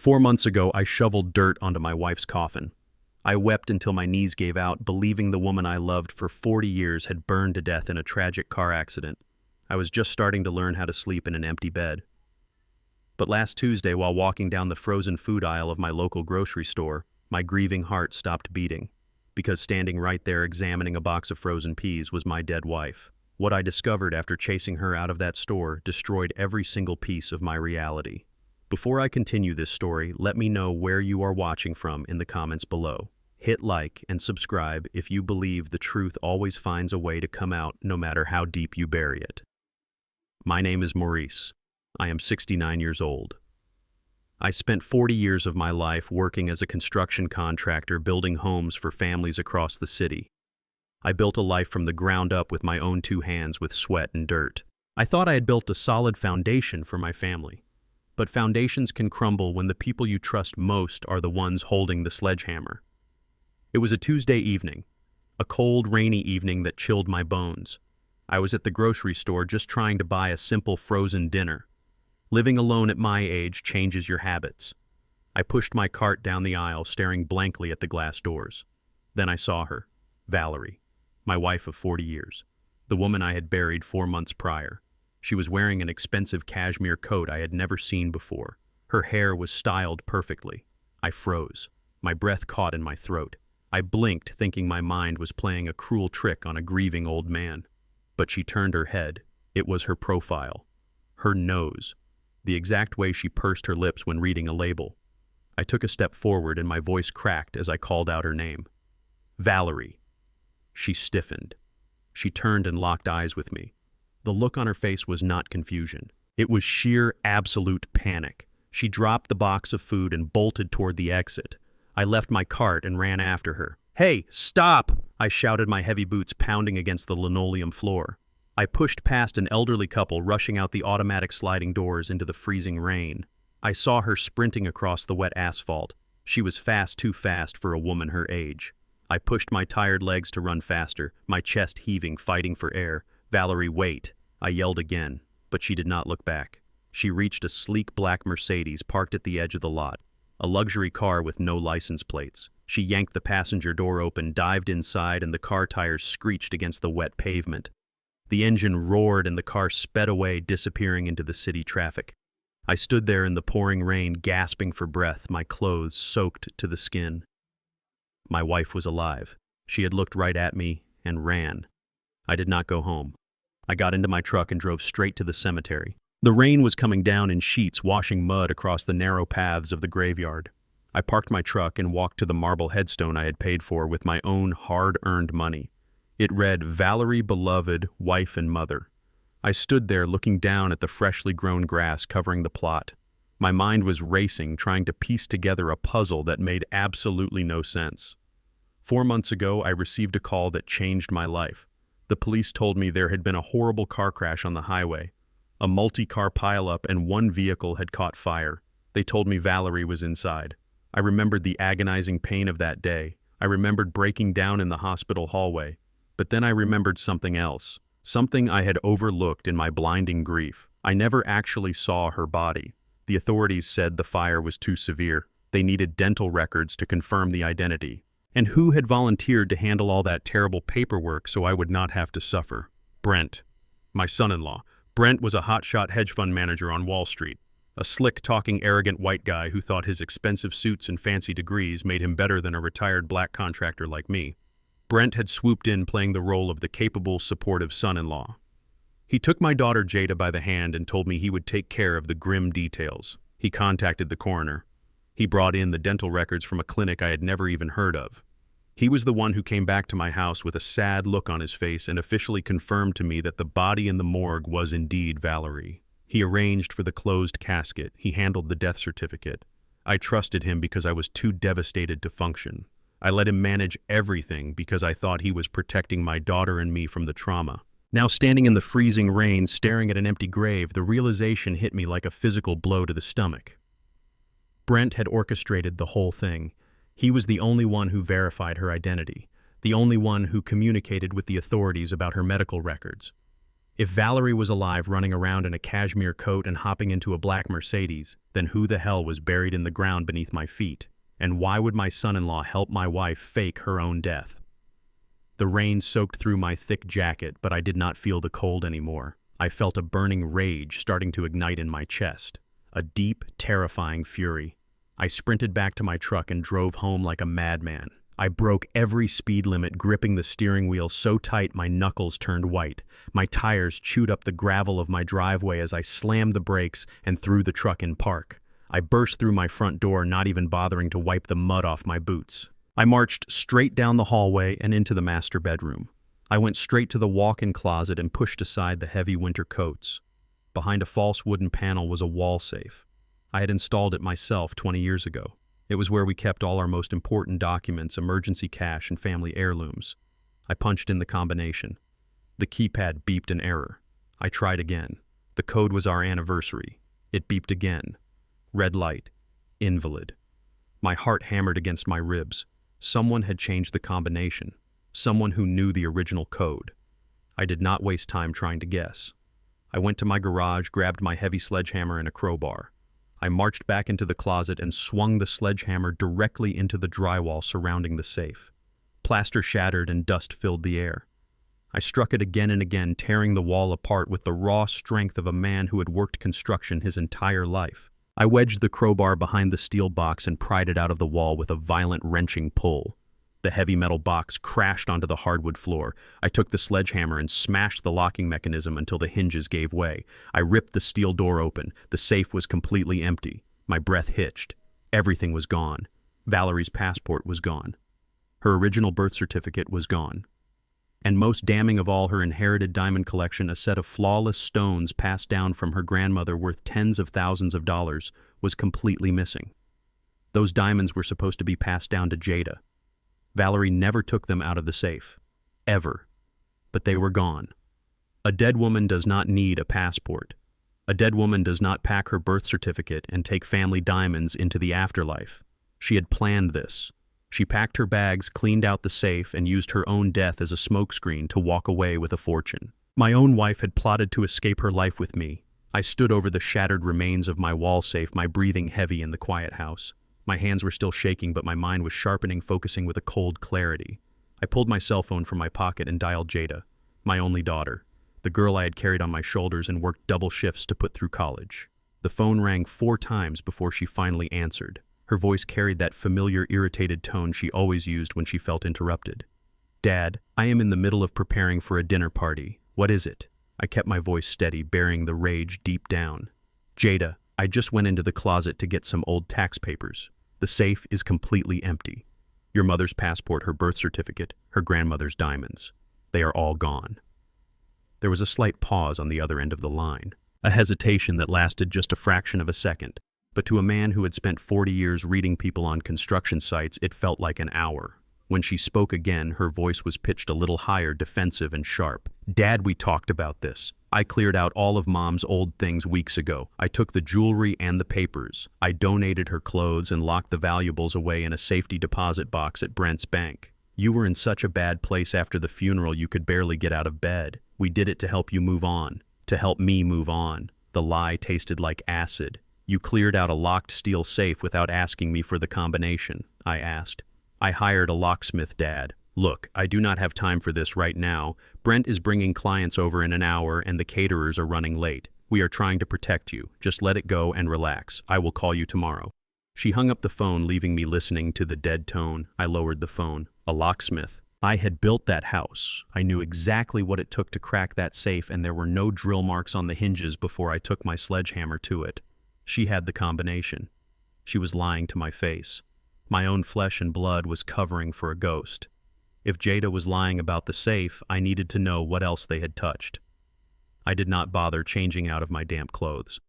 4 months ago, I shoveled dirt onto my wife's coffin. I wept until my knees gave out, believing the woman I loved for 40 years had burned to death in a tragic car accident. I was just starting to learn how to sleep in an empty bed. But last Tuesday, while walking down the frozen food aisle of my local grocery store, my grieving heart stopped beating, because standing right there examining a box of frozen peas was my dead wife. What I discovered after chasing her out of that store destroyed every single piece of my reality. Before I continue this story, let me know where you are watching from in the comments below. Hit like and subscribe if you believe the truth always finds a way to come out no matter how deep you bury it. My name is Maurice. I am 69 years old. I spent 40 years of my life working as a construction contractor building homes for families across the city. I built a life from the ground up with my own two hands with sweat and dirt. I thought I had built a solid foundation for my family. But foundations can crumble when the people you trust most are the ones holding the sledgehammer. It was a Tuesday evening, a cold, rainy evening that chilled my bones. I was at the grocery store just trying to buy a simple frozen dinner. Living alone at my age changes your habits. I pushed my cart down the aisle, staring blankly at the glass doors. Then I saw her, Valerie, my wife of 40 years, the woman I had buried 4 months prior. She was wearing an expensive cashmere coat I had never seen before. Her hair was styled perfectly. I froze. My breath caught in my throat. I blinked, thinking my mind was playing a cruel trick on a grieving old man. But she turned her head. It was her profile. Her nose. The exact way she pursed her lips when reading a label. I took a step forward and my voice cracked as I called out her name. Valerie. She stiffened. She turned and locked eyes with me. The look on her face was not confusion. It was sheer, absolute panic. She dropped the box of food and bolted toward the exit. I left my cart and ran after her. "Hey, stop!" I shouted, my heavy boots pounding against the linoleum floor. I pushed past an elderly couple rushing out the automatic sliding doors into the freezing rain. I saw her sprinting across the wet asphalt. She was fast, too fast for a woman her age. I pushed my tired legs to run faster, my chest heaving, fighting for air. "Valerie, wait!" I yelled again, but she did not look back. She reached a sleek black Mercedes parked at the edge of the lot, a luxury car with no license plates. She yanked the passenger door open, dived inside, and the car tires screeched against the wet pavement. The engine roared and the car sped away, disappearing into the city traffic. I stood there in the pouring rain, gasping for breath, my clothes soaked to the skin. My wife was alive. She had looked right at me and ran. I did not go home. I got into my truck and drove straight to the cemetery. The rain was coming down in sheets, washing mud across the narrow paths of the graveyard. I parked my truck and walked to the marble headstone I had paid for with my own hard-earned money. It read, "Valerie, beloved, wife and mother." I stood there looking down at the freshly grown grass covering the plot. My mind was racing, trying to piece together a puzzle that made absolutely no sense. 4 months ago, I received a call that changed my life. The police told me there had been a horrible car crash on the highway. A multi-car pileup and one vehicle had caught fire. They told me Valerie was inside. I remembered the agonizing pain of that day. I remembered breaking down in the hospital hallway. But then I remembered something else. Something I had overlooked in my blinding grief. I never actually saw her body. The authorities said the fire was too severe. They needed dental records to confirm the identity. And who had volunteered to handle all that terrible paperwork so I would not have to suffer? Brent, my son-in-law. Brent was a hotshot hedge fund manager on Wall Street, a slick-talking, arrogant white guy who thought his expensive suits and fancy degrees made him better than a retired black contractor like me. Brent had swooped in, playing the role of the capable, supportive son-in-law. He took my daughter Jada by the hand and told me he would take care of the grim details. He contacted the coroner. He brought in the dental records from a clinic I had never even heard of. He was the one who came back to my house with a sad look on his face and officially confirmed to me that the body in the morgue was indeed Valerie. He arranged for the closed casket. He handled the death certificate. I trusted him because I was too devastated to function. I let him manage everything because I thought he was protecting my daughter and me from the trauma. Now, standing in the freezing rain, staring at an empty grave, the realization hit me like a physical blow to the stomach. Brent had orchestrated the whole thing. He was the only one who verified her identity, the only one who communicated with the authorities about her medical records. If Valerie was alive running around in a cashmere coat and hopping into a black Mercedes, then who the hell was buried in the ground beneath my feet? And why would my son-in-law help my wife fake her own death? The rain soaked through my thick jacket, but I did not feel the cold anymore. I felt a burning rage starting to ignite in my chest. A deep, terrifying fury. I sprinted back to my truck and drove home like a madman. I broke every speed limit, gripping the steering wheel so tight my knuckles turned white. My tires chewed up the gravel of my driveway as I slammed the brakes and threw the truck in park. I burst through my front door, not even bothering to wipe the mud off my boots. I marched straight down the hallway and into the master bedroom. I went straight to the walk-in closet and pushed aside the heavy winter coats. Behind a false wooden panel was a wall safe. I had installed it myself 20 years ago. It was where we kept all our most important documents, emergency cash, and family heirlooms. I punched in the combination. The keypad beeped an error. I tried again. The code was our anniversary. It beeped again. Red light. Invalid. My heart hammered against my ribs. Someone had changed the combination. Someone who knew the original code. I did not waste time trying to guess. I went to my garage, grabbed my heavy sledgehammer and a crowbar. I marched back into the closet and swung the sledgehammer directly into the drywall surrounding the safe. Plaster shattered and dust filled the air. I struck it again and again, tearing the wall apart with the raw strength of a man who had worked construction his entire life. I wedged the crowbar behind the steel box and pried it out of the wall with a violent wrenching pull. The heavy metal box crashed onto the hardwood floor. I took the sledgehammer and smashed the locking mechanism until the hinges gave way. I ripped the steel door open. The safe was completely empty. My breath hitched. Everything was gone. Valerie's passport was gone. Her original birth certificate was gone. And most damning of all, her inherited diamond collection, a set of flawless stones passed down from her grandmother worth tens of thousands of dollars, was completely missing. Those diamonds were supposed to be passed down to Jada. Valerie never took them out of the safe. Ever. But they were gone. A dead woman does not need a passport. A dead woman does not pack her birth certificate and take family diamonds into the afterlife. She had planned this. She packed her bags, cleaned out the safe, and used her own death as a smokescreen to walk away with a fortune. My own wife had plotted to escape her life with me. I stood over the shattered remains of my wall safe, my breathing heavy in the quiet house. My hands were still shaking, but my mind was sharpening, focusing with a cold clarity. I pulled my cell phone from my pocket and dialed Jada, my only daughter, the girl I had carried on my shoulders and worked double shifts to put through college. The phone rang 4 times before she finally answered. Her voice carried that familiar, irritated tone she always used when she felt interrupted. "Dad, I am in the middle of preparing for a dinner party. What is it?" I kept my voice steady, burying the rage deep down. "Jada, I just went into the closet to get some old tax papers. The safe is completely empty. Your mother's passport, her birth certificate, her grandmother's diamonds. They are all gone." There was a slight pause on the other end of the line, a hesitation that lasted just a fraction of a second, but to a man who had spent 40 years reading people on construction sites, it felt like an hour. When she spoke again, her voice was pitched a little higher, defensive and sharp. "Dad, we talked about this. I cleared out all of Mom's old things weeks ago. I took the jewelry and the papers. I donated her clothes and locked the valuables away in a safety deposit box at Brent's bank. You were in such a bad place after the funeral you could barely get out of bed. We did it to help you move on, to help me move on." The lie tasted like acid. "You cleared out a locked steel safe without asking me for the combination," I asked. "I hired a locksmith, Dad. Look, I do not have time for this right now. Brent is bringing clients over in an hour and the caterers are running late. We are trying to protect you. Just let it go and relax. I will call you tomorrow." She hung up the phone, leaving me listening to the dead tone. I lowered the phone. A locksmith. I had built that house. I knew exactly what it took to crack that safe, and there were no drill marks on the hinges before I took my sledgehammer to it. She had the combination. She was lying to my face. My own flesh and blood was covering for a ghost. If Jada was lying about the safe, I needed to know what else they had touched. I did not bother changing out of my damp clothes.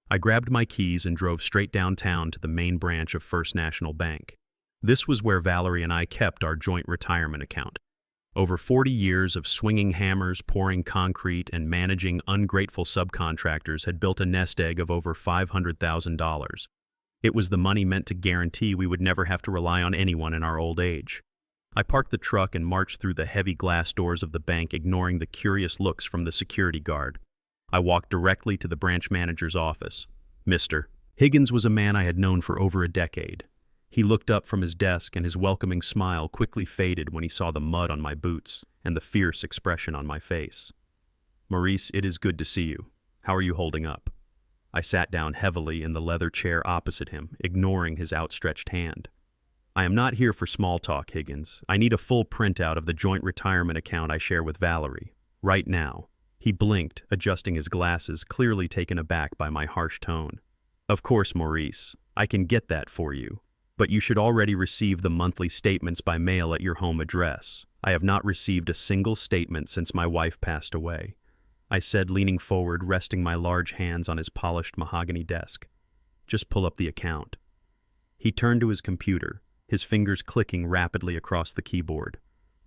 I grabbed my keys and drove straight downtown to the main branch of First National Bank. This was where Valerie and I kept our joint retirement account. Over 40 years of swinging hammers, pouring concrete, and managing ungrateful subcontractors had built a nest egg of over $500,000. It was the money meant to guarantee we would never have to rely on anyone in our old age. I parked the truck and marched through the heavy glass doors of the bank, ignoring the curious looks from the security guard. I walked directly to the branch manager's office. Mr. Higgins was a man I had known for over a decade. He looked up from his desk, and his welcoming smile quickly faded when he saw the mud on my boots and the fierce expression on my face. Maurice, it is good to see you. How are you holding up? I sat down heavily in the leather chair opposite him, ignoring his outstretched hand. I am not here for small talk, Higgins. I need a full printout of the joint retirement account I share with Valerie. Right now. He blinked, adjusting his glasses, clearly taken aback by my harsh tone. Of course, Maurice. I can get that for you. But you should already receive the monthly statements by mail at your home address. I have not received a single statement since my wife passed away, I said, leaning forward, resting my large hands on his polished mahogany desk. Just pull up the account. He turned to his computer, his fingers clicking rapidly across the keyboard.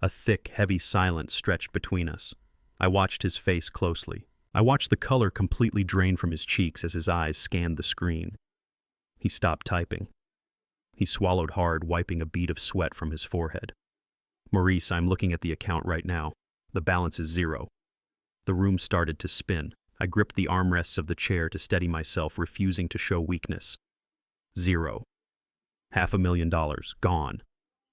A thick, heavy silence stretched between us. I watched his face closely. I watched the color completely drain from his cheeks as his eyes scanned the screen. He stopped typing. He swallowed hard, wiping a bead of sweat from his forehead. Maurice, I'm looking at the account right now. The balance is 0. The room started to spin. I gripped the armrests of the chair to steady myself, refusing to show weakness. 0. $500,000. Gone.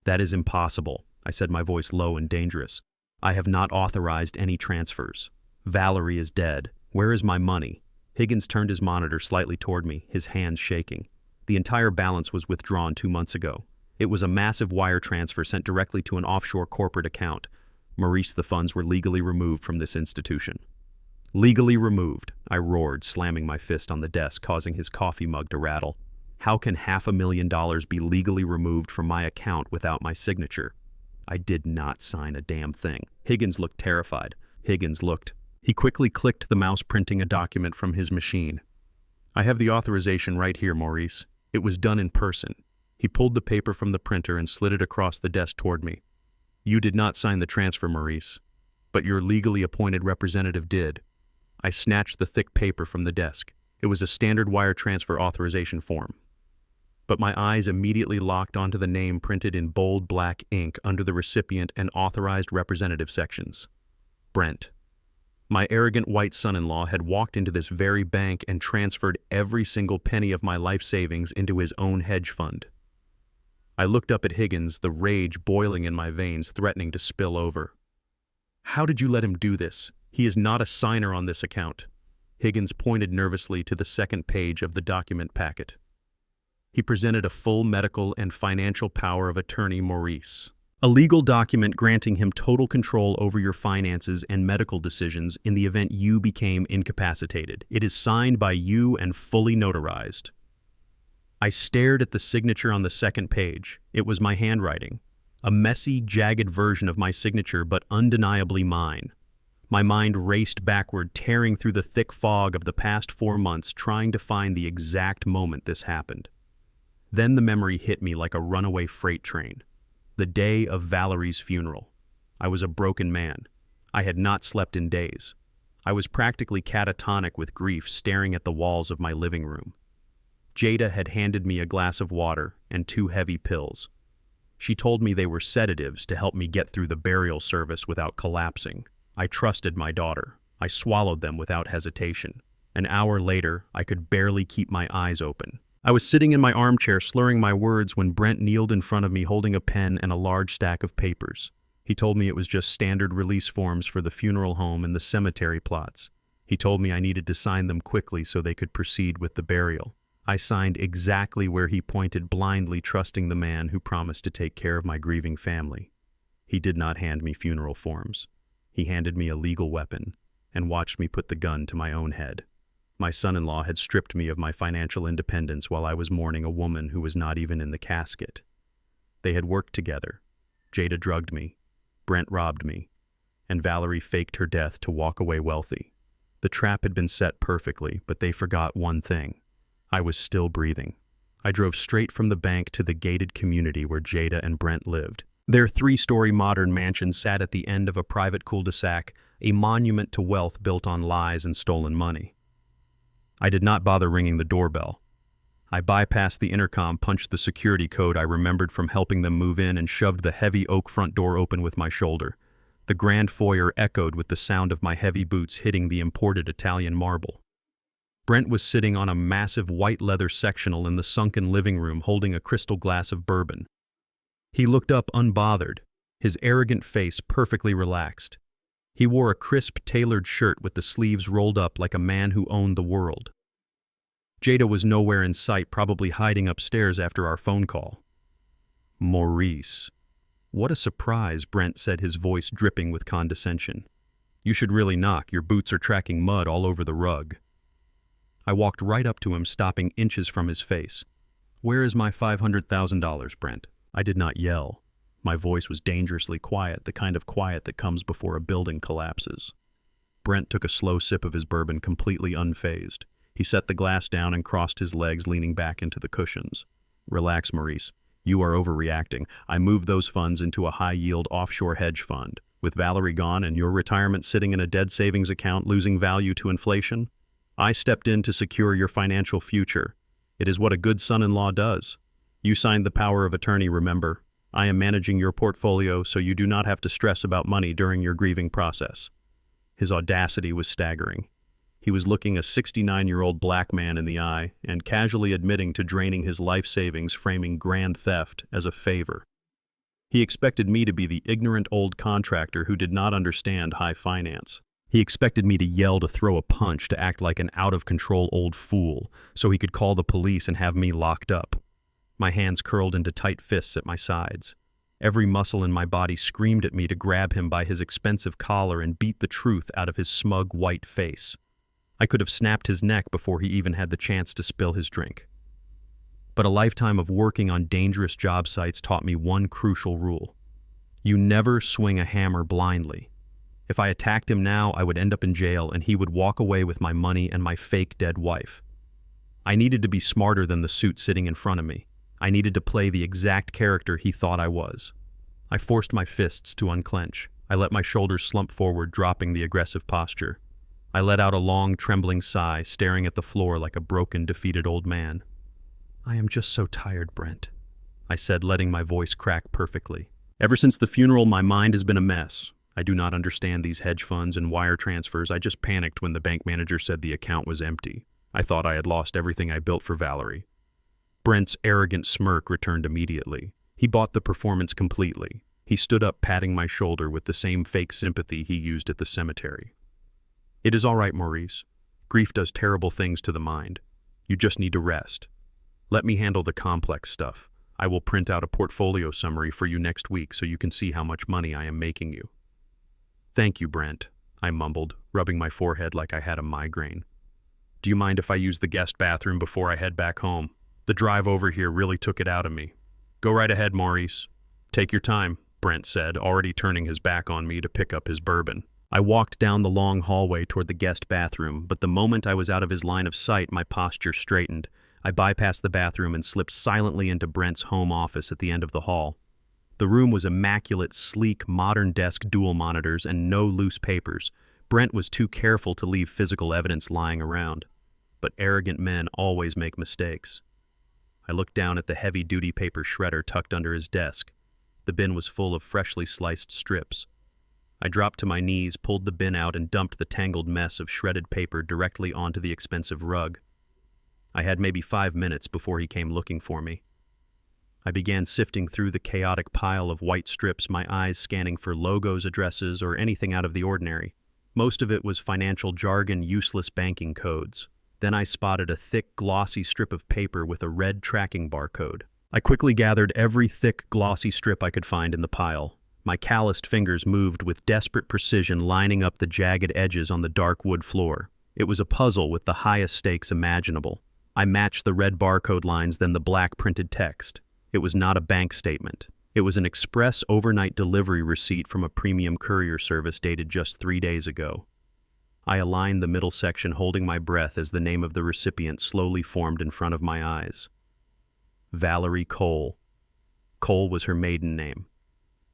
That is impossible, I said, my voice low and dangerous. I have not authorized any transfers. Valerie is dead. Where is my money? Higgins turned his monitor slightly toward me, his hands shaking. The entire balance was withdrawn 2 months ago. It was a massive wire transfer sent directly to an offshore corporate account. Maurice, the funds were legally removed from this institution. Legally removed, I roared, slamming my fist on the desk, causing his coffee mug to rattle. How can $500,000 be legally removed from my account without my signature? I did not sign a damn thing. Higgins looked terrified. He quickly clicked the mouse, printing a document from his machine. I have the authorization right here, Maurice. It was done in person. He pulled the paper from the printer and slid it across the desk toward me. You did not sign the transfer, Maurice, but your legally appointed representative did. I snatched the thick paper from the desk. It was a standard wire transfer authorization form. But my eyes immediately locked onto the name printed in bold black ink under the recipient and authorized representative sections. Brent. My arrogant white son-in-law had walked into this very bank and transferred every single penny of my life savings into his own hedge fund. I looked up at Higgins, the rage boiling in my veins, threatening to spill over. How did you let him do this? He is not a signer on this account. Higgins pointed nervously to the second page of the document packet. He presented a full medical and financial power of attorney, Maurice. A legal document granting him total control over your finances and medical decisions in the event you became incapacitated. It is signed by you and fully notarized. I stared at the signature on the second page. It was my handwriting. A messy, jagged version of my signature, but undeniably mine. My mind raced backward, tearing through the thick fog of the past 4 months, trying to find the exact moment this happened. Then the memory hit me like a runaway freight train. The day of Valerie's funeral. I was a broken man. I had not slept in days. I was practically catatonic with grief, staring at the walls of my living room. Jada had handed me a glass of water and 2 heavy pills. She told me they were sedatives to help me get through the burial service without collapsing. I trusted my daughter. I swallowed them without hesitation. An hour later, I could barely keep my eyes open. I was sitting in my armchair, slurring my words, when Brent kneeled in front of me holding a pen and a large stack of papers. He told me it was just standard release forms for the funeral home and the cemetery plots. He told me I needed to sign them quickly so they could proceed with the burial. I signed exactly where he pointed, blindly trusting the man who promised to take care of my grieving family. He did not hand me funeral forms. He handed me a legal weapon and watched me put the gun to my own head. My son-in-law had stripped me of my financial independence while I was mourning a woman who was not even in the casket. They had worked together. Jada drugged me, Brent robbed me, and Valerie faked her death to walk away wealthy. The trap had been set perfectly, but they forgot one thing. I was still breathing. I drove straight from the bank to the gated community where Jada and Brent lived. Their 3-story modern mansion sat at the end of a private cul-de-sac, a monument to wealth built on lies and stolen money. I did not bother ringing the doorbell. I bypassed the intercom, punched the security code I remembered from helping them move in, and shoved the heavy oak front door open with my shoulder. The grand foyer echoed with the sound of my heavy boots hitting the imported Italian marble. Brent was sitting on a massive white leather sectional in the sunken living room holding a crystal glass of bourbon. He looked up unbothered, his arrogant face perfectly relaxed. He wore a crisp, tailored shirt with the sleeves rolled up like a man who owned the world. Jada was nowhere in sight, probably hiding upstairs after our phone call. Maurice. What a surprise, Brent said, his voice dripping with condescension. You should really knock, your boots are tracking mud all over the rug. I walked right up to him, stopping inches from his face. Where is my $500,000, Brent? I did not yell. My voice was dangerously quiet, the kind of quiet that comes before a building collapses. Brent took a slow sip of his bourbon, completely unfazed. He set the glass down and crossed his legs, leaning back into the cushions. Relax, Maurice. You are overreacting. I moved those funds into a high-yield offshore hedge fund. With Valerie gone and your retirement sitting in a dead savings account losing value to inflation, I stepped in to secure your financial future. It is what a good son-in-law does. You signed the power of attorney, remember. I am managing your portfolio so you do not have to stress about money during your grieving process. His audacity was staggering. He was looking a 69-year-old black man in the eye and casually admitting to draining his life savings, framing grand theft as a favor. He expected me to be the ignorant old contractor who did not understand high finance. He expected me to yell, to throw a punch, to act like an out-of-control old fool, so he could call the police and have me locked up. My hands curled into tight fists at my sides. Every muscle in my body screamed at me to grab him by his expensive collar and beat the truth out of his smug white face. I could have snapped his neck before he even had the chance to spill his drink. But a lifetime of working on dangerous job sites taught me one crucial rule. You never swing a hammer blindly. If I attacked him now, I would end up in jail and he would walk away with my money and my fake dead wife. I needed to be smarter than the suit sitting in front of me. I needed to play the exact character he thought I was. I forced my fists to unclench. I let my shoulders slump forward, dropping the aggressive posture. I let out a long, trembling sigh, staring at the floor like a broken, defeated old man. I am just so tired, Brent, I said, letting my voice crack perfectly. Ever since the funeral, my mind has been a mess. I do not understand these hedge funds and wire transfers. I just panicked when the bank manager said the account was empty. I thought I had lost everything I built for Valerie. Brent's arrogant smirk returned immediately. He bought the performance completely. He stood up, patting my shoulder with the same fake sympathy he used at the cemetery. It is all right, Maurice. Grief does terrible things to the mind. You just need to rest. Let me handle the complex stuff. I will print out a portfolio summary for you next week so you can see how much money I am making you. Thank you, Brent, I mumbled, rubbing my forehead like I had a migraine. Do you mind if I use the guest bathroom before I head back home? The drive over here really took it out of me. Go right ahead, Maurice. Take your time, Brent said, already turning his back on me to pick up his bourbon. I walked down the long hallway toward the guest bathroom, but the moment I was out of his line of sight, my posture straightened. I bypassed the bathroom and slipped silently into Brent's home office at the end of the hall. The room was immaculate, sleek, modern desk, dual monitors, and no loose papers. Brent was too careful to leave physical evidence lying around. But arrogant men always make mistakes. I looked down at the heavy-duty paper shredder tucked under his desk. The bin was full of freshly sliced strips. I dropped to my knees, pulled the bin out, and dumped the tangled mess of shredded paper directly onto the expensive rug. I had maybe 5 minutes before he came looking for me. I began sifting through the chaotic pile of white strips, my eyes scanning for logos, addresses, or anything out of the ordinary. Most of it was financial jargon, useless banking codes. Then I spotted a thick, glossy strip of paper with a red tracking barcode. I quickly gathered every thick, glossy strip I could find in the pile. My calloused fingers moved with desperate precision, lining up the jagged edges on the dark wood floor. It was a puzzle with the highest stakes imaginable. I matched the red barcode lines, then the black printed text. It was not a bank statement. It was an express overnight delivery receipt from a premium courier service dated just 3 days ago. I aligned the middle section, holding my breath as the name of the recipient slowly formed in front of my eyes. Valerie Cole. Cole was her maiden name.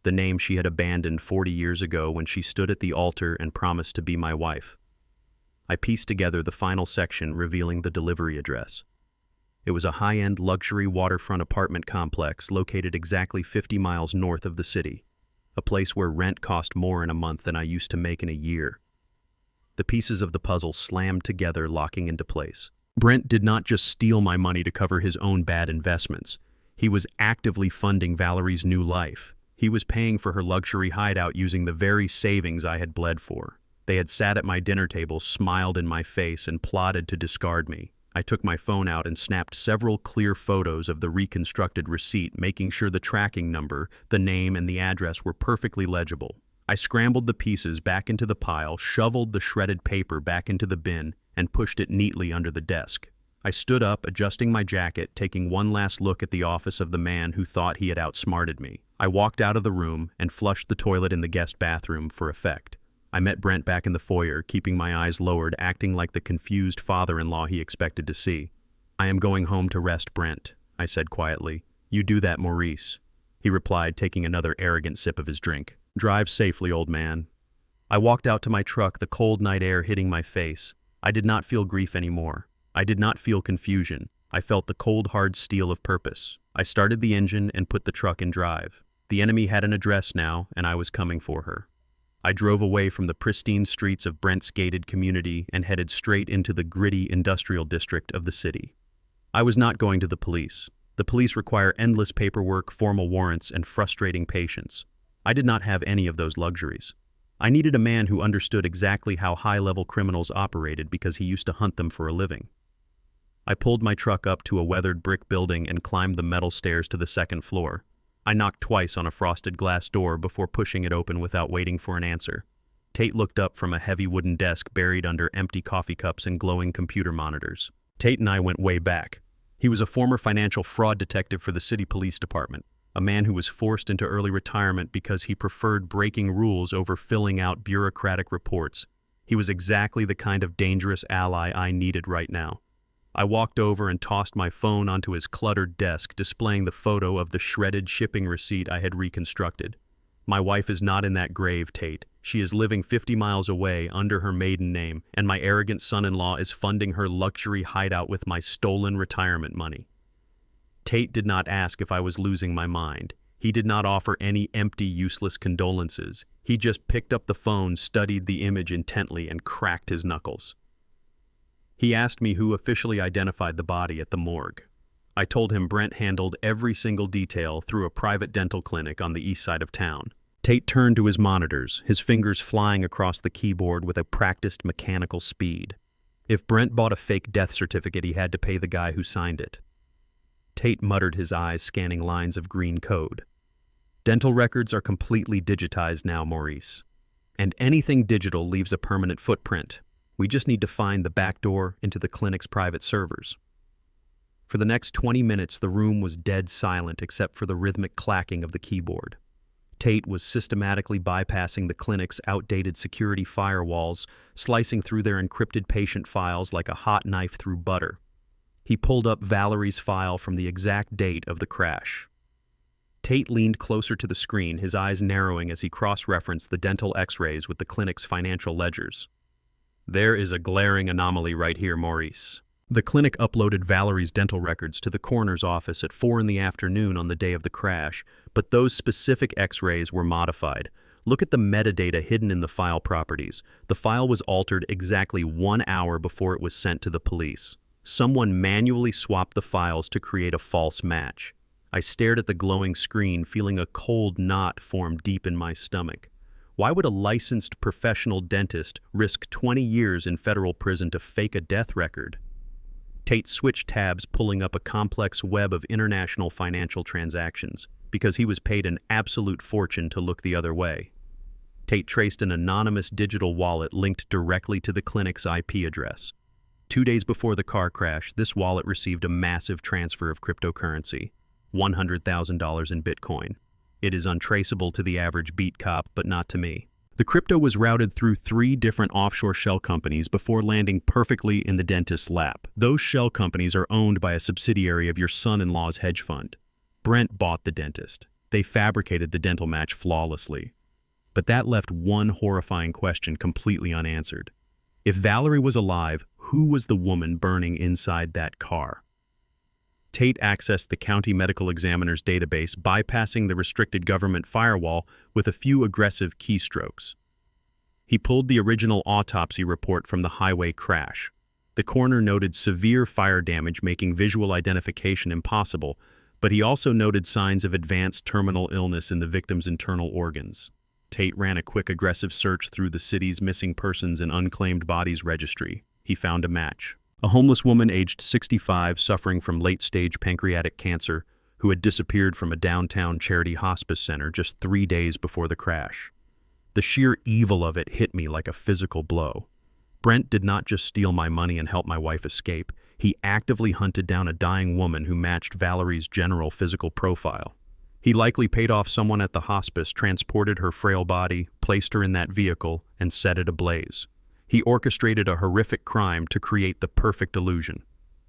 The name she had abandoned 40 years ago when she stood at the altar and promised to be my wife. I pieced together the final section revealing the delivery address. It was a high-end luxury waterfront apartment complex located exactly 50 miles north of the city, a place where rent cost more in a month than I used to make in a year. The pieces of the puzzle slammed together, locking into place. Brent did not just steal my money to cover his own bad investments. He was actively funding Valerie's new life. He was paying for her luxury hideout using the very savings I had bled for. They had sat at my dinner table, smiled in my face, and plotted to discard me. I took my phone out and snapped several clear photos of the reconstructed receipt, making sure the tracking number, the name, and the address were perfectly legible. I scrambled the pieces back into the pile, shoveled the shredded paper back into the bin, and pushed it neatly under the desk. I stood up, adjusting my jacket, taking one last look at the office of the man who thought he had outsmarted me. I walked out of the room and flushed the toilet in the guest bathroom for effect. I met Brent back in the foyer, keeping my eyes lowered, acting like the confused father-in-law he expected to see. "I am going home to rest, Brent," I said quietly. "You do that, Maurice," he replied, taking another arrogant sip of his drink. "Drive safely, old man." I walked out to my truck, the cold night air hitting my face. I did not feel grief anymore. I did not feel confusion. I felt the cold, hard steel of purpose. I started the engine and put the truck in drive. The enemy had an address now, and I was coming for her. I drove away from the pristine streets of Brent's gated community and headed straight into the gritty industrial district of the city. I was not going to the police. The police require endless paperwork, formal warrants, and frustrating patience. I did not have any of those luxuries. I needed a man who understood exactly how high-level criminals operated because he used to hunt them for a living. I pulled my truck up to a weathered brick building and climbed the metal stairs to the second floor. I knocked twice on a frosted glass door before pushing it open without waiting for an answer. Tate looked up from a heavy wooden desk buried under empty coffee cups and glowing computer monitors. Tate and I went way back. He was a former financial fraud detective for the city police department, a man who was forced into early retirement because he preferred breaking rules over filling out bureaucratic reports. He was exactly the kind of dangerous ally I needed right now. I walked over and tossed my phone onto his cluttered desk, displaying the photo of the shredded shipping receipt I had reconstructed. "My wife is not in that grave, Tate. She is living 50 miles away under her maiden name, and my arrogant son-in-law is funding her luxury hideout with my stolen retirement money." Tate did not ask if I was losing my mind. He did not offer any empty, useless condolences. He just picked up the phone, studied the image intently, and cracked his knuckles. He asked me who officially identified the body at the morgue. I told him Brent handled every single detail through a private dental clinic on the east side of town. Tate turned to his monitors, his fingers flying across the keyboard with a practiced mechanical speed. If Brent bought a fake death certificate, he had to pay the guy who signed it. Tate muttered, his eyes scanning lines of green code. "Dental records are completely digitized now, Maurice. And anything digital leaves a permanent footprint. We just need to find the back door into the clinic's private servers." For the next 20 minutes, the room was dead silent except for the rhythmic clacking of the keyboard. Tate was systematically bypassing the clinic's outdated security firewalls, slicing through their encrypted patient files like a hot knife through butter. He pulled up Valerie's file from the exact date of the crash. Tate leaned closer to the screen, his eyes narrowing as he cross-referenced the dental x-rays with the clinic's financial ledgers. "There is a glaring anomaly right here, Maurice." The clinic uploaded Valerie's dental records to the coroner's office at 4 in the afternoon on the day of the crash, but those specific x-rays were modified. Look at the metadata hidden in the file properties. The file was altered exactly 1 hour before it was sent to the police. Someone manually swapped the files to create a false match. I stared at the glowing screen, feeling a cold knot form deep in my stomach. Why would a licensed professional dentist risk 20 years in federal prison to fake a death record? Tate switched tabs, pulling up a complex web of international financial transactions, because he was paid an absolute fortune to look the other way. Tate traced an anonymous digital wallet linked directly to the clinic's IP address. 2 days before the car crash, this wallet received a massive transfer of cryptocurrency, $100,000 in Bitcoin. It is untraceable to the average beat cop, but not to me. The crypto was routed through 3 different offshore shell companies before landing perfectly in the dentist's lap. Those shell companies are owned by a subsidiary of your son-in-law's hedge fund. Brent bought the dentist. They fabricated the dental match flawlessly. But that left one horrifying question completely unanswered. If Valerie was alive, who was the woman burning inside that car? Tate accessed the county medical examiner's database, bypassing the restricted government firewall with a few aggressive keystrokes. He pulled the original autopsy report from the highway crash. The coroner noted severe fire damage, making visual identification impossible, but he also noted signs of advanced terminal illness in the victim's internal organs. Tate ran a quick, aggressive search through the city's missing persons and unclaimed bodies registry. He found a match. A homeless woman aged 65 suffering from late-stage pancreatic cancer who had disappeared from a downtown charity hospice center just 3 days before the crash. The sheer evil of it hit me like a physical blow. Brent did not just steal my money and help my wife escape. He actively hunted down a dying woman who matched Valerie's general physical profile. He likely paid off someone at the hospice, transported her frail body, placed her in that vehicle, and set it ablaze. He orchestrated a horrific crime to create the perfect illusion.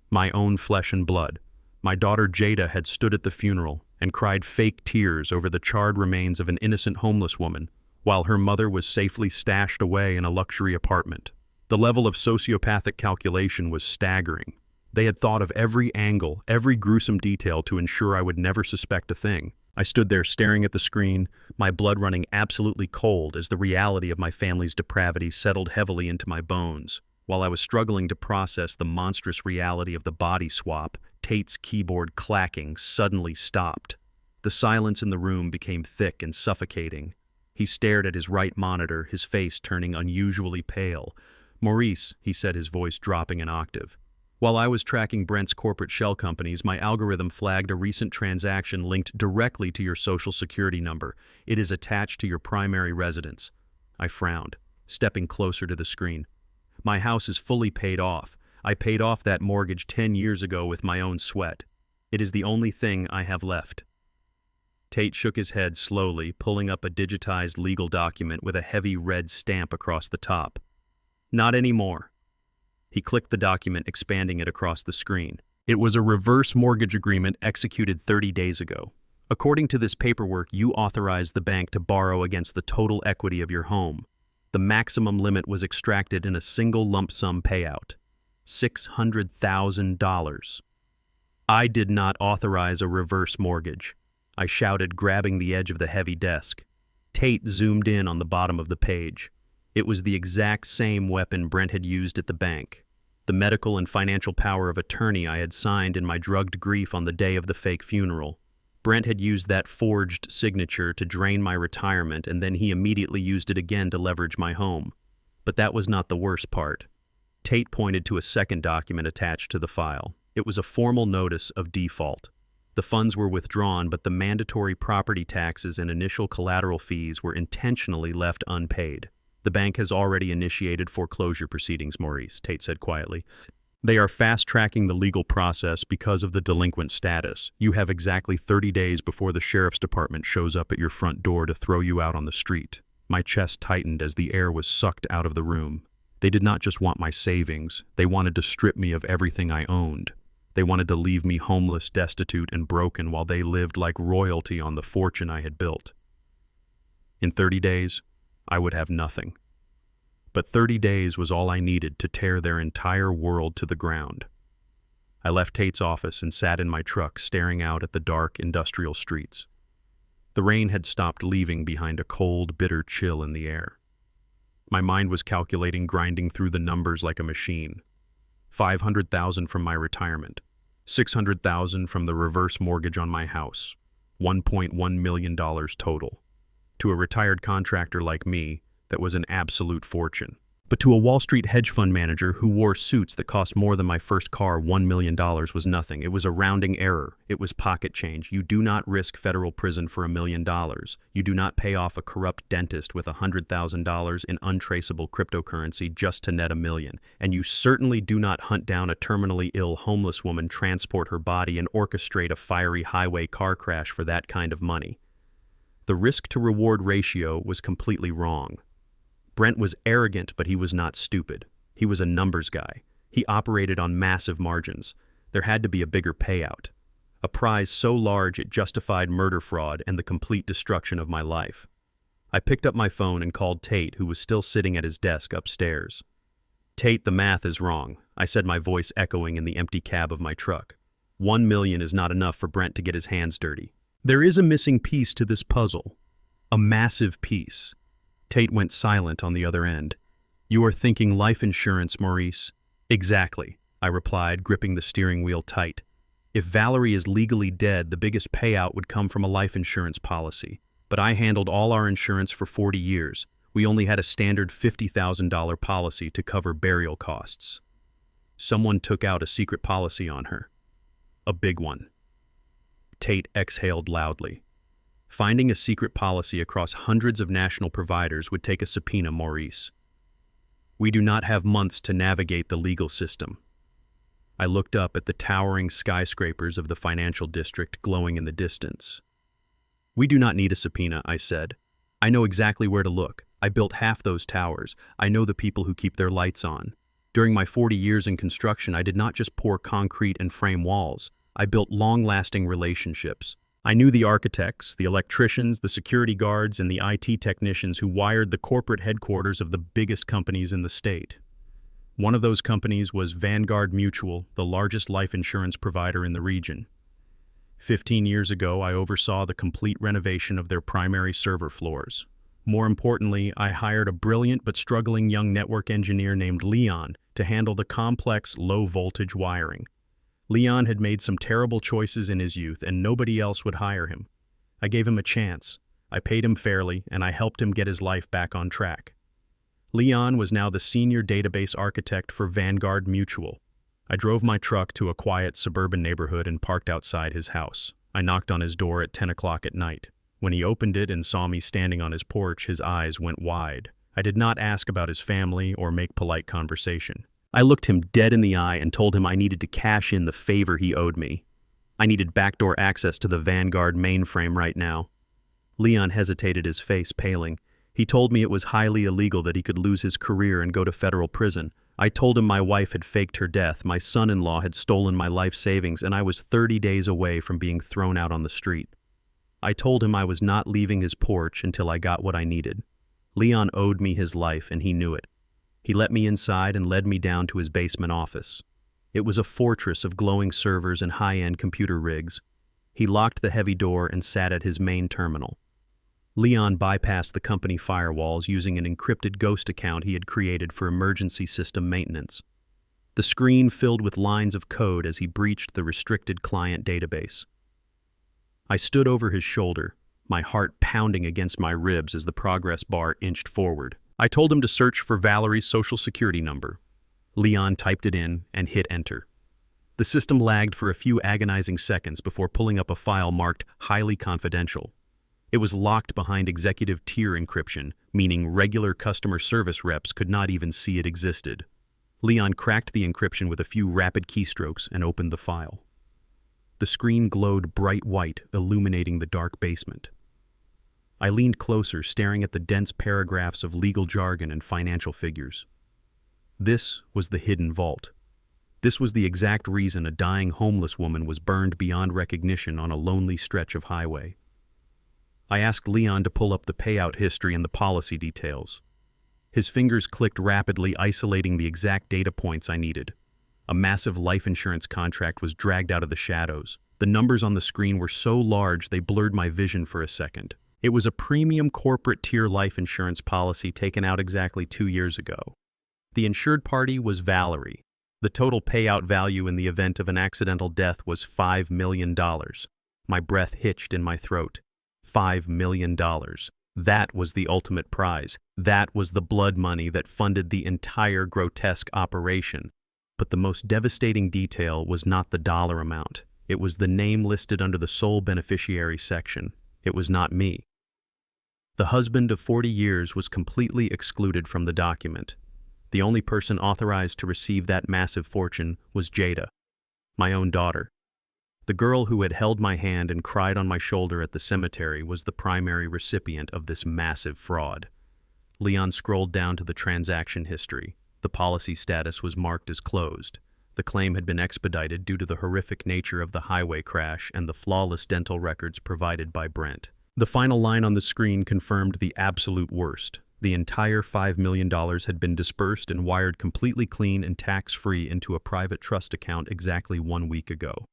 My own flesh and blood. My daughter Jada had stood at the funeral and cried fake tears over the charred remains of an innocent homeless woman, while her mother was safely stashed away in a luxury apartment. The level of sociopathic calculation was staggering. They had thought of every angle, every gruesome detail to ensure I would never suspect a thing. I stood there staring at the screen, my blood running absolutely cold as the reality of my family's depravity settled heavily into my bones. While I was struggling to process the monstrous reality of the body swap, Tate's keyboard clacking suddenly stopped. The silence in the room became thick and suffocating. He stared at his right monitor, his face turning unusually pale. "Maurice," he said, his voice dropping an octave. "While I was tracking Brent's corporate shell companies, my algorithm flagged a recent transaction linked directly to your social security number. It is attached to your primary residence." I frowned, stepping closer to the screen. "My house is fully paid off. I paid off that mortgage 10 years ago with my own sweat. It is the only thing I have left." Tate shook his head slowly, pulling up a digitized legal document with a heavy red stamp across the top. "Not anymore." He clicked the document, expanding it across the screen. It was a reverse mortgage agreement executed 30 days ago. According to this paperwork, you authorized the bank to borrow against the total equity of your home. The maximum limit was extracted in a single lump sum payout. $600,000. "I did not authorize a reverse mortgage," I shouted, grabbing the edge of the heavy desk. Tate zoomed in on the bottom of the page. It was the exact same weapon Brent had used at the bank. The medical and financial power of attorney I had signed in my drugged grief on the day of the fake funeral. Brent had used that forged signature to drain my retirement, and then he immediately used it again to leverage my home. But that was not the worst part. Tate pointed to a second document attached to the file. It was a formal notice of default. The funds were withdrawn, but the mandatory property taxes and initial collateral fees were intentionally left unpaid. "The bank has already initiated foreclosure proceedings, Maurice," Tate said quietly. "They are fast-tracking the legal process because of the delinquent status. You have exactly 30 days before the sheriff's department shows up at your front door to throw you out on the street." My chest tightened as the air was sucked out of the room. They did not just want my savings. They wanted to strip me of everything I owned. They wanted to leave me homeless, destitute, and broken while they lived like royalty on the fortune I had built. In 30 days, I would have nothing. But 30 days was all I needed to tear their entire world to the ground. I left Tate's office and sat in my truck, staring out at the dark industrial streets. The rain had stopped, leaving behind a cold, bitter chill in the air. My mind was calculating, grinding through the numbers like a machine. 500,000 from my retirement, 600,000 from the reverse mortgage on my house, $1.1 million total. To a retired contractor like me, that was an absolute fortune. But to a Wall Street hedge fund manager who wore suits that cost more than my first car, $1 million was nothing. It was a rounding error. It was pocket change. You do not risk federal prison for $1 million. You do not pay off a corrupt dentist with $100,000 in untraceable cryptocurrency just to net $1 million. And you certainly do not hunt down a terminally ill homeless woman, transport her body, and orchestrate a fiery highway car crash for that kind of money. The risk-to-reward ratio was completely wrong. Brent was arrogant, but he was not stupid. He was a numbers guy. He operated on massive margins. There had to be a bigger payout. A prize so large it justified murder fraud and the complete destruction of my life. I picked up my phone and called Tate, who was still sitting at his desk upstairs. "Tate, the math is wrong," I said, my voice echoing in the empty cab of my truck. $1 million is not enough for Brent to get his hands dirty. There is a missing piece to this puzzle. A massive piece. Tate went silent on the other end. You are thinking life insurance, Maurice. Exactly, I replied, gripping the steering wheel tight. If Valerie is legally dead, the biggest payout would come from a life insurance policy. But I handled all our insurance for 40 years. We only had a standard $50,000 policy to cover burial costs. Someone took out a secret policy on her. A big one. Tate exhaled loudly. Finding a secret policy across hundreds of national providers would take a subpoena, Maurice. We do not have months to navigate the legal system. I looked up at the towering skyscrapers of the financial district glowing in the distance. We do not need a subpoena, I said. I know exactly where to look. I built half those towers. I know the people who keep their lights on. During my 40 years in construction, I did not just pour concrete and frame walls. I built long-lasting relationships. I knew the architects, the electricians, the security guards, and the IT technicians who wired the corporate headquarters of the biggest companies in the state. One of those companies was Vanguard Mutual, the largest life insurance provider in the region. 15 years ago, I oversaw the complete renovation of their primary server floors. More importantly, I hired a brilliant but struggling young network engineer named Leon to handle the complex, low-voltage wiring. Leon had made some terrible choices in his youth, and nobody else would hire him. I gave him a chance. I paid him fairly, and I helped him get his life back on track. Leon was now the senior database architect for Vanguard Mutual. I drove my truck to a quiet suburban neighborhood and parked outside his house. I knocked on his door at 10 o'clock at night. When he opened it and saw me standing on his porch, his eyes went wide. I did not ask about his family or make polite conversation. I looked him dead in the eye and told him I needed to cash in the favor he owed me. I needed backdoor access to the Vanguard mainframe right now. Leon hesitated, his face paling. He told me it was highly illegal, that he could lose his career and go to federal prison. I told him my wife had faked her death, my son-in-law had stolen my life savings, and I was 30 days away from being thrown out on the street. I told him I was not leaving his porch until I got what I needed. Leon owed me his life, and he knew it. He let me inside and led me down to his basement office. It was a fortress of glowing servers and high-end computer rigs. He locked the heavy door and sat at his main terminal. Leon bypassed the company firewalls using an encrypted ghost account he had created for emergency system maintenance. The screen filled with lines of code as he breached the restricted client database. I stood over his shoulder, my heart pounding against my ribs as the progress bar inched forward. I told him to search for Valerie's social security number. Leon typed it in and hit enter. The system lagged for a few agonizing seconds before pulling up a file marked highly confidential. It was locked behind executive tier encryption, meaning regular customer service reps could not even see it existed. Leon cracked the encryption with a few rapid keystrokes and opened the file. The screen glowed bright white, illuminating the dark basement. I leaned closer, staring at the dense paragraphs of legal jargon and financial figures. This was the hidden vault. This was the exact reason a dying homeless woman was burned beyond recognition on a lonely stretch of highway. I asked Leon to pull up the payout history and the policy details. His fingers clicked rapidly, isolating the exact data points I needed. A massive life insurance contract was dragged out of the shadows. The numbers on the screen were so large they blurred my vision for a second. It was a premium corporate tier life insurance policy taken out exactly 2 years ago. The insured party was Valerie. The total payout value in the event of an accidental death was $5 million. My breath hitched in my throat. $5 million. That was the ultimate prize. That was the blood money that funded the entire grotesque operation. But the most devastating detail was not the dollar amount. It was the name listed under the sole beneficiary section. It was not me. The husband of 40 years was completely excluded from the document. The only person authorized to receive that massive fortune was Jada, my own daughter. The girl who had held my hand and cried on my shoulder at the cemetery was the primary recipient of this massive fraud. Leon scrolled down to the transaction history. The policy status was marked as closed. The claim had been expedited due to the horrific nature of the highway crash and the flawless dental records provided by Brent. The final line on the screen confirmed the absolute worst. The entire $5 million had been dispersed and wired completely clean and tax-free into a private trust account exactly 1 week ago.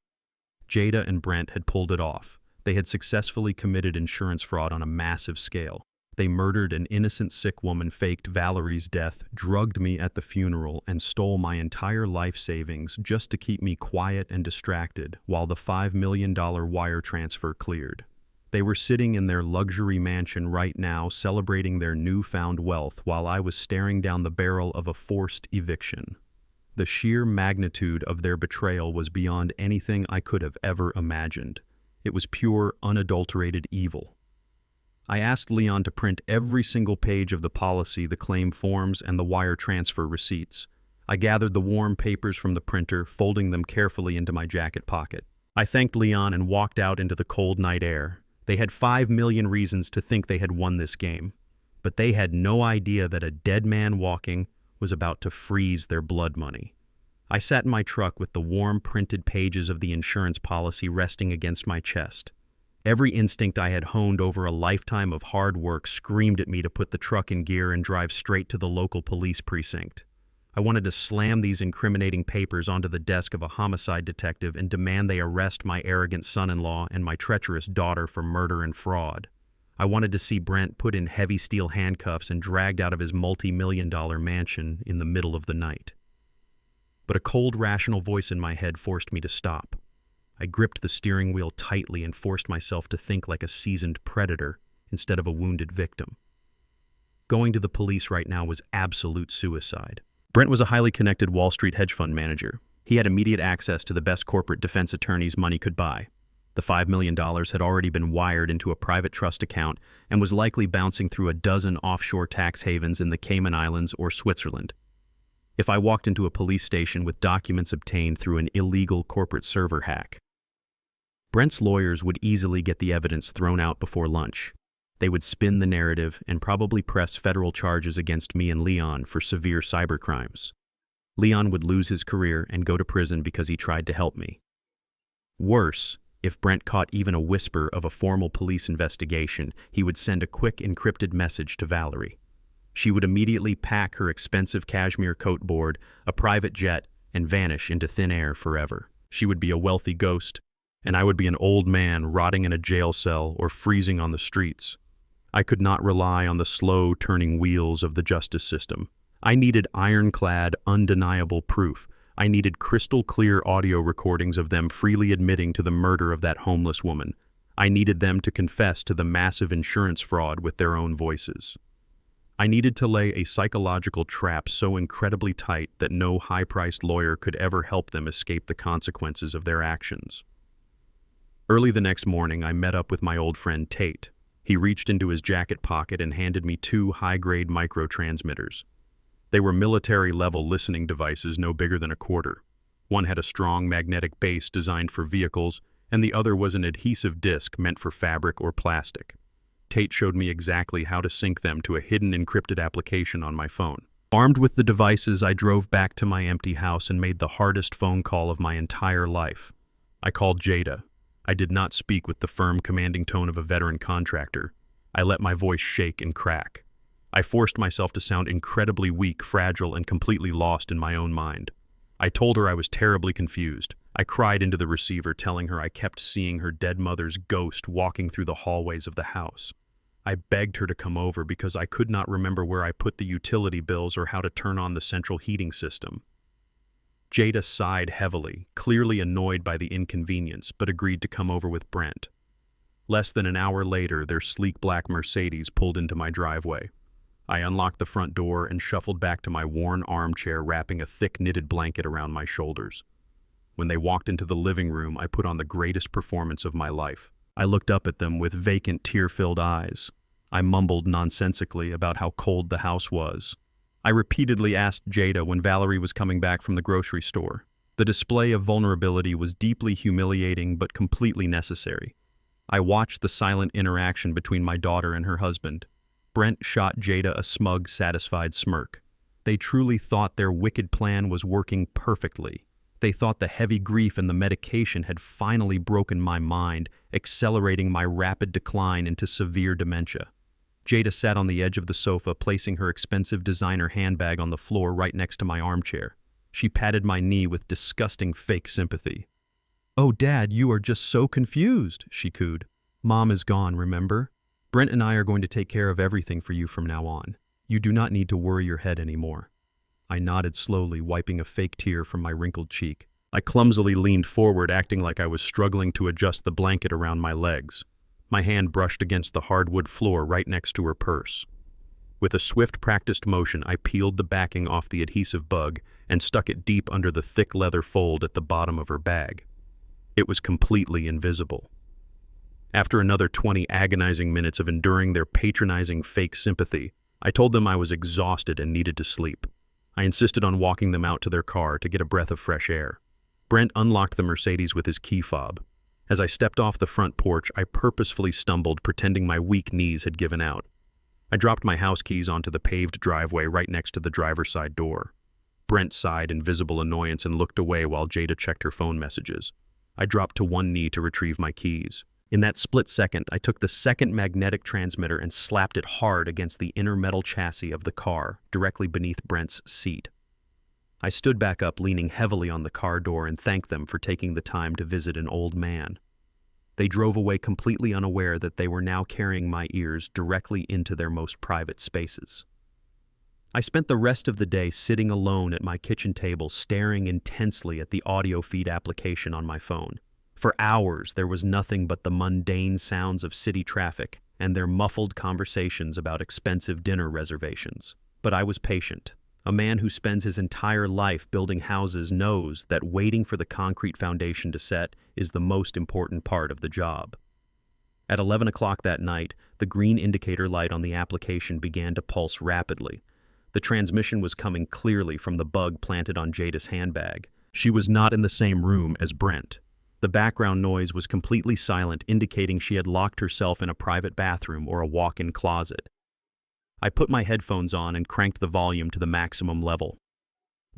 Jada and Brent had pulled it off. They had successfully committed insurance fraud on a massive scale. They murdered an innocent sick woman, faked Valerie's death, drugged me at the funeral, and stole my entire life savings just to keep me quiet and distracted while the $5 million wire transfer cleared. They were sitting in their luxury mansion right now, celebrating their newfound wealth, while I was staring down the barrel of a forced eviction. The sheer magnitude of their betrayal was beyond anything I could have ever imagined. It was pure, unadulterated evil. I asked Leon to print every single page of the policy, the claim forms, and the wire transfer receipts. I gathered the warm papers from the printer, folding them carefully into my jacket pocket. I thanked Leon and walked out into the cold night air. They had 5 million reasons to think they had won this game, but they had no idea that a dead man walking was about to freeze their blood money. I sat in my truck with the warm printed pages of the insurance policy resting against my chest. Every instinct I had honed over a lifetime of hard work screamed at me to put the truck in gear and drive straight to the local police precinct. I wanted to slam these incriminating papers onto the desk of a homicide detective and demand they arrest my arrogant son-in-law and my treacherous daughter for murder and fraud. I wanted to see Brent put in heavy steel handcuffs and dragged out of his multi-million-dollar mansion in the middle of the night. But a cold, rational voice in my head forced me to stop. I gripped the steering wheel tightly and forced myself to think like a seasoned predator instead of a wounded victim. Going to the police right now was absolute suicide. Brent was a highly connected Wall Street hedge fund manager. He had immediate access to the best corporate defense attorneys money could buy. The $5 million had already been wired into a private trust account and was likely bouncing through a dozen offshore tax havens in the Cayman Islands or Switzerland. If I walked into a police station with documents obtained through an illegal corporate server hack, Brent's lawyers would easily get the evidence thrown out before lunch. They would spin the narrative and probably press federal charges against me and Leon for severe cybercrimes. Leon would lose his career and go to prison because he tried to help me. Worse, if Brent caught even a whisper of a formal police investigation, he would send a quick encrypted message to Valerie. She would immediately pack her expensive cashmere coat board, a private jet, and vanish into thin air forever. She would be a wealthy ghost, and I would be an old man rotting in a jail cell or freezing on the streets. I could not rely on the slow-turning wheels of the justice system. I needed ironclad, undeniable proof. I needed crystal-clear audio recordings of them freely admitting to the murder of that homeless woman. I needed them to confess to the massive insurance fraud with their own voices. I needed to lay a psychological trap so incredibly tight that no high-priced lawyer could ever help them escape the consequences of their actions. Early the next morning, I met up with my old friend Tate. He reached into his jacket pocket and handed me 2 high-grade microtransmitters. They were military-level listening devices no bigger than a quarter. One had a strong magnetic base designed for vehicles, and the other was an adhesive disc meant for fabric or plastic. Tate showed me exactly how to sync them to a hidden encrypted application on my phone. Armed with the devices, I drove back to my empty house and made the hardest phone call of my entire life. I called Jada. I did not speak with the firm, commanding tone of a veteran contractor. I let my voice shake and crack. I forced myself to sound incredibly weak, fragile, and completely lost in my own mind. I told her I was terribly confused. I cried into the receiver, telling her I kept seeing her dead mother's ghost walking through the hallways of the house. I begged her to come over because I could not remember where I put the utility bills or how to turn on the central heating system. Jada sighed heavily, clearly annoyed by the inconvenience, but agreed to come over with Brent. Less than an hour later, their sleek black Mercedes pulled into my driveway. I unlocked the front door and shuffled back to my worn armchair, wrapping a thick knitted blanket around my shoulders. When they walked into the living room, I put on the greatest performance of my life. I looked up at them with vacant, tear-filled eyes. I mumbled nonsensically about how cold the house was. I repeatedly asked Jada when Valerie was coming back from the grocery store. The display of vulnerability was deeply humiliating but completely necessary. I watched the silent interaction between my daughter and her husband. Brent shot Jada a smug, satisfied smirk. They truly thought their wicked plan was working perfectly. They thought the heavy grief and the medication had finally broken my mind, accelerating my rapid decline into severe dementia. Jada sat on the edge of the sofa, placing her expensive designer handbag on the floor right next to my armchair. She patted my knee with disgusting fake sympathy. "Oh, Dad, you are just so confused," she cooed. "Mom is gone, remember? Brent and I are going to take care of everything for you from now on. You do not need to worry your head anymore." I nodded slowly, wiping a fake tear from my wrinkled cheek. I clumsily leaned forward, acting like I was struggling to adjust the blanket around my legs. My hand brushed against the hardwood floor right next to her purse. With a swift, practiced motion, I peeled the backing off the adhesive bug and stuck it deep under the thick leather fold at the bottom of her bag. It was completely invisible. After another 20 agonizing minutes of enduring their patronizing fake sympathy, I told them I was exhausted and needed to sleep. I insisted on walking them out to their car to get a breath of fresh air. Brent unlocked the Mercedes with his key fob. As I stepped off the front porch, I purposefully stumbled, pretending my weak knees had given out. I dropped my house keys onto the paved driveway right next to the driver's side door. Brent sighed in visible annoyance and looked away while Jada checked her phone messages. I dropped to one knee to retrieve my keys. In that split second, I took the second magnetic transmitter and slapped it hard against the inner metal chassis of the car, directly beneath Brent's seat. I stood back up, leaning heavily on the car door, and thanked them for taking the time to visit an old man. They drove away completely unaware that they were now carrying my ears directly into their most private spaces. I spent the rest of the day sitting alone at my kitchen table, staring intensely at the audio feed application on my phone. For hours, there was nothing but the mundane sounds of city traffic and their muffled conversations about expensive dinner reservations. But I was patient. A man who spends his entire life building houses knows that waiting for the concrete foundation to set is the most important part of the job. At 11 o'clock that night, the green indicator light on the application began to pulse rapidly. The transmission was coming clearly from the bug planted on Jada's handbag. She was not in the same room as Brent. The background noise was completely silent, indicating she had locked herself in a private bathroom or a walk-in closet. I put my headphones on and cranked the volume to the maximum level.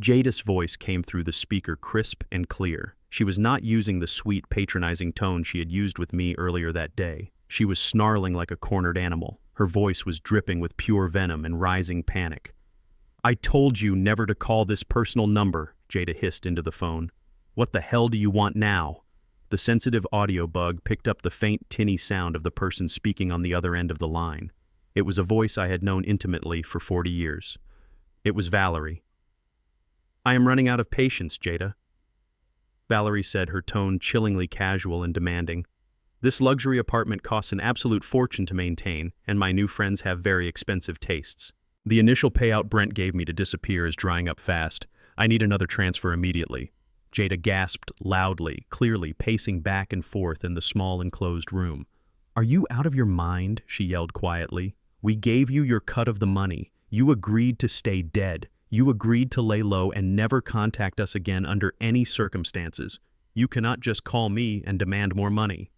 Jada's voice came through the speaker crisp and clear. She was not using the sweet, patronizing tone she had used with me earlier that day. She was snarling like a cornered animal. Her voice was dripping with pure venom and rising panic. "I told you never to call this personal number," Jada hissed into the phone. "What the hell do you want now?" The sensitive audio bug picked up the faint, tinny sound of the person speaking on the other end of the line. It was a voice I had known intimately for 40 years. It was Valerie. "I am running out of patience, Jada," Valerie said, her tone chillingly casual and demanding. "This luxury apartment costs an absolute fortune to maintain, and my new friends have very expensive tastes. The initial payout Brent gave me to disappear is drying up fast. I need another transfer immediately." Jada gasped loudly, clearly pacing back and forth in the small enclosed room. "Are you out of your mind?" she yelled quietly. "We gave you your cut of the money. You agreed to stay dead. You agreed to lay low and never contact us again under any circumstances. You cannot just call me and demand more money."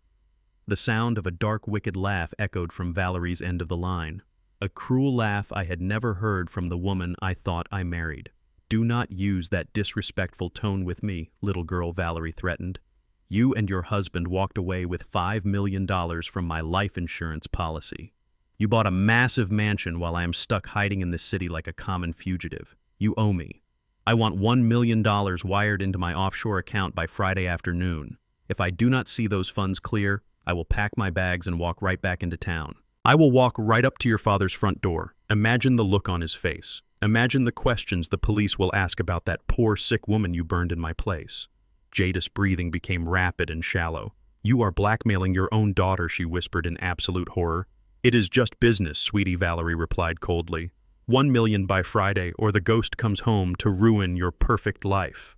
The sound of a dark, wicked laugh echoed from Valerie's end of the line. A cruel laugh I had never heard from the woman I thought I married. "Do not use that disrespectful tone with me, little girl," Valerie threatened. "You and your husband walked away with $5 million from my life insurance policy. You bought a massive mansion while I am stuck hiding in this city like a common fugitive. You owe me. I want $1 million wired into my offshore account by Friday afternoon. If I do not see those funds clear, I will pack my bags and walk right back into town. I will walk right up to your father's front door." Imagine the look on his face. Imagine the questions the police will ask about that poor, sick woman you burned in my place. Jada's breathing became rapid and shallow. "You are blackmailing your own daughter," she whispered in absolute horror. "It is just business, sweetie," Valerie replied coldly. $1 million by Friday, or the ghost comes home to ruin your perfect life."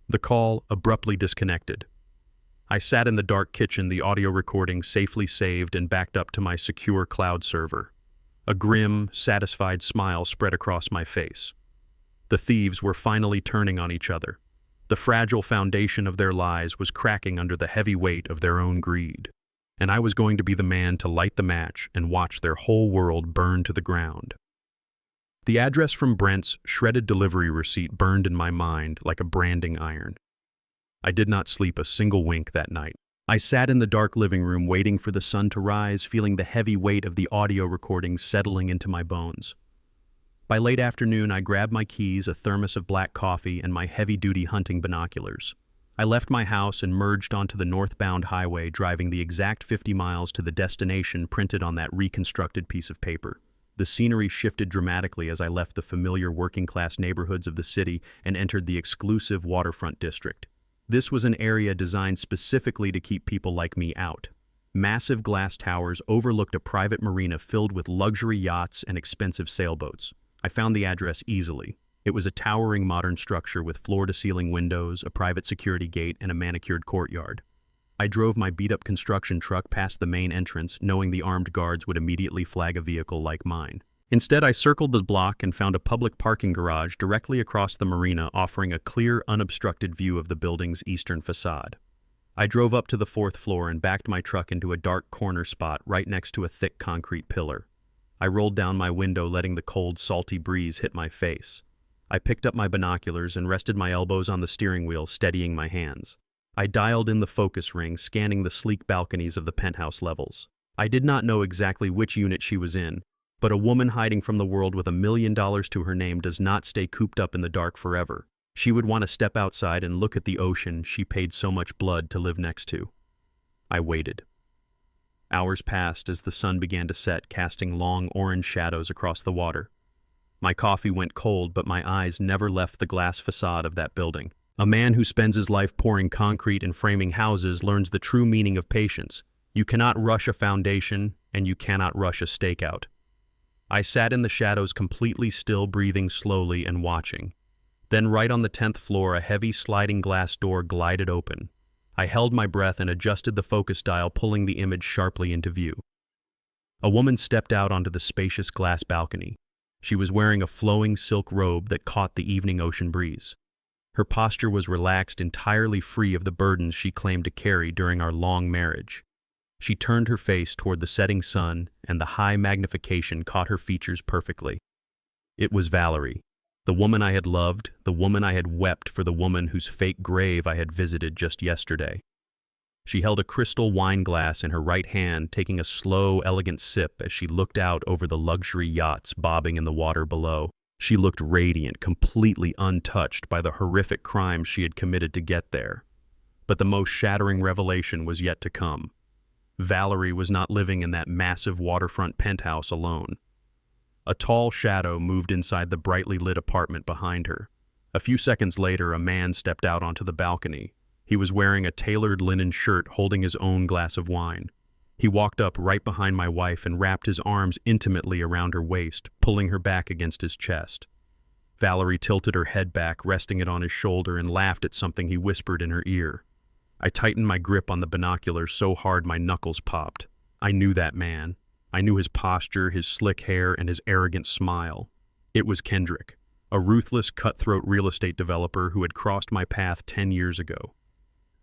The call abruptly disconnected. I sat in the dark kitchen, the audio recording safely saved and backed up to my secure cloud server. A grim, satisfied smile spread across my face. The thieves were finally turning on each other. The fragile foundation of their lies was cracking under the heavy weight of their own greed. And I was going to be the man to light the match and watch their whole world burn to the ground. The address from Brent's shredded delivery receipt burned in my mind like a branding iron. I did not sleep a single wink that night. I sat in the dark living room waiting for the sun to rise, feeling the heavy weight of the audio recording settling into my bones. By late afternoon, I grabbed my keys, a thermos of black coffee, and my heavy-duty hunting binoculars. I left my house and merged onto the northbound highway, driving the exact 50 miles to the destination printed on that reconstructed piece of paper. The scenery shifted dramatically as I left the familiar working-class neighborhoods of the city and entered the exclusive waterfront district. This was an area designed specifically to keep people like me out. Massive glass towers overlooked a private marina filled with luxury yachts and expensive sailboats. I found the address easily. It was a towering modern structure with floor-to-ceiling windows, a private security gate, and a manicured courtyard. I drove my beat-up construction truck past the main entrance, knowing the armed guards would immediately flag a vehicle like mine. Instead, I circled the block and found a public parking garage directly across the marina, offering a clear, unobstructed view of the building's eastern facade. I drove up to the 4th floor and backed my truck into a dark corner spot right next to a thick concrete pillar. I rolled down my window, letting the cold, salty breeze hit my face. I picked up my binoculars and rested my elbows on the steering wheel, steadying my hands. I dialed in the focus ring, scanning the sleek balconies of the penthouse levels. I did not know exactly which unit she was in, but a woman hiding from the world with $1 million to her name does not stay cooped up in the dark forever. She would want to step outside and look at the ocean she paid so much blood to live next to. I waited. Hours passed as the sun began to set, casting long orange shadows across the water. My coffee went cold, but my eyes never left the glass facade of that building. A man who spends his life pouring concrete and framing houses learns the true meaning of patience. You cannot rush a foundation, and you cannot rush a stakeout. I sat in the shadows, completely still, breathing slowly and watching. Then right on the 10th floor, a heavy sliding glass door glided open. I held my breath and adjusted the focus dial, pulling the image sharply into view. A woman stepped out onto the spacious glass balcony. She was wearing a flowing silk robe that caught the evening ocean breeze. Her posture was relaxed, entirely free of the burdens she claimed to carry during our long marriage. She turned her face toward the setting sun, and the high magnification caught her features perfectly. It was Valerie, the woman I had loved, the woman I had wept for, the woman whose fake grave I had visited just yesterday. She held a crystal wine glass in her right hand, taking a slow, elegant sip as she looked out over the luxury yachts bobbing in the water below. She looked radiant, completely untouched by the horrific crimes she had committed to get there. But the most shattering revelation was yet to come. Valerie was not living in that massive waterfront penthouse alone. A tall shadow moved inside the brightly lit apartment behind her. A few seconds later, a man stepped out onto the balcony. He was wearing a tailored linen shirt, holding his own glass of wine. He walked up right behind my wife and wrapped his arms intimately around her waist, pulling her back against his chest. Valerie tilted her head back, resting it on his shoulder, and laughed at something he whispered in her ear. I tightened my grip on the binoculars so hard my knuckles popped. I knew that man. I knew his posture, his slick hair, and his arrogant smile. It was Kendrick, a ruthless, cutthroat real estate developer who had crossed my path 10 years ago.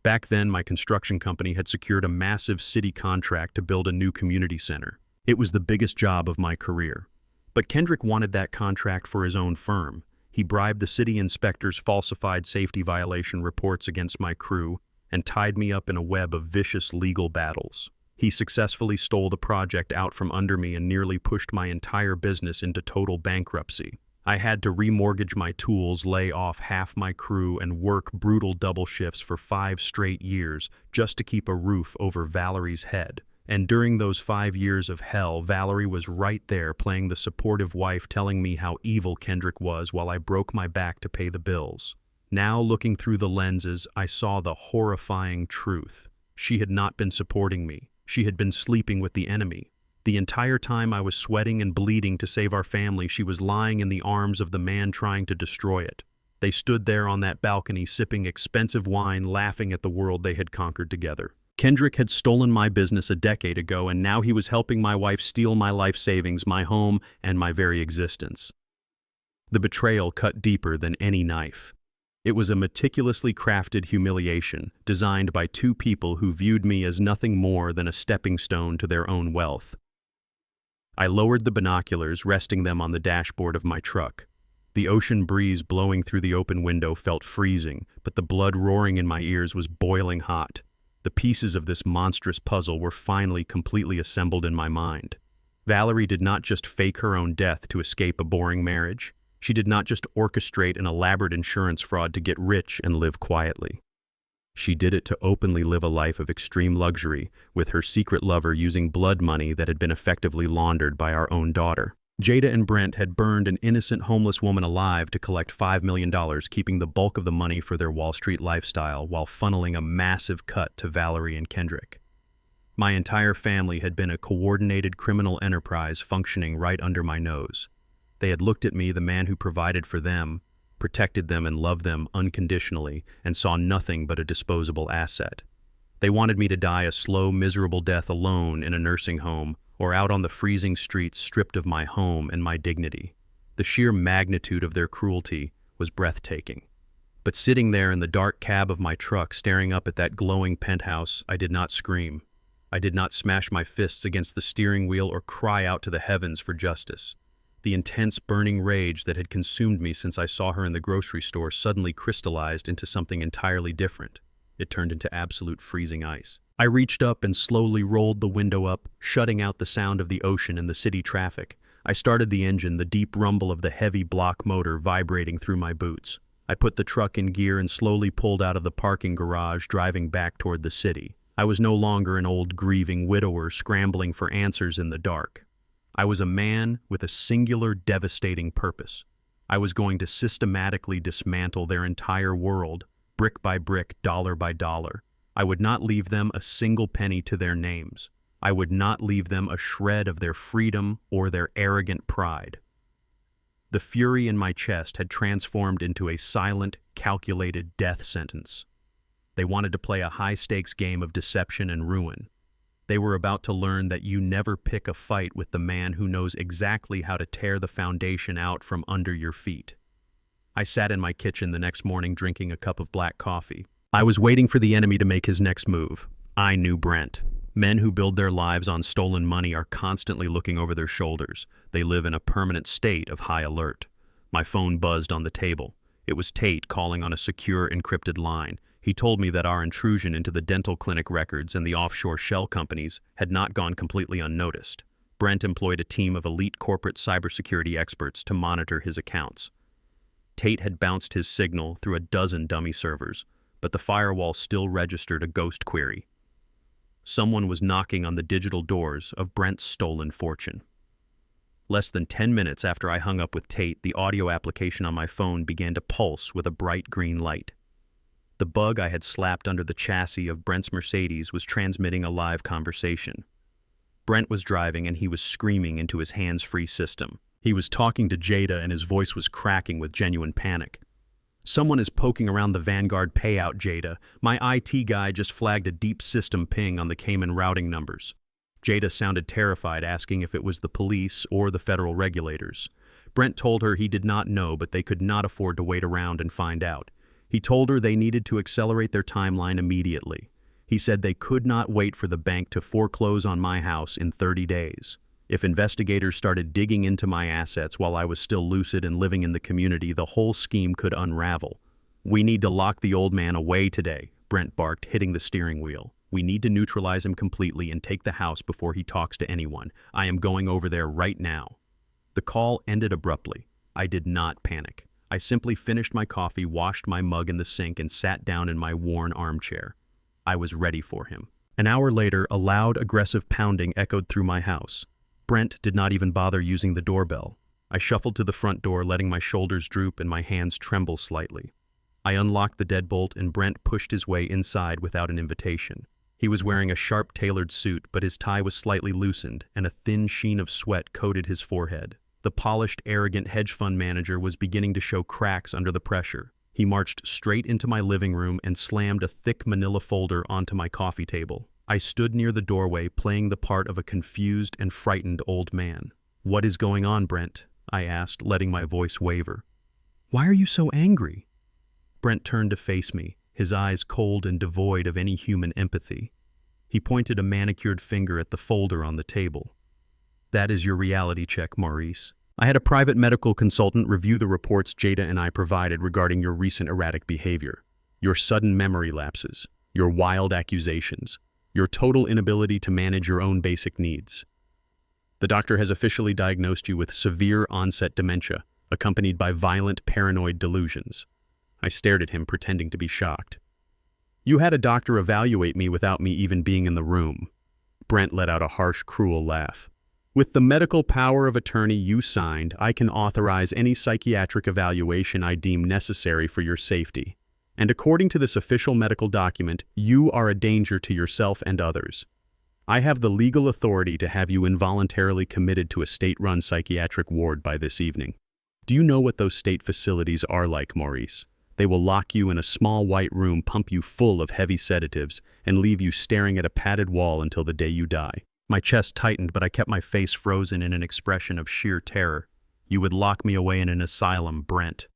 Back then, my construction company had secured a massive city contract to build a new community center. It was the biggest job of my career. But Kendrick wanted that contract for his own firm. He bribed the city inspectors, falsified safety violation reports against my crew, and tied me up in a web of vicious legal battles. He successfully stole the project out from under me and nearly pushed my entire business into total bankruptcy. I had to remortgage my tools, lay off half my crew, and work brutal double shifts for 5 straight years just to keep a roof over Valerie's head. And during those 5 years of hell, Valerie was right there playing the supportive wife, telling me how evil Kendrick was while I broke my back to pay the bills. Now, looking through the lenses, I saw the horrifying truth. She had not been supporting me. She had been sleeping with the enemy. The entire time I was sweating and bleeding to save our family, she was lying in the arms of the man trying to destroy it. They stood there on that balcony, sipping expensive wine, laughing at the world they had conquered together. Kendrick had stolen my business a decade ago, and now he was helping my wife steal my life savings, my home, and my very existence. The betrayal cut deeper than any knife. It was a meticulously crafted humiliation, designed by 2 people who viewed me as nothing more than a stepping stone to their own wealth. I lowered the binoculars, resting them on the dashboard of my truck. The ocean breeze blowing through the open window felt freezing, but the blood roaring in my ears was boiling hot. The pieces of this monstrous puzzle were finally completely assembled in my mind. Valerie did not just fake her own death to escape a boring marriage. She did not just orchestrate an elaborate insurance fraud to get rich and live quietly. She did it to openly live a life of extreme luxury, with her secret lover using blood money that had been effectively laundered by our own daughter. Jada and Brent had burned an innocent homeless woman alive to collect $5 million, keeping the bulk of the money for their Wall Street lifestyle while funneling a massive cut to Valerie and Kendrick. My entire family had been a coordinated criminal enterprise functioning right under my nose. They had looked at me, the man who provided for them, protected them and loved them unconditionally, and saw nothing but a disposable asset. They wanted me to die a slow, miserable death alone in a nursing home, or out on the freezing streets stripped of my home and my dignity. The sheer magnitude of their cruelty was breathtaking. But sitting there in the dark cab of my truck, staring up at that glowing penthouse, I did not scream. I did not smash my fists against the steering wheel or cry out to the heavens for justice. The intense burning rage that had consumed me since I saw her in the grocery store suddenly crystallized into something entirely different. It turned into absolute freezing ice. I reached up and slowly rolled the window up, shutting out the sound of the ocean and the city traffic. I started the engine, the deep rumble of the heavy block motor vibrating through my boots. I put the truck in gear and slowly pulled out of the parking garage, driving back toward the city. I was no longer an old grieving widower scrambling for answers in the dark. I was a man with a singular, devastating purpose. I was going to systematically dismantle their entire world, brick by brick, dollar by dollar. I would not leave them a single penny to their names. I would not leave them a shred of their freedom or their arrogant pride. The fury in my chest had transformed into a silent, calculated death sentence. They wanted to play a high-stakes game of deception and ruin. They were about to learn that you never pick a fight with the man who knows exactly how to tear the foundation out from under your feet. I sat in my kitchen the next morning drinking a cup of black coffee. I was waiting for the enemy to make his next move. I knew Brent. Men who build their lives on stolen money are constantly looking over their shoulders. They live in a permanent state of high alert. My phone buzzed on the table. It was Tate calling on a secure, encrypted line. He told me that our intrusion into the dental clinic records and the offshore shell companies had not gone completely unnoticed. Brent employed a team of elite corporate cybersecurity experts to monitor his accounts. Tate had bounced his signal through a dozen dummy servers, but the firewall still registered a ghost query. Someone was knocking on the digital doors of Brent's stolen fortune. Less than 10 minutes after I hung up with Tate, the audio application on my phone began to pulse with a bright green light. The bug I had slapped under the chassis of Brent's Mercedes was transmitting a live conversation. Brent was driving and he was screaming into his hands-free system. He was talking to Jada and his voice was cracking with genuine panic. "Someone is poking around the Vanguard payout, Jada. My IT guy just flagged a deep system ping on the Cayman routing numbers." Jada sounded terrified, asking if it was the police or the federal regulators. Brent told her he did not know, but they could not afford to wait around and find out. He told her they needed to accelerate their timeline immediately. He said they could not wait for the bank to foreclose on my house in 30 days. If investigators started digging into my assets while I was still lucid and living in the community, the whole scheme could unravel. "We need to lock the old man away today," Brent barked, hitting the steering wheel. "We need to neutralize him completely and take the house before he talks to anyone. I am going over there right now." The call ended abruptly. I did not panic. I simply finished my coffee, washed my mug in the sink, and sat down in my worn armchair. I was ready for him. An hour later, a loud, aggressive pounding echoed through my house. Brent did not even bother using the doorbell. I shuffled to the front door, letting my shoulders droop and my hands tremble slightly. I unlocked the deadbolt and Brent pushed his way inside without an invitation. He was wearing a sharp tailored suit, but his tie was slightly loosened and a thin sheen of sweat coated his forehead. The polished, arrogant hedge fund manager was beginning to show cracks under the pressure. He marched straight into my living room and slammed a thick manila folder onto my coffee table. I stood near the doorway, playing the part of a confused and frightened old man. "What is going on, Brent?" I asked, letting my voice waver. "Why are you so angry?" Brent turned to face me, his eyes cold and devoid of any human empathy. He pointed a manicured finger at the folder on the table. "That is your reality check, Maurice. I had a private medical consultant review the reports Jada and I provided regarding your recent erratic behavior, your sudden memory lapses, your wild accusations, your total inability to manage your own basic needs. The doctor has officially diagnosed you with severe onset dementia, accompanied by violent paranoid delusions." I stared at him, pretending to be shocked. You had a doctor evaluate me without me even being in the room. Brent let out a harsh, cruel laugh. With the medical power of attorney you signed, I can authorize any psychiatric evaluation I deem necessary for your safety. And according to this official medical document, you are a danger to yourself and others. I have the legal authority to have you involuntarily committed to a state-run psychiatric ward by this evening. Do you know what those state facilities are like, Maurice? They will lock you in a small white room, pump you full of heavy sedatives, and leave you staring at a padded wall until the day you die. My chest tightened, but I kept my face frozen in an expression of sheer terror. You would lock me away in an asylum, Brent.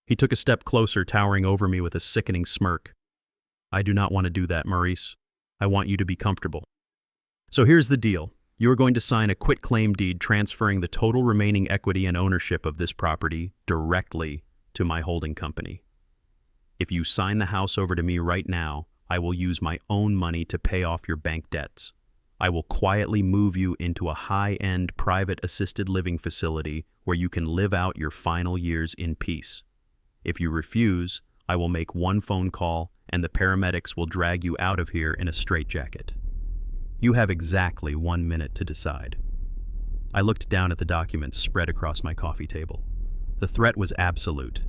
He took a step closer, towering over me with a sickening smirk. I do not want to do that, Maurice. I want you to be comfortable. So here's the deal. You are going to sign a quitclaim deed transferring the total remaining equity and ownership of this property directly to my holding company. If you sign the house over to me right now, I will use my own money to pay off your bank debts. I will quietly move you into a high-end private assisted living facility where you can live out your final years in peace. If you refuse, I will make one phone call and the paramedics will drag you out of here in a straitjacket. You have exactly 1 minute to decide. I looked down at the documents spread across my coffee table. The threat was absolute.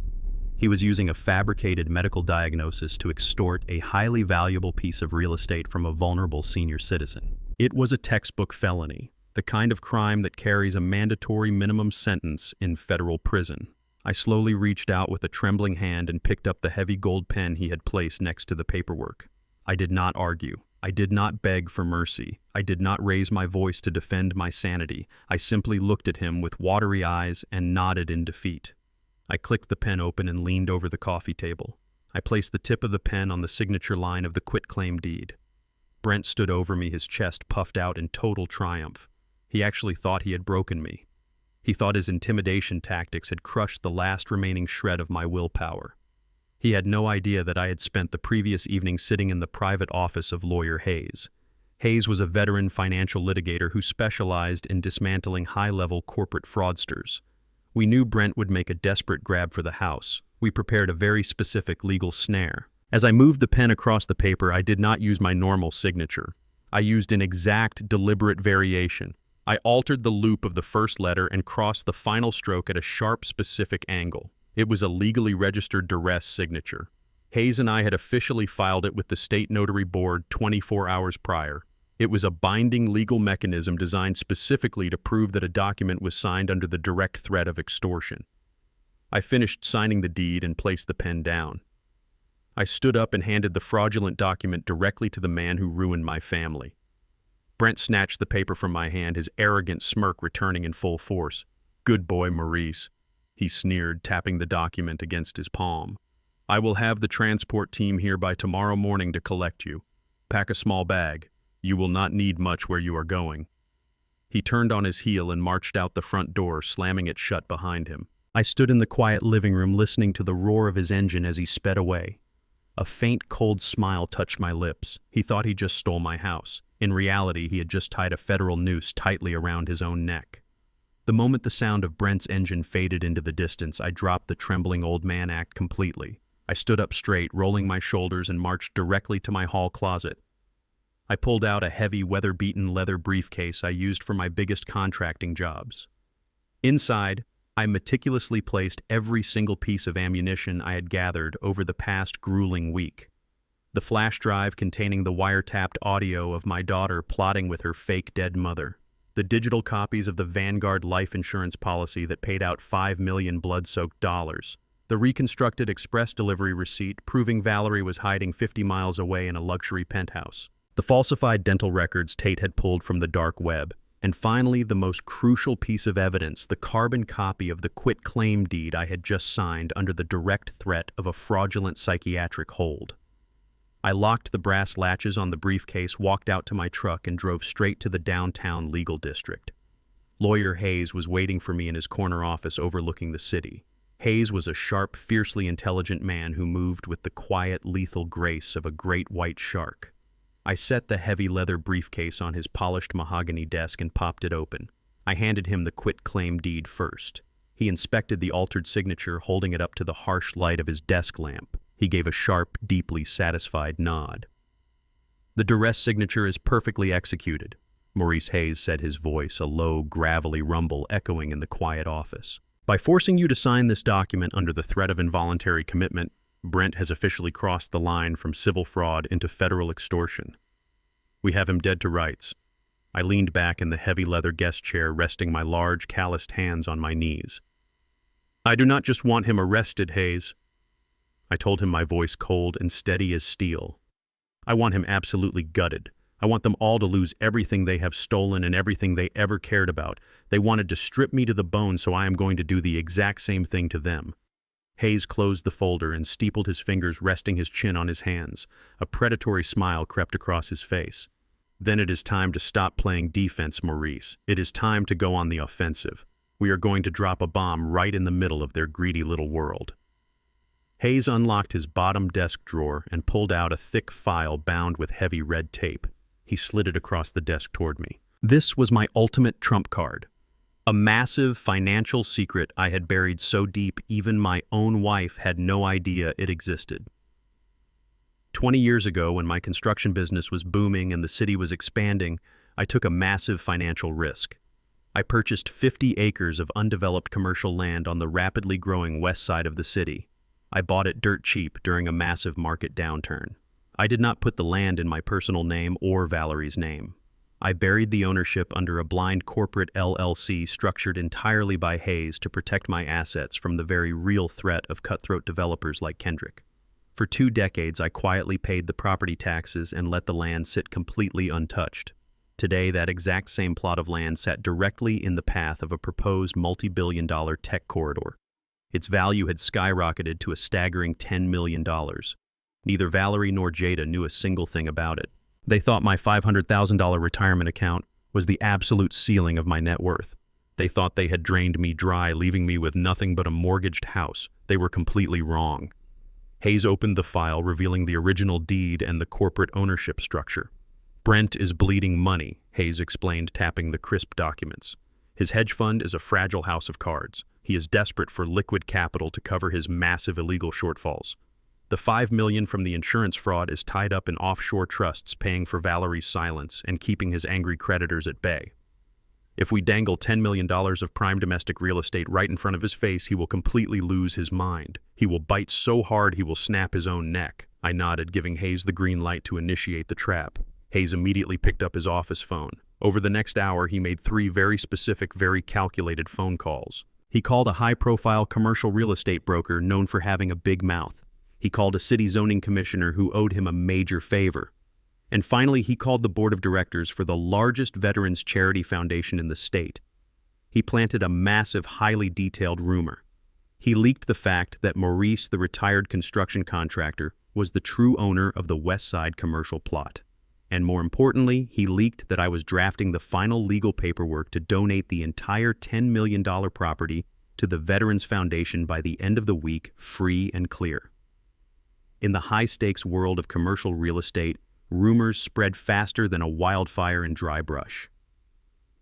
He was using a fabricated medical diagnosis to extort a highly valuable piece of real estate from a vulnerable senior citizen. It was a textbook felony, the kind of crime that carries a mandatory minimum sentence in federal prison. I slowly reached out with a trembling hand and picked up the heavy gold pen he had placed next to the paperwork. I did not argue. I did not beg for mercy. I did not raise my voice to defend my sanity. I simply looked at him with watery eyes and nodded in defeat. I clicked the pen open and leaned over the coffee table. I placed the tip of the pen on the signature line of the quitclaim deed. Brent stood over me, his chest puffed out in total triumph. He actually thought he had broken me. He thought his intimidation tactics had crushed the last remaining shred of my willpower. He had no idea that I had spent the previous evening sitting in the private office of lawyer Hayes. Hayes was a veteran financial litigator who specialized in dismantling high-level corporate fraudsters. We knew Brent would make a desperate grab for the house. We prepared a very specific legal snare. As I moved the pen across the paper, I did not use my normal signature. I used an exact, deliberate variation. I altered the loop of the first letter and crossed the final stroke at a sharp, specific angle. It was a legally registered duress signature. Hayes and I had officially filed it with the state notary board 24 hours prior. It was a binding legal mechanism designed specifically to prove that a document was signed under the direct threat of extortion. I finished signing the deed and placed the pen down. I stood up and handed the fraudulent document directly to the man who ruined my family. Brent snatched the paper from my hand, his arrogant smirk returning in full force. "Good boy, Maurice," he sneered, tapping the document against his palm. "I will have the transport team here by tomorrow morning to collect you. Pack a small bag. You will not need much where you are going." He turned on his heel and marched out the front door, slamming it shut behind him. I stood in the quiet living room listening to the roar of his engine as he sped away. A faint, cold smile touched my lips. He thought he just stole my house. In reality, he had just tied a federal noose tightly around his own neck. The moment the sound of Brent's engine faded into the distance, I dropped the trembling old man act completely. I stood up straight, rolling my shoulders, and marched directly to my hall closet. I pulled out a heavy, weather-beaten leather briefcase I used for my biggest contracting jobs. Inside, I meticulously placed every single piece of ammunition I had gathered over the past grueling week. The flash drive containing the wiretapped audio of my daughter plotting with her fake dead mother. The digital copies of the Vanguard life insurance policy that paid out $5 million blood-soaked dollars. The reconstructed express delivery receipt proving Valerie was hiding 50 miles away in a luxury penthouse. The falsified dental records Tate had pulled from the dark web. And finally, the most crucial piece of evidence, the carbon copy of the quitclaim deed I had just signed under the direct threat of a fraudulent psychiatric hold. I locked the brass latches on the briefcase, walked out to my truck, and drove straight to the downtown legal district. Lawyer Hayes was waiting for me in his corner office overlooking the city. Hayes was a sharp, fiercely intelligent man who moved with the quiet, lethal grace of a great white shark. I set the heavy leather briefcase on his polished mahogany desk and popped it open. I handed him the quitclaim deed first. He inspected the altered signature, holding it up to the harsh light of his desk lamp. He gave a sharp, deeply satisfied nod. "The duress signature is perfectly executed," Maurice Hayes said, his voice a low, gravelly rumble echoing in the quiet office. "By forcing you to sign this document under the threat of involuntary commitment, Brent has officially crossed the line from civil fraud into federal extortion. We have him dead to rights." I leaned back in the heavy leather guest chair, resting my large, calloused hands on my knees. "I do not just want him arrested, Hayes," I told him, my voice cold and steady as steel. "I want him absolutely gutted. I want them all to lose everything they have stolen and everything they ever cared about. They wanted to strip me to the bone, so I am going to do the exact same thing to them." Hayes closed the folder and steepled his fingers, resting his chin on his hands. A predatory smile crept across his face. "Then it is time to stop playing defense, Maurice. It is time to go on the offensive. We are going to drop a bomb right in the middle of their greedy little world." Hayes unlocked his bottom desk drawer and pulled out a thick file bound with heavy red tape. He slid it across the desk toward me. This was my ultimate trump card. A massive financial secret I had buried so deep even my own wife had no idea it existed. 20 years ago, when my construction business was booming and the city was expanding, I took a massive financial risk. I purchased 50 acres of undeveloped commercial land on the rapidly growing west side of the city. I bought it dirt cheap during a massive market downturn. I did not put the land in my personal name or Valerie's name. I buried the ownership under a blind corporate LLC structured entirely by Hayes to protect my assets from the very real threat of cutthroat developers like Kendrick. For 2 decades, I quietly paid the property taxes and let the land sit completely untouched. Today, that exact same plot of land sat directly in the path of a proposed multi-billion-dollar tech corridor. Its value had skyrocketed to a staggering $10 million. Neither Valerie nor Jada knew a single thing about it. They thought my $500,000 retirement account was the absolute ceiling of my net worth. They thought they had drained me dry, leaving me with nothing but a mortgaged house. They were completely wrong. Hayes opened the file, revealing the original deed and the corporate ownership structure. "Brent is bleeding money," Hayes explained, tapping the crisp documents. "His hedge fund is a fragile house of cards. He is desperate for liquid capital to cover his massive illegal shortfalls. The $5 million from the insurance fraud is tied up in offshore trusts, paying for Valerie's silence and keeping his angry creditors at bay. If we dangle $10 million of prime domestic real estate right in front of his face, he will completely lose his mind. He will bite so hard he will snap his own neck." I nodded, giving Hayes the green light to initiate the trap. Hayes immediately picked up his office phone. Over the next hour, he made 3 very specific, very calculated phone calls. He called a high-profile commercial real estate broker known for having a big mouth. He called a city zoning commissioner who owed him a major favor. And finally, he called the board of directors for the largest veterans charity foundation in the state. He planted a massive, highly detailed rumor. He leaked the fact that Maurice, the retired construction contractor, was the true owner of the West Side commercial plot. And more importantly, he leaked that I was drafting the final legal paperwork to donate the entire $10 million property to the Veterans Foundation by the end of the week, free and clear. In the high-stakes world of commercial real estate, rumors spread faster than a wildfire in dry brush.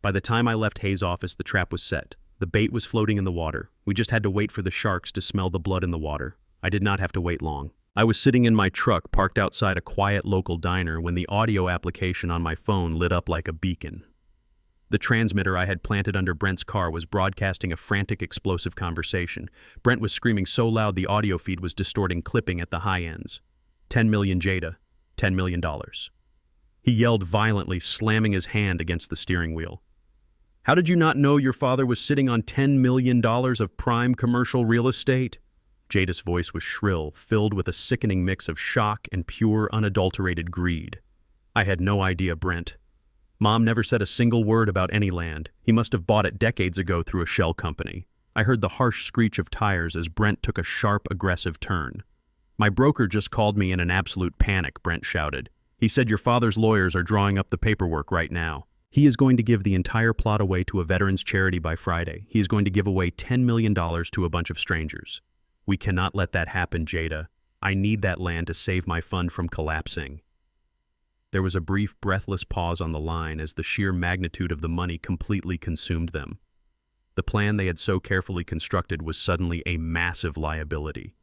By the time I left Hayes' office, the trap was set. The bait was floating in the water. We just had to wait for the sharks to smell the blood in the water. I did not have to wait long. I was sitting in my truck parked outside a quiet local diner when the audio application on my phone lit up like a beacon. The transmitter I had planted under Brent's car was broadcasting a frantic, explosive conversation. Brent was screaming so loud the audio feed was distorting, clipping at the high ends. 10 million Jada, $10 million. He yelled violently, slamming his hand against the steering wheel. "How did you not know your father was sitting on $10 million of prime commercial real estate?" Jada's voice was shrill, filled with a sickening mix of shock and pure, unadulterated greed. "I had no idea, Brent. Mom never said a single word about any land. He must have bought it decades ago through a shell company." I heard the harsh screech of tires as Brent took a sharp, aggressive turn. "My broker just called me in an absolute panic," Brent shouted. "He said your father's lawyers are drawing up the paperwork right now. He is going to give the entire plot away to a veterans charity by Friday. He is going to give away $10 million to a bunch of strangers. We cannot let that happen, Jada. I need that land to save my fund from collapsing." There was a brief, breathless pause on the line as the sheer magnitude of the money completely consumed them. The plan they had so carefully constructed was suddenly a massive liability.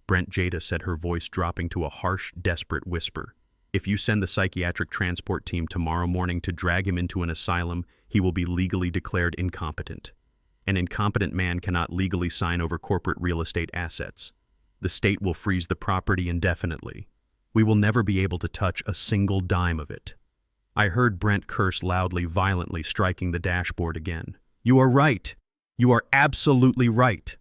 Brent, Jada said, her voice dropping to a harsh, desperate whisper. If you send the psychiatric transport team tomorrow morning to drag him into an asylum, he will be legally declared incompetent. An incompetent man cannot legally sign over corporate real estate assets. The state will freeze the property indefinitely. We will never be able to touch a single dime of it. I heard Brent curse loudly, violently, striking the dashboard again. You are right. You are absolutely right.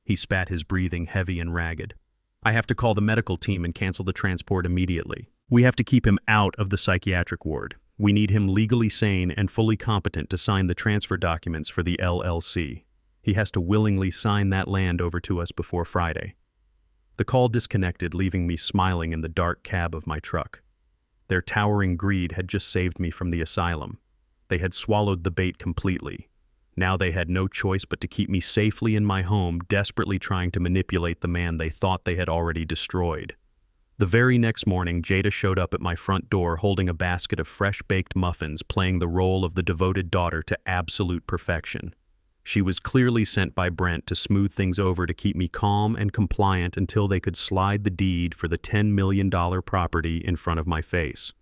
He spat, his breathing heavy and ragged. I have to call the medical team and cancel the transport immediately. We have to keep him out of the psychiatric ward. We need him legally sane and fully competent to sign the transfer documents for the LLC. He has to willingly sign that land over to us before Friday. The call disconnected, leaving me smiling in the dark cab of my truck. Their towering greed had just saved me from the asylum. They had swallowed the bait completely. Now they had no choice but to keep me safely in my home, desperately trying to manipulate the man they thought they had already destroyed. The very next morning, Jada showed up at my front door holding a basket of fresh-baked muffins, playing the role of the devoted daughter to absolute perfection. She was clearly sent by Brent to smooth things over to keep me calm and compliant until they could slide the deed for the $10 million property in front of my face.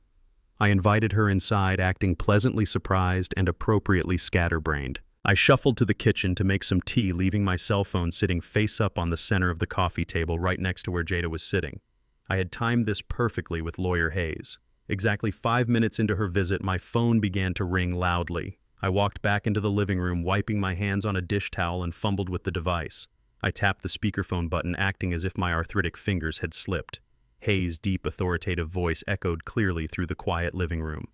I invited her inside, acting pleasantly surprised and appropriately scatterbrained. I shuffled to the kitchen to make some tea, leaving my cell phone sitting face up on the center of the coffee table right next to where Jada was sitting. I had timed this perfectly with Lawyer Hayes. Exactly 5 minutes into her visit, my phone began to ring loudly. I walked back into the living room, wiping my hands on a dish towel, and fumbled with the device. I tapped the speakerphone button, acting as if my arthritic fingers had slipped. Hayes' deep, authoritative voice echoed clearly through the quiet living room.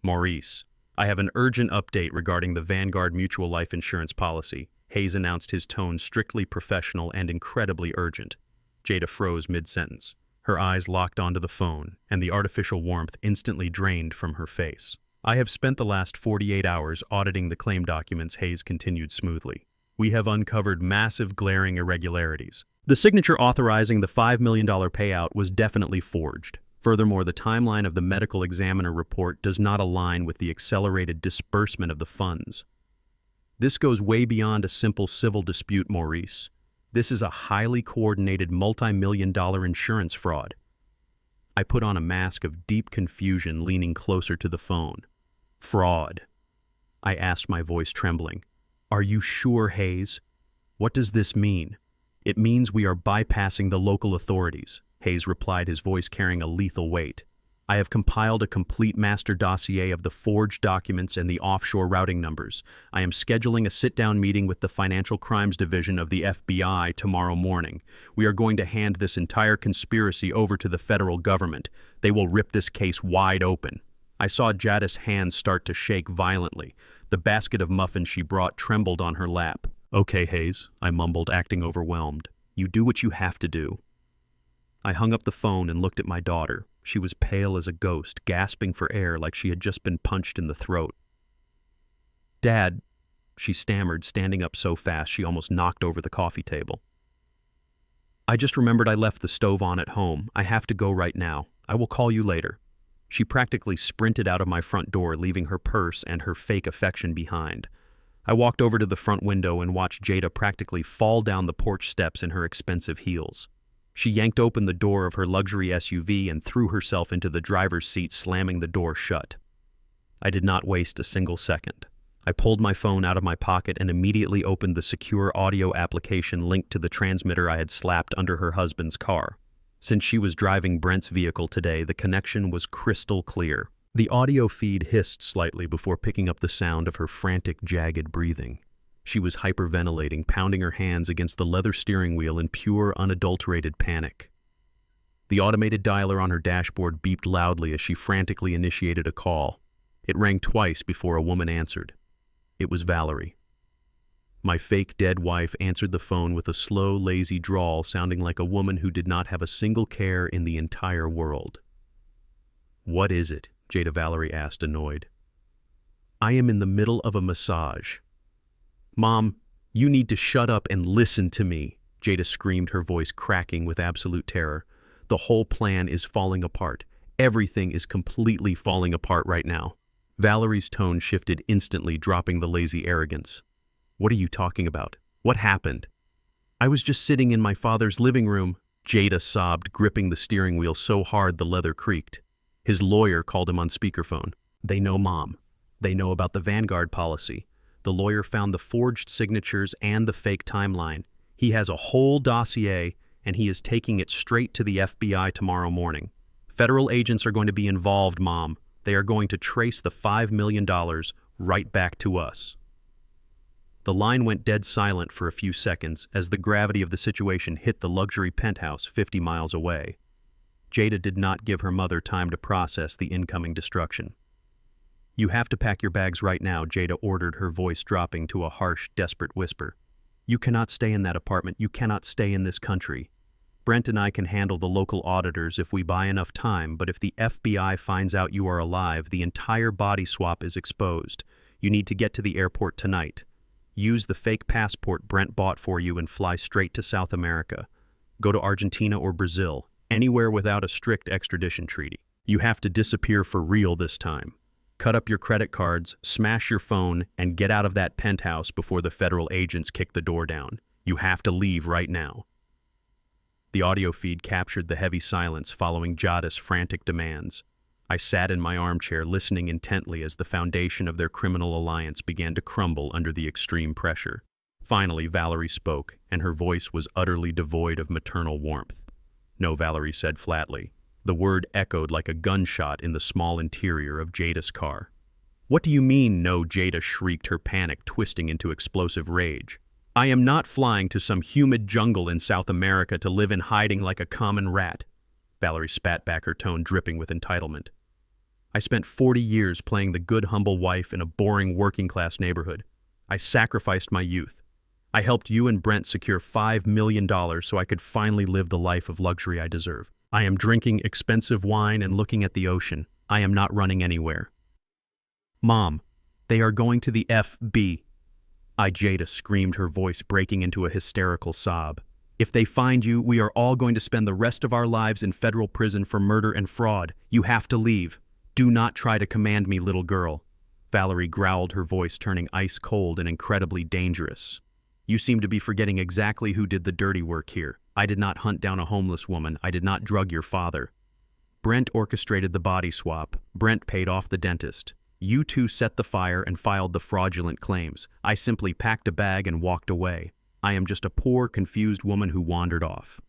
Maurice, I have an urgent update regarding the Vanguard Mutual Life Insurance policy. Hayes announced, his tone strictly professional and incredibly urgent. Jada froze mid-sentence. Her eyes locked onto the phone, and the artificial warmth instantly drained from her face. I have spent the last 48 hours auditing the claim documents, Hayes continued smoothly. We have uncovered massive, glaring irregularities. The signature authorizing the $5 million payout was definitely forged. Furthermore, the timeline of the medical examiner report does not align with the accelerated disbursement of the funds. This goes way beyond a simple civil dispute, Maurice. This is a highly coordinated multi-million-dollar insurance fraud. I put on a mask of deep confusion, leaning closer to the phone. Fraud? I asked, my voice trembling. Are you sure, Hayes? What does this mean? It means we are bypassing the local authorities, Hayes replied, his voice carrying a lethal weight. I have compiled a complete master dossier of the forged documents and the offshore routing numbers. I am scheduling a sit-down meeting with the Financial Crimes Division of the FBI tomorrow morning. We are going to hand this entire conspiracy over to the federal government. They will rip this case wide open. I saw Jada's hands start to shake violently. The basket of muffins she brought trembled on her lap. Okay, Hayes, I mumbled, acting overwhelmed. You do what you have to do. I hung up the phone and looked at my daughter. She was pale as a ghost, gasping for air like she had just been punched in the throat. Dad, she stammered, standing up so fast she almost knocked over the coffee table. I just remembered I left the stove on at home. I have to go right now. I will call you later. She practically sprinted out of my front door, leaving her purse and her fake affection behind. I walked over to the front window and watched Jada practically fall down the porch steps in her expensive heels. She yanked open the door of her luxury SUV and threw herself into the driver's seat, slamming the door shut. I did not waste a single second. I pulled my phone out of my pocket and immediately opened the secure audio application linked to the transmitter I had slapped under her husband's car. Since she was driving Brent's vehicle today, the connection was crystal clear. The audio feed hissed slightly before picking up the sound of her frantic, jagged breathing. She was hyperventilating, pounding her hands against the leather steering wheel in pure, unadulterated panic. The automated dialer on her dashboard beeped loudly as she frantically initiated a call. It rang twice before a woman answered. It was Valerie. My fake dead wife answered the phone with a slow, lazy drawl, sounding like a woman who did not have a single care in the entire world. What is it? Jada Valerie asked, annoyed. I am in the middle of a massage. Mom, you need to shut up and listen to me, Jada screamed, her voice cracking with absolute terror. The whole plan is falling apart. Everything is completely falling apart right now. Valerie's tone shifted instantly, dropping the lazy arrogance. What are you talking about? What happened? I was just sitting in my father's living room. Jada sobbed, gripping the steering wheel so hard the leather creaked. His lawyer called him on speakerphone. They know Mom. They know about the Vanguard policy. The lawyer found the forged signatures and the fake timeline. He has a whole dossier, and he is taking it straight to the FBI tomorrow morning. Federal agents are going to be involved, Mom. They are going to trace the $5 million right back to us. The line went dead silent for a few seconds as the gravity of the situation hit the luxury penthouse 50 miles away. Jada did not give her mother time to process the incoming destruction. "You have to pack your bags right now," Jada ordered, her voice dropping to a harsh, desperate whisper. "You cannot stay in that apartment. You cannot stay in this country. Brent and I can handle the local auditors if we buy enough time, but if the FBI finds out you are alive, the entire body swap is exposed. You need to get to the airport tonight. Use the fake passport Brent bought for you and fly straight to South America. Go to Argentina or Brazil, anywhere without a strict extradition treaty. You have to disappear for real this time. Cut up your credit cards, smash your phone, and get out of that penthouse before the federal agents kick the door down. You have to leave right now." The audio feed captured the heavy silence following Jada's frantic demands. I sat in my armchair listening intently as the foundation of their criminal alliance began to crumble under the extreme pressure. Finally, Valerie spoke, and her voice was utterly devoid of maternal warmth. "No," Valerie said flatly. The word echoed like a gunshot in the small interior of Jada's car. "What do you mean, no?" Jada shrieked, her panic twisting into explosive rage. "I am not flying to some humid jungle in South America to live in hiding like a common rat." Valerie spat back, her tone dripping with entitlement. "I spent 40 years playing the good, humble wife in a boring working-class neighborhood. I sacrificed my youth. I helped you and Brent secure $5 million so I could finally live the life of luxury I deserve. I am drinking expensive wine and looking at the ocean. I am not running anywhere." "Mom, they are going to the FB." Jada screamed, her voice breaking into a hysterical sob. "If they find you, we are all going to spend the rest of our lives in federal prison for murder and fraud. You have to leave. Do not try to command me, little girl." Valerie growled, her voice turning ice cold and incredibly dangerous. "You seem to be forgetting exactly who did the dirty work here. I did not hunt down a homeless woman. I did not drug your father. Brent orchestrated the body swap. Brent paid off the dentist. You two set the fire and filed the fraudulent claims. I simply packed a bag and walked away. I am just a poor, confused woman who wandered off.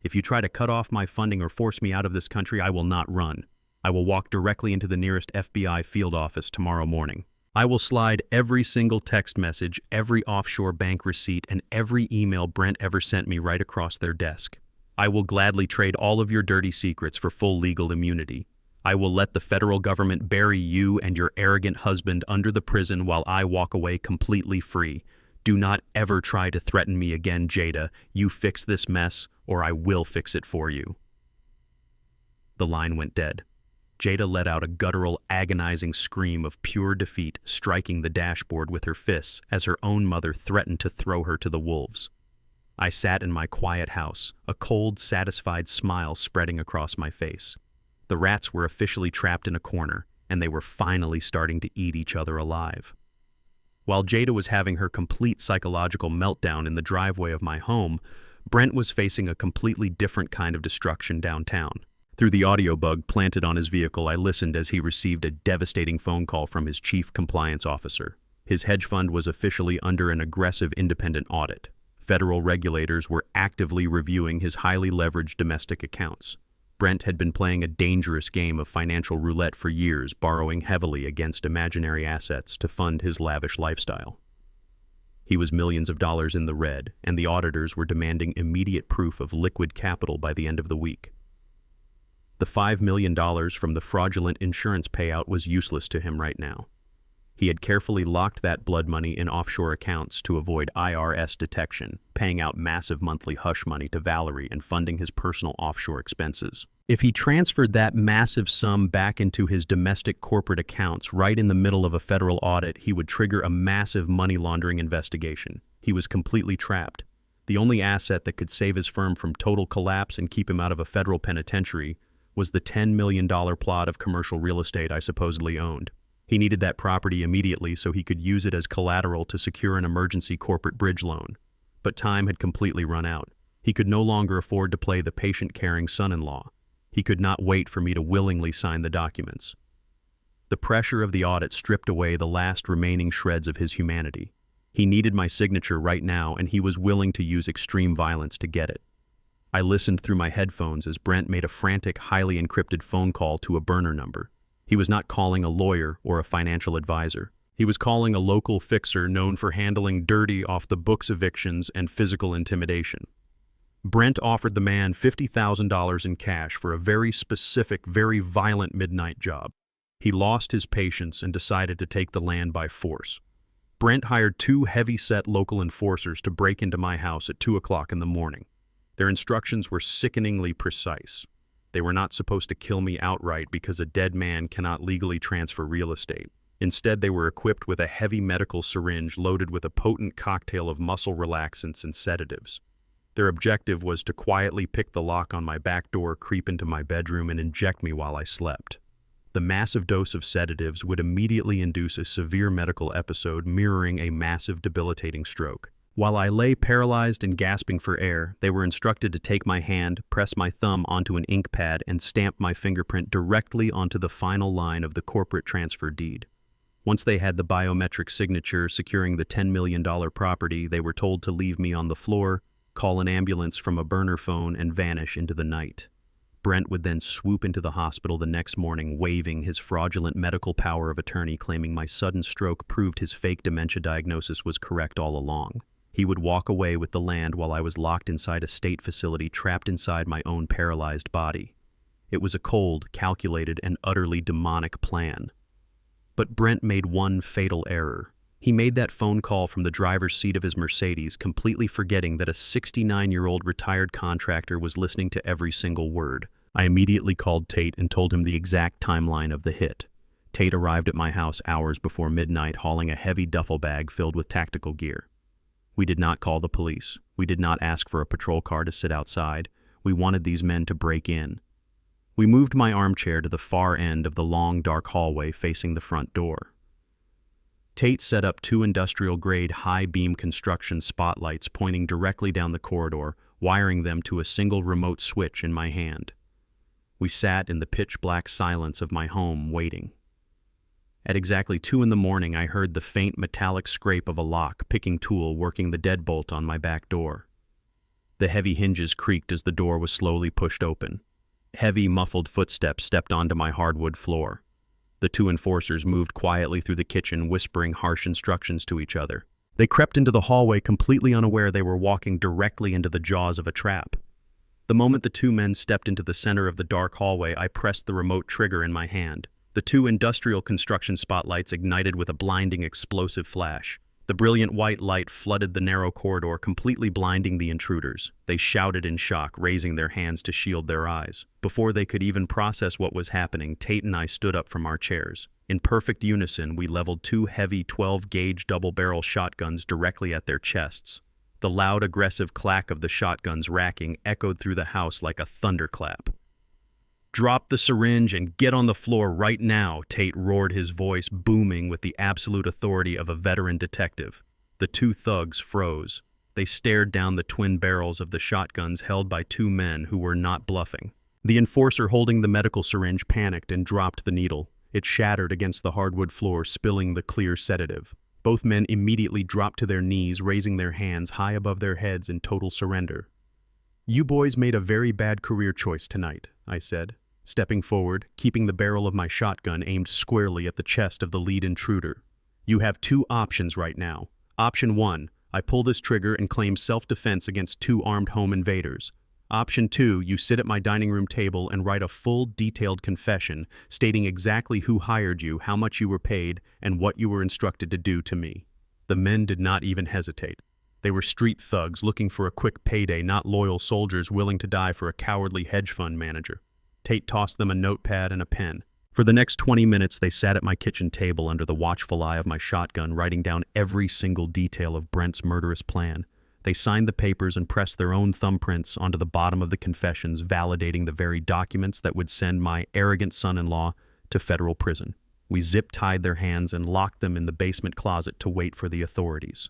If you try to cut off my funding or force me out of this country, I will not run. I will walk directly into the nearest FBI field office tomorrow morning. I will slide every single text message, every offshore bank receipt, and every email Brent ever sent me right across their desk. I will gladly trade all of your dirty secrets for full legal immunity. I will let the federal government bury you and your arrogant husband under the prison while I walk away completely free. Do not ever try to threaten me again, Jada. You fix this mess, or I will fix it for you." The line went dead. Jada let out a guttural, agonizing scream of pure defeat, striking the dashboard with her fists as her own mother threatened to throw her to the wolves. I sat in my quiet house, a cold, satisfied smile spreading across my face. The rats were officially trapped in a corner, and they were finally starting to eat each other alive. While Jada was having her complete psychological meltdown in the driveway of my home, Brent was facing a completely different kind of destruction downtown. Through the audio bug planted on his vehicle, I listened as he received a devastating phone call from his chief compliance officer. His hedge fund was officially under an aggressive independent audit. Federal regulators were actively reviewing his highly leveraged domestic accounts. Brent had been playing a dangerous game of financial roulette for years, borrowing heavily against imaginary assets to fund his lavish lifestyle. He was millions of dollars in the red, and the auditors were demanding immediate proof of liquid capital by the end of the week. The $5 million from the fraudulent insurance payout was useless to him right now. He had carefully locked that blood money in offshore accounts to avoid IRS detection, paying out massive monthly hush money to Valerie and funding his personal offshore expenses. If he transferred that massive sum back into his domestic corporate accounts right in the middle of a federal audit, he would trigger a massive money laundering investigation. He was completely trapped. The only asset that could save his firm from total collapse and keep him out of a federal penitentiary was the $10 million plot of commercial real estate I supposedly owned. He needed that property immediately so he could use it as collateral to secure an emergency corporate bridge loan. But time had completely run out. He could no longer afford to play the patient-caring son-in-law. He could not wait for me to willingly sign the documents. The pressure of the audit stripped away the last remaining shreds of his humanity. He needed my signature right now, and he was willing to use extreme violence to get it. I listened through my headphones as Brent made a frantic, highly encrypted phone call to a burner number. He was not calling a lawyer or a financial advisor. He was calling a local fixer known for handling dirty, off-the-books evictions and physical intimidation. Brent offered the man $50,000 in cash for a very specific, very violent midnight job. He lost his patience and decided to take the land by force. Brent hired 2 heavy-set local enforcers to break into my house at 2 o'clock in the morning. Their instructions were sickeningly precise. They were not supposed to kill me outright because a dead man cannot legally transfer real estate. Instead, they were equipped with a heavy medical syringe loaded with a potent cocktail of muscle relaxants and sedatives. Their objective was to quietly pick the lock on my back door, creep into my bedroom, and inject me while I slept. The massive dose of sedatives would immediately induce a severe medical episode mirroring a massive debilitating stroke. While I lay paralyzed and gasping for air, they were instructed to take my hand, press my thumb onto an ink pad, and stamp my fingerprint directly onto the final line of the corporate transfer deed. Once they had the biometric signature securing the $10 million property, they were told to leave me on the floor, call an ambulance from a burner phone, and vanish into the night. Brent would then swoop into the hospital the next morning, waving his fraudulent medical power of attorney, claiming my sudden stroke proved his fake dementia diagnosis was correct all along. He would walk away with the land while I was locked inside a state facility, trapped inside my own paralyzed body. It was a cold, calculated, and utterly demonic plan. But Brent made one fatal error. He made that phone call from the driver's seat of his Mercedes, completely forgetting that a 69-year-old retired contractor was listening to every single word. I immediately called Tate and told him the exact timeline of the hit. Tate arrived at my house hours before midnight, hauling a heavy duffel bag filled with tactical gear. We did not call the police. We did not ask for a patrol car to sit outside. We wanted these men to break in. We moved my armchair to the far end of the long, dark hallway facing the front door. Tate set up 2 industrial-grade high-beam construction spotlights pointing directly down the corridor, wiring them to a single remote switch in my hand. We sat in the pitch-black silence of my home, waiting. At exactly 2 in the morning, I heard the faint metallic scrape of a lock-picking tool working the deadbolt on my back door. The heavy hinges creaked as the door was slowly pushed open. Heavy, muffled footsteps stepped onto my hardwood floor. The 2 enforcers moved quietly through the kitchen, whispering harsh instructions to each other. They crept into the hallway, completely unaware they were walking directly into the jaws of a trap. The moment the 2 men stepped into the center of the dark hallway, I pressed the remote trigger in my hand. The 2 industrial construction spotlights ignited with a blinding explosive flash. The brilliant white light flooded the narrow corridor, completely blinding the intruders. They shouted in shock, raising their hands to shield their eyes. Before they could even process what was happening, Tate and I stood up from our chairs. In perfect unison, we leveled 2 heavy 12-gauge double-barrel shotguns directly at their chests. The loud, aggressive clack of the shotguns racking echoed through the house like a thunderclap. "Drop the syringe and get on the floor right now," Tate roared, his voice booming with the absolute authority of a veteran detective. The 2 thugs froze. They stared down the twin barrels of the shotguns held by 2 men who were not bluffing. The enforcer holding the medical syringe panicked and dropped the needle. It shattered against the hardwood floor, spilling the clear sedative. Both men immediately dropped to their knees, raising their hands high above their heads in total surrender. "You boys made a very bad career choice tonight," I said, stepping forward, keeping the barrel of my shotgun aimed squarely at the chest of the lead intruder. "You have 2 options right now. Option 1, I pull this trigger and claim self-defense against 2 armed home invaders. Option 2, you sit at my dining room table and write a full, detailed confession stating exactly who hired you, how much you were paid, and what you were instructed to do to me." The men did not even hesitate. They were street thugs looking for a quick payday, not loyal soldiers willing to die for a cowardly hedge fund manager. Tate tossed them a notepad and a pen. For the next 20 minutes, they sat at my kitchen table under the watchful eye of my shotgun, writing down every single detail of Brent's murderous plan. They signed the papers and pressed their own thumbprints onto the bottom of the confessions, validating the very documents that would send my arrogant son-in-law to federal prison. We zip-tied their hands and locked them in the basement closet to wait for the authorities.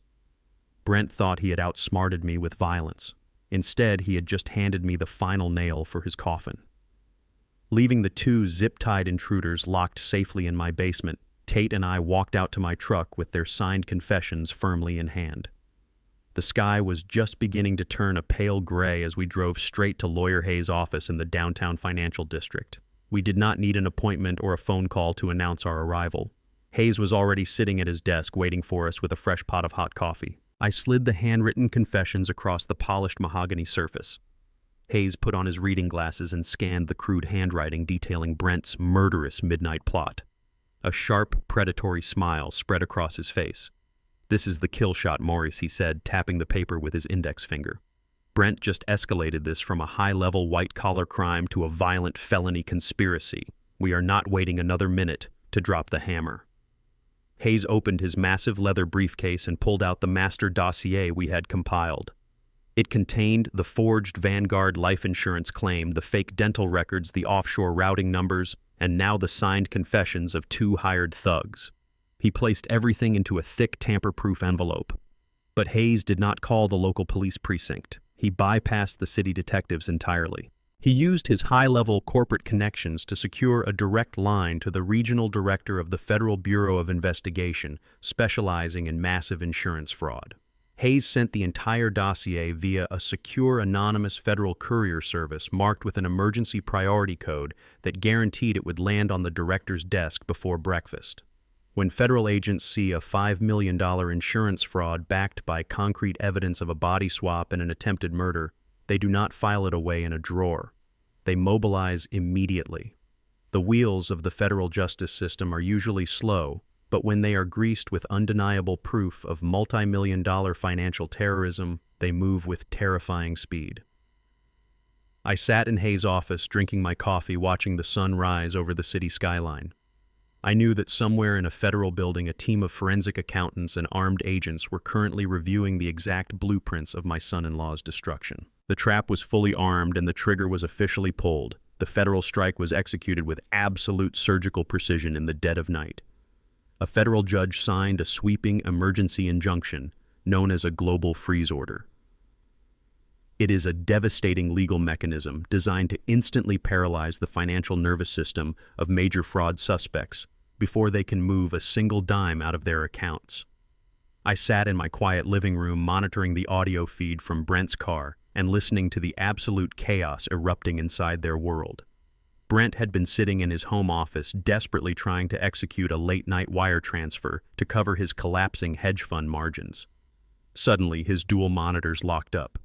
Brent thought he had outsmarted me with violence. Instead, he had just handed me the final nail for his coffin. Leaving the two zip-tied intruders locked safely in my basement, Tate and I walked out to my truck with their signed confessions firmly in hand. The sky was just beginning to turn a pale gray as we drove straight to Lawyer Hayes' office in the downtown financial district. We did not need an appointment or a phone call to announce our arrival. Hayes was already sitting at his desk waiting for us with a fresh pot of hot coffee. I slid the handwritten confessions across the polished mahogany surface. Hayes put on his reading glasses and scanned the crude handwriting detailing Brent's murderous midnight plot. A sharp, predatory smile spread across his face. "This is the kill shot, Maurice," he said, tapping the paper with his index finger. "Brent just escalated this from a high-level white-collar crime to a violent felony conspiracy. We are not waiting another minute to drop the hammer." Hayes opened his massive leather briefcase and pulled out the master dossier we had compiled. It contained the forged Vanguard life insurance claim, the fake dental records, the offshore routing numbers, and now the signed confessions of two hired thugs. He placed everything into a thick tamper-proof envelope. But Hayes did not call the local police precinct. He bypassed the city detectives entirely. He used his high-level corporate connections to secure a direct line to the regional director of the Federal Bureau of Investigation, specializing in massive insurance fraud. Hayes sent the entire dossier via a secure anonymous federal courier service marked with an emergency priority code that guaranteed it would land on the director's desk before breakfast. When federal agents see a $5 million insurance fraud backed by concrete evidence of a body swap and an attempted murder, they do not file it away in a drawer. They mobilize immediately. The wheels of the federal justice system are usually slow, but when they are greased with undeniable proof of multi-million-dollar financial terrorism, they move with terrifying speed. I sat in Hayes' office drinking my coffee, watching the sun rise over the city skyline. I knew that somewhere in a federal building a team of forensic accountants and armed agents were currently reviewing the exact blueprints of my son-in-law's destruction. The trap was fully armed and the trigger was officially pulled. The federal strike was executed with absolute surgical precision in the dead of night. A federal judge signed a sweeping emergency injunction known as a global freeze order. It is a devastating legal mechanism designed to instantly paralyze the financial nervous system of major fraud suspects before they can move a single dime out of their accounts. I sat in my quiet living room monitoring the audio feed from Brent's car and listening to the absolute chaos erupting inside their world. Brent had been sitting in his home office desperately trying to execute a late-night wire transfer to cover his collapsing hedge fund margins. Suddenly, his dual monitors locked up.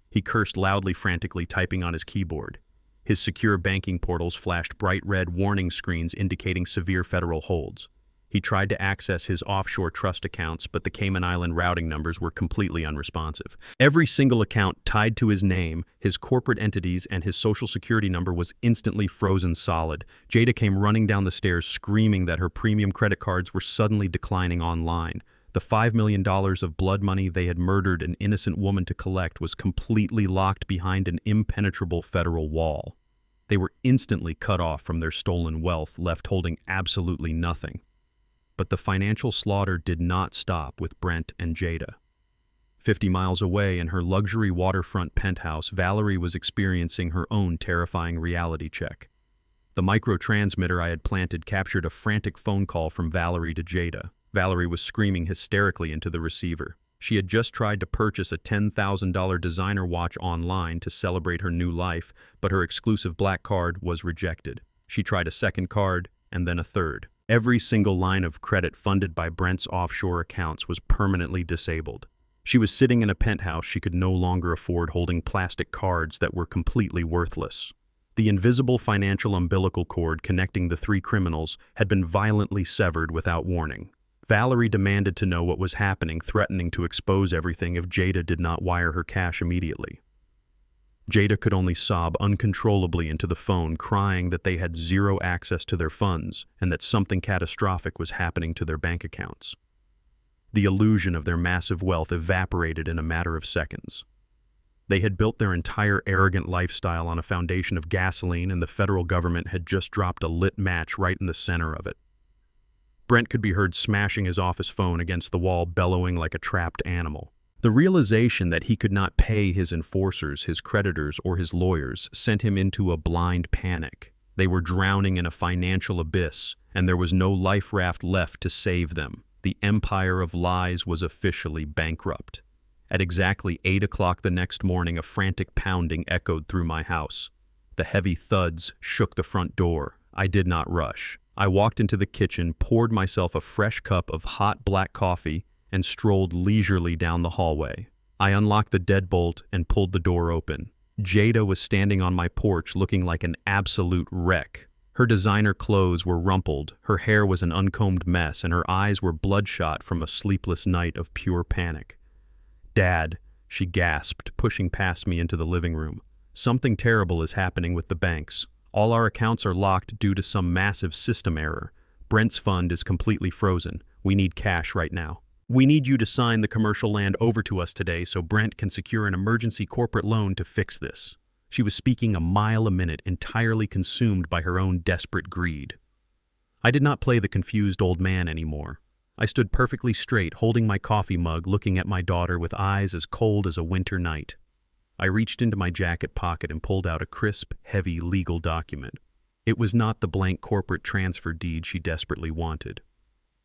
He cursed loudly, frantically typing on his keyboard. His secure banking portals flashed bright red warning screens indicating severe federal holds. He tried to access his offshore trust accounts, but the Cayman Island routing numbers were completely unresponsive. Every single account tied to his name, his corporate entities, and his social security number was instantly frozen solid. Jada came running down the stairs screaming that her premium credit cards were suddenly declining online. The $5 million of blood money they had murdered an innocent woman to collect was completely locked behind an impenetrable federal wall. They were instantly cut off from their stolen wealth, left holding absolutely nothing. But the financial slaughter did not stop with Brent and Jada. 50 miles away in her luxury waterfront penthouse, Valerie was experiencing her own terrifying reality check. The micro-transmitter I had planted captured a frantic phone call from Valerie to Jada. Valerie was screaming hysterically into the receiver. She had just tried to purchase a $10,000 designer watch online to celebrate her new life, but her exclusive black card was rejected. She tried a second card, and then a third. Every single line of credit funded by Brent's offshore accounts was permanently disabled. She was sitting in a penthouse she could no longer afford, holding plastic cards that were completely worthless. The invisible financial umbilical cord connecting the three criminals had been violently severed without warning. Valerie demanded to know what was happening, threatening to expose everything if Jada did not wire her cash immediately. Jada could only sob uncontrollably into the phone, crying that they had zero access to their funds and that something catastrophic was happening to their bank accounts. The illusion of their massive wealth evaporated in a matter of seconds. They had built their entire arrogant lifestyle on a foundation of gasoline, and the federal government had just dropped a lit match right in the center of it. Brent could be heard smashing his office phone against the wall, bellowing like a trapped animal. The realization that he could not pay his enforcers, his creditors, or his lawyers sent him into a blind panic. They were drowning in a financial abyss, and there was no life raft left to save them. The empire of lies was officially bankrupt. At exactly 8 o'clock the next morning, a frantic pounding echoed through my house. The heavy thuds shook the front door. I did not rush. I walked into the kitchen, poured myself a fresh cup of hot black coffee, and strolled leisurely down the hallway. I unlocked the deadbolt and pulled the door open. Jada was standing on my porch looking like an absolute wreck. Her designer clothes were rumpled, her hair was an uncombed mess, and her eyes were bloodshot from a sleepless night of pure panic. "Dad," she gasped, pushing past me into the living room. "Something terrible is happening with the banks. All our accounts are locked due to some massive system error. Brent's fund is completely frozen. We need cash right now. We need you to sign the commercial land over to us today so Brent can secure an emergency corporate loan to fix this." She was speaking a mile a minute, entirely consumed by her own desperate greed. I did not play the confused old man anymore. I stood perfectly straight, holding my coffee mug, looking at my daughter with eyes as cold as a winter night. I reached into my jacket pocket and pulled out a crisp, heavy legal document. It was not the blank corporate transfer deed she desperately wanted.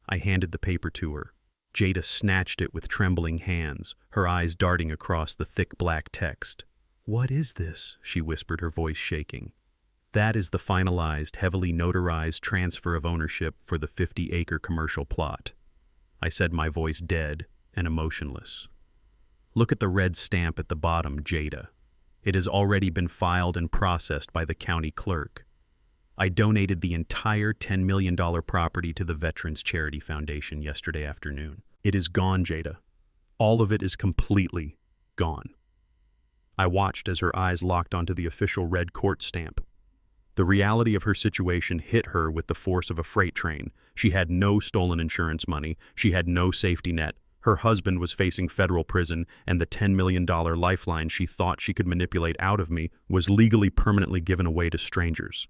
I handed the paper to her. Jada snatched it with trembling hands, her eyes darting across the thick black text. "What is this?" she whispered, her voice shaking. "That is the finalized, heavily notarized transfer of ownership for the 50-acre commercial plot." I said, my voice dead and emotionless. "Look at the red stamp at the bottom, Jada. It has already been filed and processed by the county clerk. I donated the entire $10 million property to the Veterans Charity Foundation yesterday afternoon. It is gone, Jada. All of it is completely gone." I watched as her eyes locked onto the official red court stamp. The reality of her situation hit her with the force of a freight train. She had no stolen insurance money. She had no safety net. Her husband was facing federal prison, and the $10 million lifeline she thought she could manipulate out of me was legally permanently given away to strangers.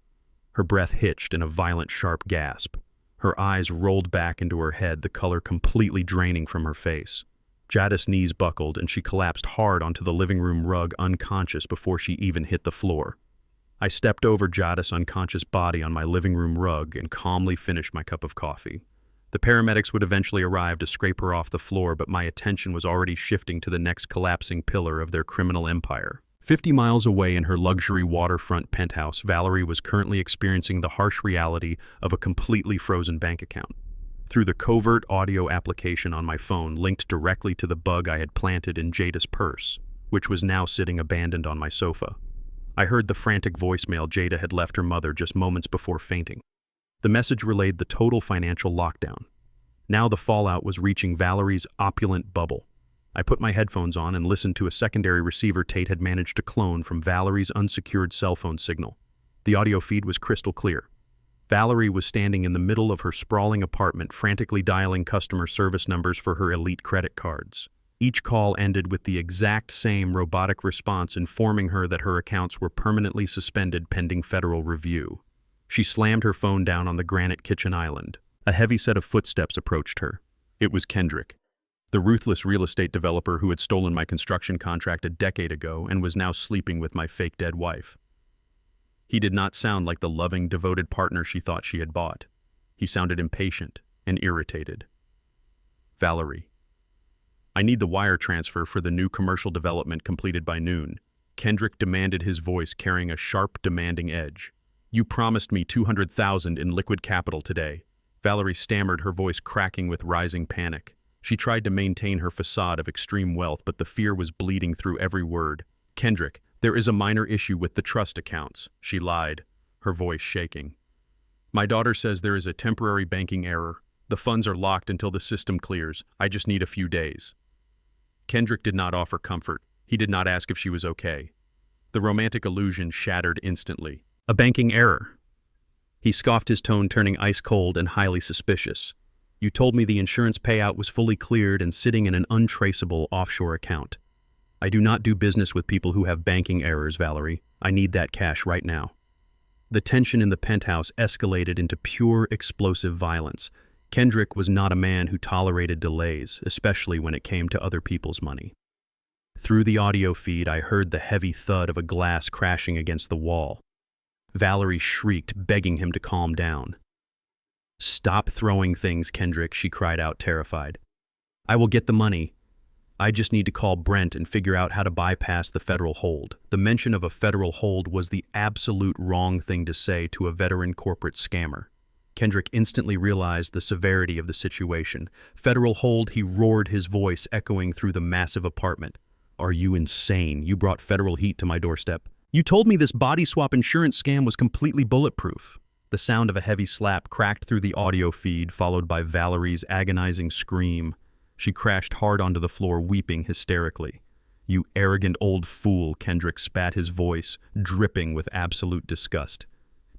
Her breath hitched in a violent, sharp gasp. Her eyes rolled back into her head, the color completely draining from her face. Jada's knees buckled, and she collapsed hard onto the living room rug, unconscious before she even hit the floor. I stepped over Jada's unconscious body on my living room rug and calmly finished my cup of coffee. The paramedics would eventually arrive to scrape her off the floor, but my attention was already shifting to the next collapsing pillar of their criminal empire. 50 miles away in her luxury waterfront penthouse, Valerie was currently experiencing the harsh reality of a completely frozen bank account. Through the covert audio application on my phone linked directly to the bug I had planted in Jada's purse, which was now sitting abandoned on my sofa. I heard the frantic voicemail Jada had left her mother just moments before fainting. The message relayed the total financial lockdown. Now the fallout was reaching Valerie's opulent bubble. I put my headphones on and listened to a secondary receiver Tate had managed to clone from Valerie's unsecured cell phone signal. The audio feed was crystal clear. Valerie was standing in the middle of her sprawling apartment, frantically dialing customer service numbers for her elite credit cards. Each call ended with the exact same robotic response informing her that her accounts were permanently suspended pending federal review. She slammed her phone down on the granite kitchen island. A heavy set of footsteps approached her. It was Kendrick, the ruthless real estate developer who had stolen my construction contract a decade ago and was now sleeping with my fake dead wife. He did not sound like the loving, devoted partner she thought she had bought. He sounded impatient and irritated. "Valerie, I need the wire transfer for the new commercial development completed by noon." Kendrick demanded, his voice carrying a sharp, demanding edge. "You promised me $200,000 in liquid capital today." Valerie stammered, her voice cracking with rising panic. She tried to maintain her facade of extreme wealth, but the fear was bleeding through every word. "Kendrick, there is a minor issue with the trust accounts," she lied, her voice shaking. "My daughter says there is a temporary banking error. The funds are locked until the system clears. I just need a few days." Kendrick did not offer comfort. He did not ask if she was okay. The romantic illusion shattered instantly. "A banking error?" He scoffed, his tone turning ice cold and highly suspicious. "You told me the insurance payout was fully cleared and sitting in an untraceable offshore account. I do not do business with people who have banking errors, Valerie. I need that cash right now." The tension in the penthouse escalated into pure explosive violence. Kendrick was not a man who tolerated delays, especially when it came to other people's money. Through the audio feed, I heard the heavy thud of a glass crashing against the wall. Valerie shrieked, begging him to calm down. "Stop throwing things, Kendrick," she cried out, terrified. "I will get the money. I just need to call Brent and figure out how to bypass the federal hold." The mention of a federal hold was the absolute wrong thing to say to a veteran corporate scammer. Kendrick instantly realized the severity of the situation. "Federal hold," he roared, his voice echoing through the massive apartment. "Are you insane? You brought federal heat to my doorstep. You told me this body swap insurance scam was completely bulletproof." The sound of a heavy slap cracked through the audio feed, followed by Valerie's agonizing scream. She crashed hard onto the floor, weeping hysterically. "You arrogant old fool," Kendrick spat, his voice dripping with absolute disgust.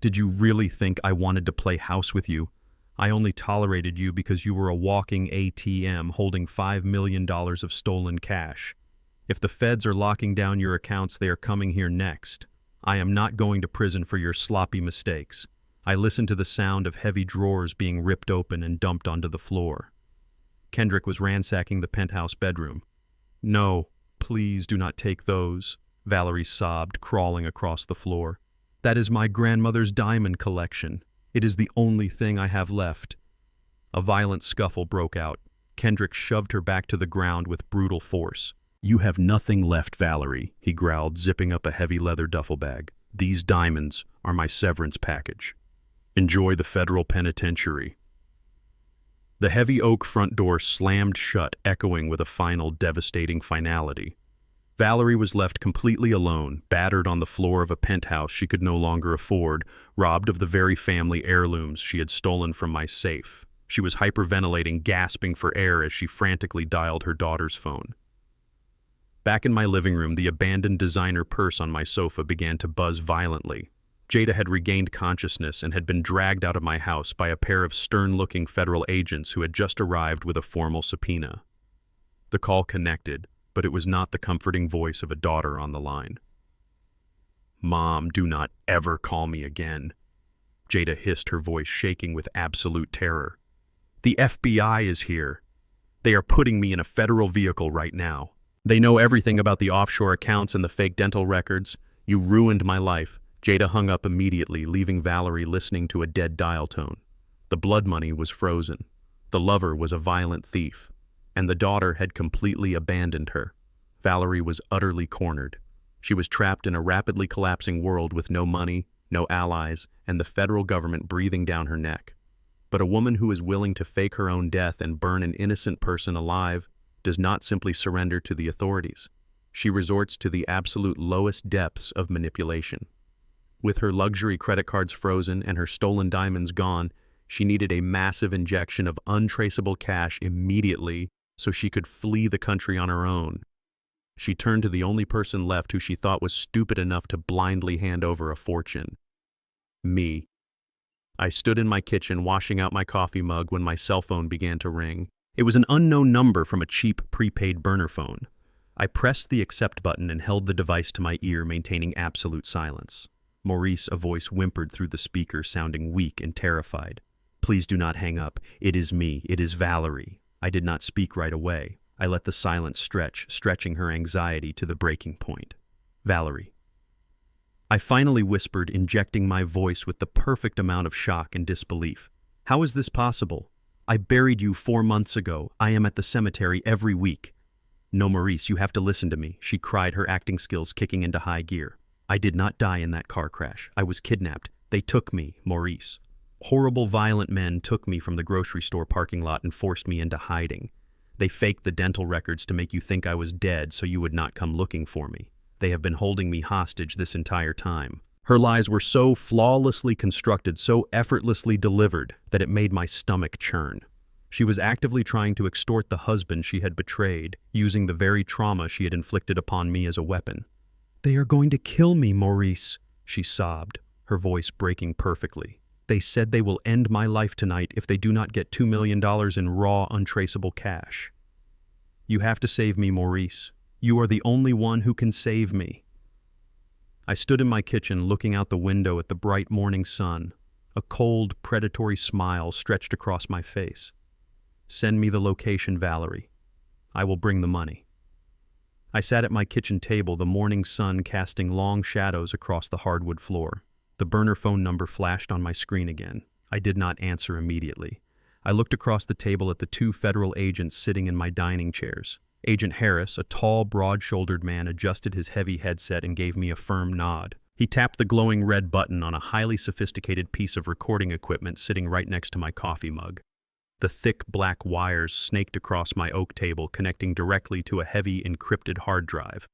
"Did you really think I wanted to play house with you? I only tolerated you because you were a walking ATM holding $5 million of stolen cash. If the feds are locking down your accounts, they are coming here next. I am not going to prison for your sloppy mistakes." I listened to the sound of heavy drawers being ripped open and dumped onto the floor. Kendrick was ransacking the penthouse bedroom. "No, please do not take those," Valerie sobbed, crawling across the floor. "That is my grandmother's diamond collection. It is the only thing I have left." A violent scuffle broke out. Kendrick shoved her back to the ground with brutal force. "You have nothing left, Valerie," he growled, zipping up a heavy leather duffel bag. "These diamonds are my severance package. Enjoy the federal penitentiary." The heavy oak front door slammed shut, echoing with a final devastating finality. Valerie was left completely alone, battered on the floor of a penthouse she could no longer afford, robbed of the very family heirlooms she had stolen from my safe. She was hyperventilating, gasping for air as she frantically dialed her daughter's phone. Back in my living room, the abandoned designer purse on my sofa began to buzz violently. Jada had regained consciousness and had been dragged out of my house by a pair of stern-looking federal agents who had just arrived with a formal subpoena. The call connected, but it was not the comforting voice of a daughter on the line. "Mom, do not ever call me again," Jada hissed, her voice shaking with absolute terror. "The FBI is here. They are putting me in a federal vehicle right now. They know everything about the offshore accounts and the fake dental records. You ruined my life." Jada hung up immediately, leaving Valerie listening to a dead dial tone. The blood money was frozen. The lover was a violent thief. And the daughter had completely abandoned her. Valerie was utterly cornered. She was trapped in a rapidly collapsing world with no money, no allies, and the federal government breathing down her neck. But a woman who is willing to fake her own death and burn an innocent person alive does not simply surrender to the authorities. She resorts to the absolute lowest depths of manipulation. With her luxury credit cards frozen and her stolen diamonds gone, she needed a massive injection of untraceable cash immediately so she could flee the country on her own. She turned to the only person left who she thought was stupid enough to blindly hand over a fortune. Me. I stood in my kitchen washing out my coffee mug when my cell phone began to ring. It was an unknown number from a cheap prepaid burner phone. I pressed the accept button and held the device to my ear, maintaining absolute silence. "Maurice," a voice whimpered through the speaker, sounding weak and terrified. "Please do not hang up. It is me. It is Valerie." I did not speak right away. I let the silence stretching her anxiety to the breaking point. "Valerie." I finally whispered, injecting my voice with the perfect amount of shock and disbelief. "How is this possible? I buried you 4 months ago. I am at the cemetery every week." "No, Maurice, you have to listen to me," she cried, her acting skills kicking into high gear. "I did not die in that car crash. I was kidnapped. They took me, Maurice. Horrible, violent men took me from the grocery store parking lot and forced me into hiding. They faked the dental records to make you think I was dead so you would not come looking for me. They have been holding me hostage this entire time." Her lies were so flawlessly constructed, so effortlessly delivered, that it made my stomach churn. She was actively trying to extort the husband she had betrayed, using the very trauma she had inflicted upon me as a weapon. "They are going to kill me, Maurice," she sobbed, her voice breaking perfectly. "They said they will end my life tonight if they do not get $2 million in raw, untraceable cash. You have to save me, Maurice. You are the only one who can save me." I stood in my kitchen looking out the window at the bright morning sun. A cold, predatory smile stretched across my face. "Send me the location, Valerie. I will bring the money." I sat at my kitchen table, the morning sun casting long shadows across the hardwood floor. The burner phone number flashed on my screen again. I did not answer immediately. I looked across the table at the two federal agents sitting in my dining chairs. Agent Harris, a tall, broad-shouldered man, adjusted his heavy headset and gave me a firm nod. He tapped the glowing red button on a highly sophisticated piece of recording equipment sitting right next to my coffee mug. The thick black wires snaked across my oak table, connecting directly to a heavy encrypted hard drive.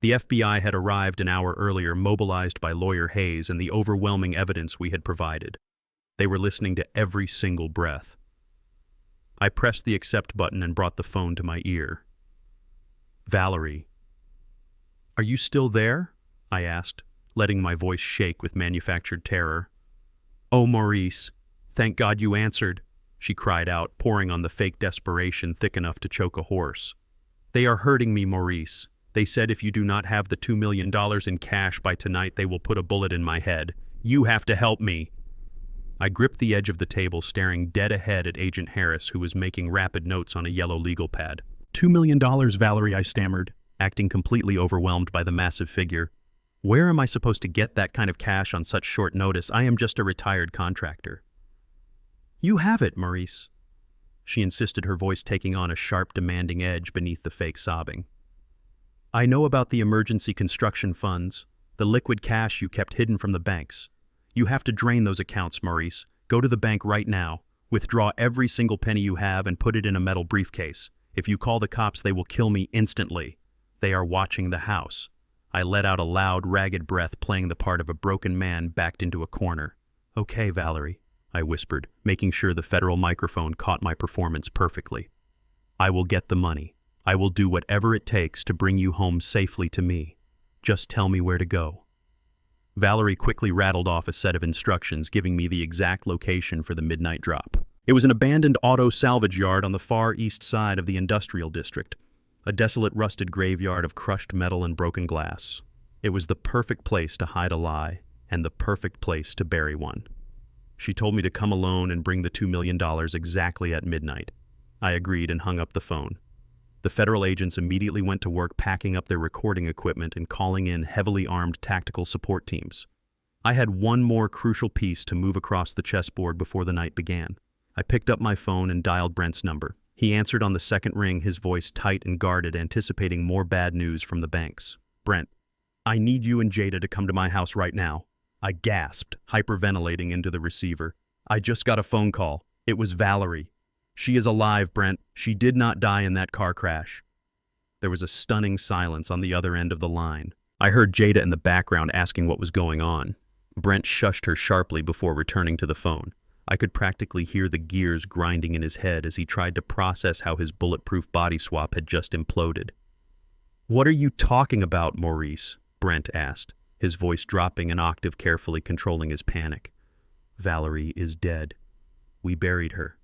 The FBI had arrived an hour earlier, mobilized by Lawyer Hayes and the overwhelming evidence we had provided. They were listening to every single breath. I pressed the accept button and brought the phone to my ear. "Valerie, are you still there?" I asked, letting my voice shake with manufactured terror. "Oh, Maurice, thank God you answered," she cried out, pouring on the fake desperation thick enough to choke a horse. "They are hurting me, Maurice. They said if you do not have the $2 million in cash by tonight, they will put a bullet in my head. You have to help me." I gripped the edge of the table, staring dead ahead at Agent Harris, who was making rapid notes on a yellow legal pad. $2 million, Valerie," I stammered, acting completely overwhelmed by the massive figure. "Where am I supposed to get that kind of cash on such short notice? I am just a retired contractor." "You have it, Maurice," she insisted, her voice taking on a sharp, demanding edge beneath the fake sobbing. "I know about the emergency construction funds, the liquid cash you kept hidden from the banks. You have to drain those accounts, Maurice. Go to the bank right now, withdraw every single penny you have and put it in a metal briefcase. If you call the cops, they will kill me instantly. They are watching the house." I let out a loud, ragged breath, playing the part of a broken man backed into a corner. "Okay, Valerie," I whispered, making sure the federal microphone caught my performance perfectly. "I will get the money. I will do whatever it takes to bring you home safely to me. Just tell me where to go." Valerie quickly rattled off a set of instructions, giving me the exact location for the midnight drop. It was an abandoned auto salvage yard on the far east side of the industrial district, a desolate, rusted graveyard of crushed metal and broken glass. It was the perfect place to hide a lie, and the perfect place to bury one. She told me to come alone and bring the $2 million exactly at midnight. I agreed and hung up the phone. The federal agents immediately went to work packing up their recording equipment and calling in heavily armed tactical support teams. I had one more crucial piece to move across the chessboard before the night began. I picked up my phone and dialed Brent's number. He answered on the second ring, his voice tight and guarded, anticipating more bad news from the banks. "Brent, I need you and Jada to come to my house right now." I gasped, hyperventilating into the receiver. "I just got a phone call. It was Valerie. She is alive, Brent. She did not die in that car crash." There was a stunning silence on the other end of the line. I heard Jada in the background asking what was going on. Brent shushed her sharply before returning to the phone. I could practically hear the gears grinding in his head as he tried to process how his bulletproof body swap had just imploded. "What are you talking about, Maurice?" Brent asked, his voice dropping an octave, carefully controlling his panic. "Valerie is dead. We buried her."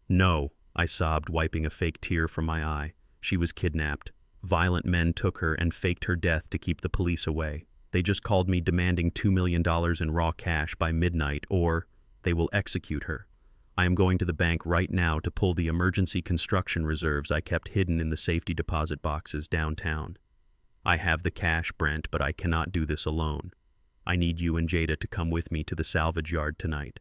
"No," I sobbed, wiping a fake tear from my eye. "She was kidnapped. Violent men took her and faked her death to keep the police away. They just called me demanding $2 million in raw cash by midnight, or they will execute her. I am going to the bank right now to pull the emergency construction reserves I kept hidden in the safety deposit boxes downtown. I have the cash, Brent, but I cannot do this alone. I need you and Jada to come with me to the salvage yard tonight.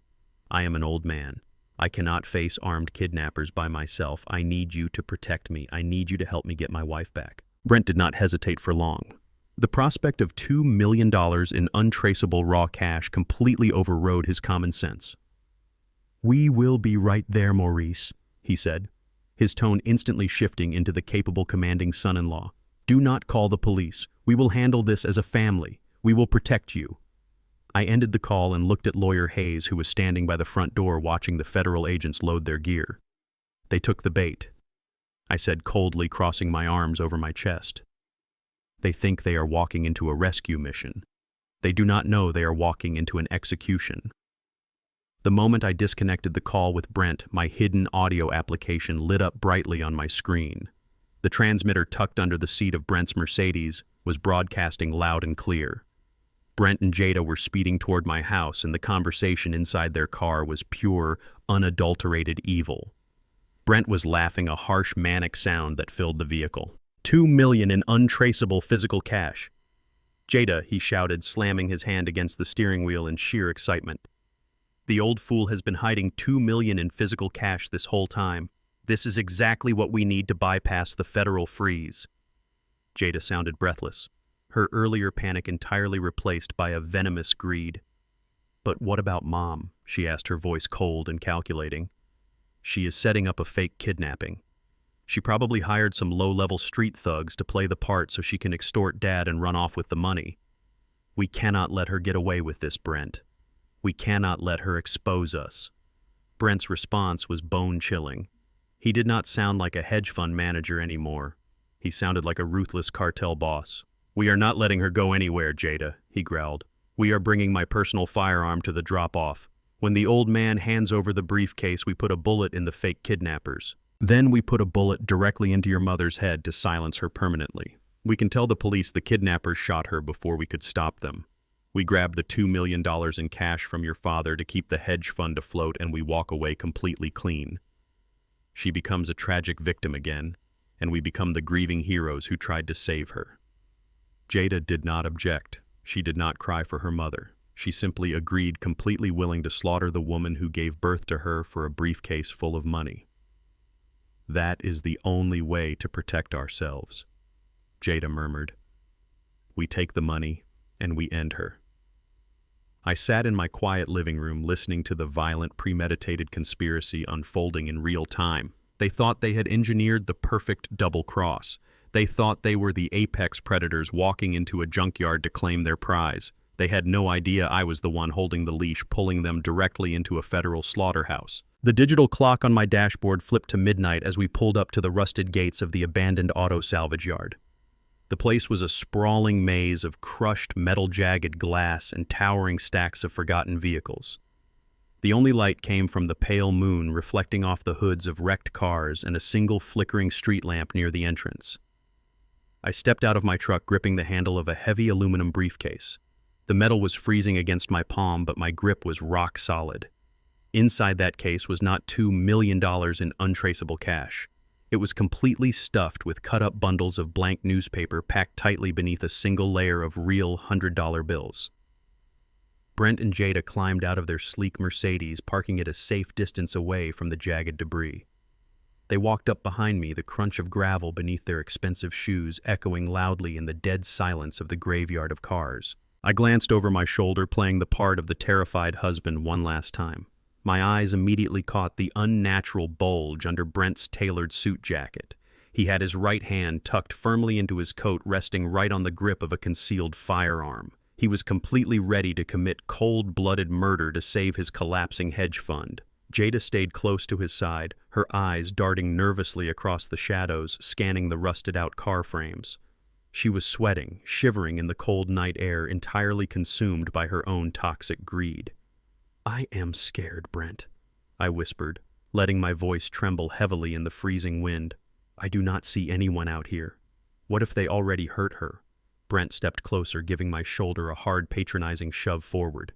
I am an old man. I cannot face armed kidnappers by myself. I need you to protect me. I need you to help me get my wife back." Brent did not hesitate for long. The prospect of $2 million in untraceable raw cash completely overrode his common sense. "We will be right there, Maurice," he said, his tone instantly shifting into the capable, commanding son-in-law. "Do not call the police. We will handle this as a family. We will protect you." I ended the call and looked at Lawyer Hayes, who was standing by the front door watching the federal agents load their gear. "They took the bait," I said coldly, crossing my arms over my chest. "They think they are walking into a rescue mission. They do not know they are walking into an execution." The moment I disconnected the call with Brent, my hidden audio application lit up brightly on my screen. The transmitter tucked under the seat of Brent's Mercedes was broadcasting loud and clear. Brent and Jada were speeding toward my house, and the conversation inside their car was pure, unadulterated evil. Brent was laughing, a harsh, manic sound that filled the vehicle. $2 million in untraceable physical cash. Jada, he shouted, slamming his hand against the steering wheel in sheer excitement. The old fool has been hiding $2 million in physical cash this whole time. This is exactly what we need to bypass the federal freeze. Jada sounded breathless, her earlier panic entirely replaced by a venomous greed. But what about Mom? She asked, her voice cold and calculating. She is setting up a fake kidnapping. She probably hired some low-level street thugs to play the part so she can extort Dad and run off with the money. We cannot let her get away with this, Brent. We cannot let her expose us. Brent's response was bone-chilling. He did not sound like a hedge fund manager anymore. He sounded like a ruthless cartel boss. We are not letting her go anywhere, Jada, he growled. We are bringing my personal firearm to the drop-off. When the old man hands over the briefcase, we put a bullet in the fake kidnappers. Then we put a bullet directly into your mother's head to silence her permanently. We can tell the police the kidnappers shot her before we could stop them. We grab the $2 million in cash from your father to keep the hedge fund afloat, and we walk away completely clean. She becomes a tragic victim again, and we become the grieving heroes who tried to save her. Jada did not object. She did not cry for her mother. She simply agreed, completely willing to slaughter the woman who gave birth to her for a briefcase full of money. That is the only way to protect ourselves, Jada murmured. We take the money, and we end her. I sat in my quiet living room listening to the violent, premeditated conspiracy unfolding in real time. They thought they had engineered the perfect double cross. They thought they were the apex predators walking into a junkyard to claim their prize. They had no idea I was the one holding the leash, pulling them directly into a federal slaughterhouse. The digital clock on my dashboard flipped to midnight as we pulled up to the rusted gates of the abandoned auto salvage yard. The place was a sprawling maze of crushed metal-jagged glass and towering stacks of forgotten vehicles. The only light came from the pale moon reflecting off the hoods of wrecked cars and a single flickering street lamp near the entrance. I stepped out of my truck, gripping the handle of a heavy aluminum briefcase. The metal was freezing against my palm, but my grip was rock solid. Inside that case was not $2 million in untraceable cash. It was completely stuffed with cut-up bundles of blank newspaper packed tightly beneath a single layer of real $100 bills. Brent and Jada climbed out of their sleek Mercedes, parking it a safe distance away from the jagged debris. They walked up behind me, the crunch of gravel beneath their expensive shoes echoing loudly in the dead silence of the graveyard of cars. I glanced over my shoulder, playing the part of the terrified husband one last time. My eyes immediately caught the unnatural bulge under Brent's tailored suit jacket. He had his right hand tucked firmly into his coat, resting right on the grip of a concealed firearm. He was completely ready to commit cold-blooded murder to save his collapsing hedge fund. Jada stayed close to his side, her eyes darting nervously across the shadows, scanning the rusted-out car frames. She was sweating, shivering in the cold night air, entirely consumed by her own toxic greed. "I am scared, Brent," I whispered, letting my voice tremble heavily in the freezing wind. "I do not see anyone out here. What if they already hurt her?" Brent stepped closer, giving my shoulder a hard, patronizing shove forward.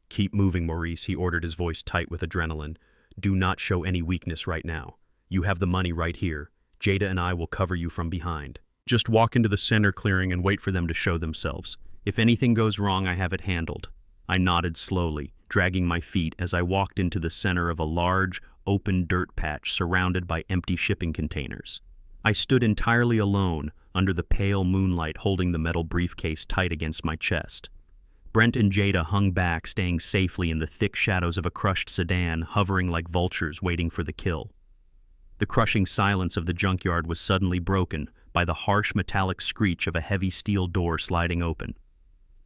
"Keep moving, Maurice," he ordered, his voice tight with adrenaline. "Do not show any weakness right now. You have the money right here. Jada and I will cover you from behind. Just walk into the center clearing and wait for them to show themselves. If anything goes wrong, I have it handled." I nodded slowly, dragging my feet as I walked into the center of a large, open dirt patch surrounded by empty shipping containers. I stood entirely alone under the pale moonlight, holding the metal briefcase tight against my chest. Brent and Jada hung back, staying safely in the thick shadows of a crushed sedan, hovering like vultures waiting for the kill. The crushing silence of the junkyard was suddenly broken by the harsh metallic screech of a heavy steel door sliding open.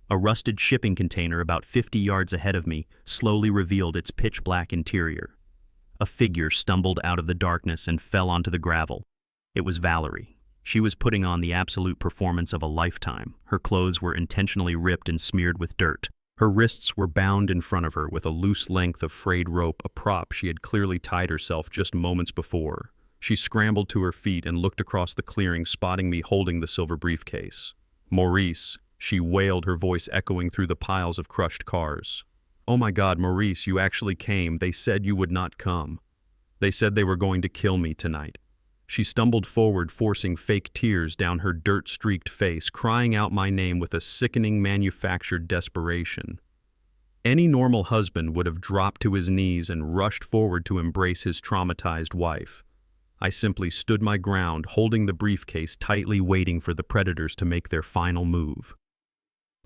A rusted shipping container about 50 yards ahead of me slowly revealed its pitch-black interior. A figure stumbled out of the darkness and fell onto the gravel. It was Valerie. She was putting on the absolute performance of a lifetime. Her clothes were intentionally ripped and smeared with dirt. Her wrists were bound in front of her with a loose length of frayed rope, a prop she had clearly tied herself just moments before. She scrambled to her feet and looked across the clearing, spotting me holding the silver briefcase. "Maurice," she wailed, her voice echoing through the piles of crushed cars. "Oh my God, Maurice, you actually came. They said you would not come. They said they were going to kill me tonight." She stumbled forward, forcing fake tears down her dirt-streaked face, crying out my name with a sickening manufactured desperation. Any normal husband would have dropped to his knees and rushed forward to embrace his traumatized wife. I simply stood my ground, holding the briefcase tightly, waiting for the predators to make their final move.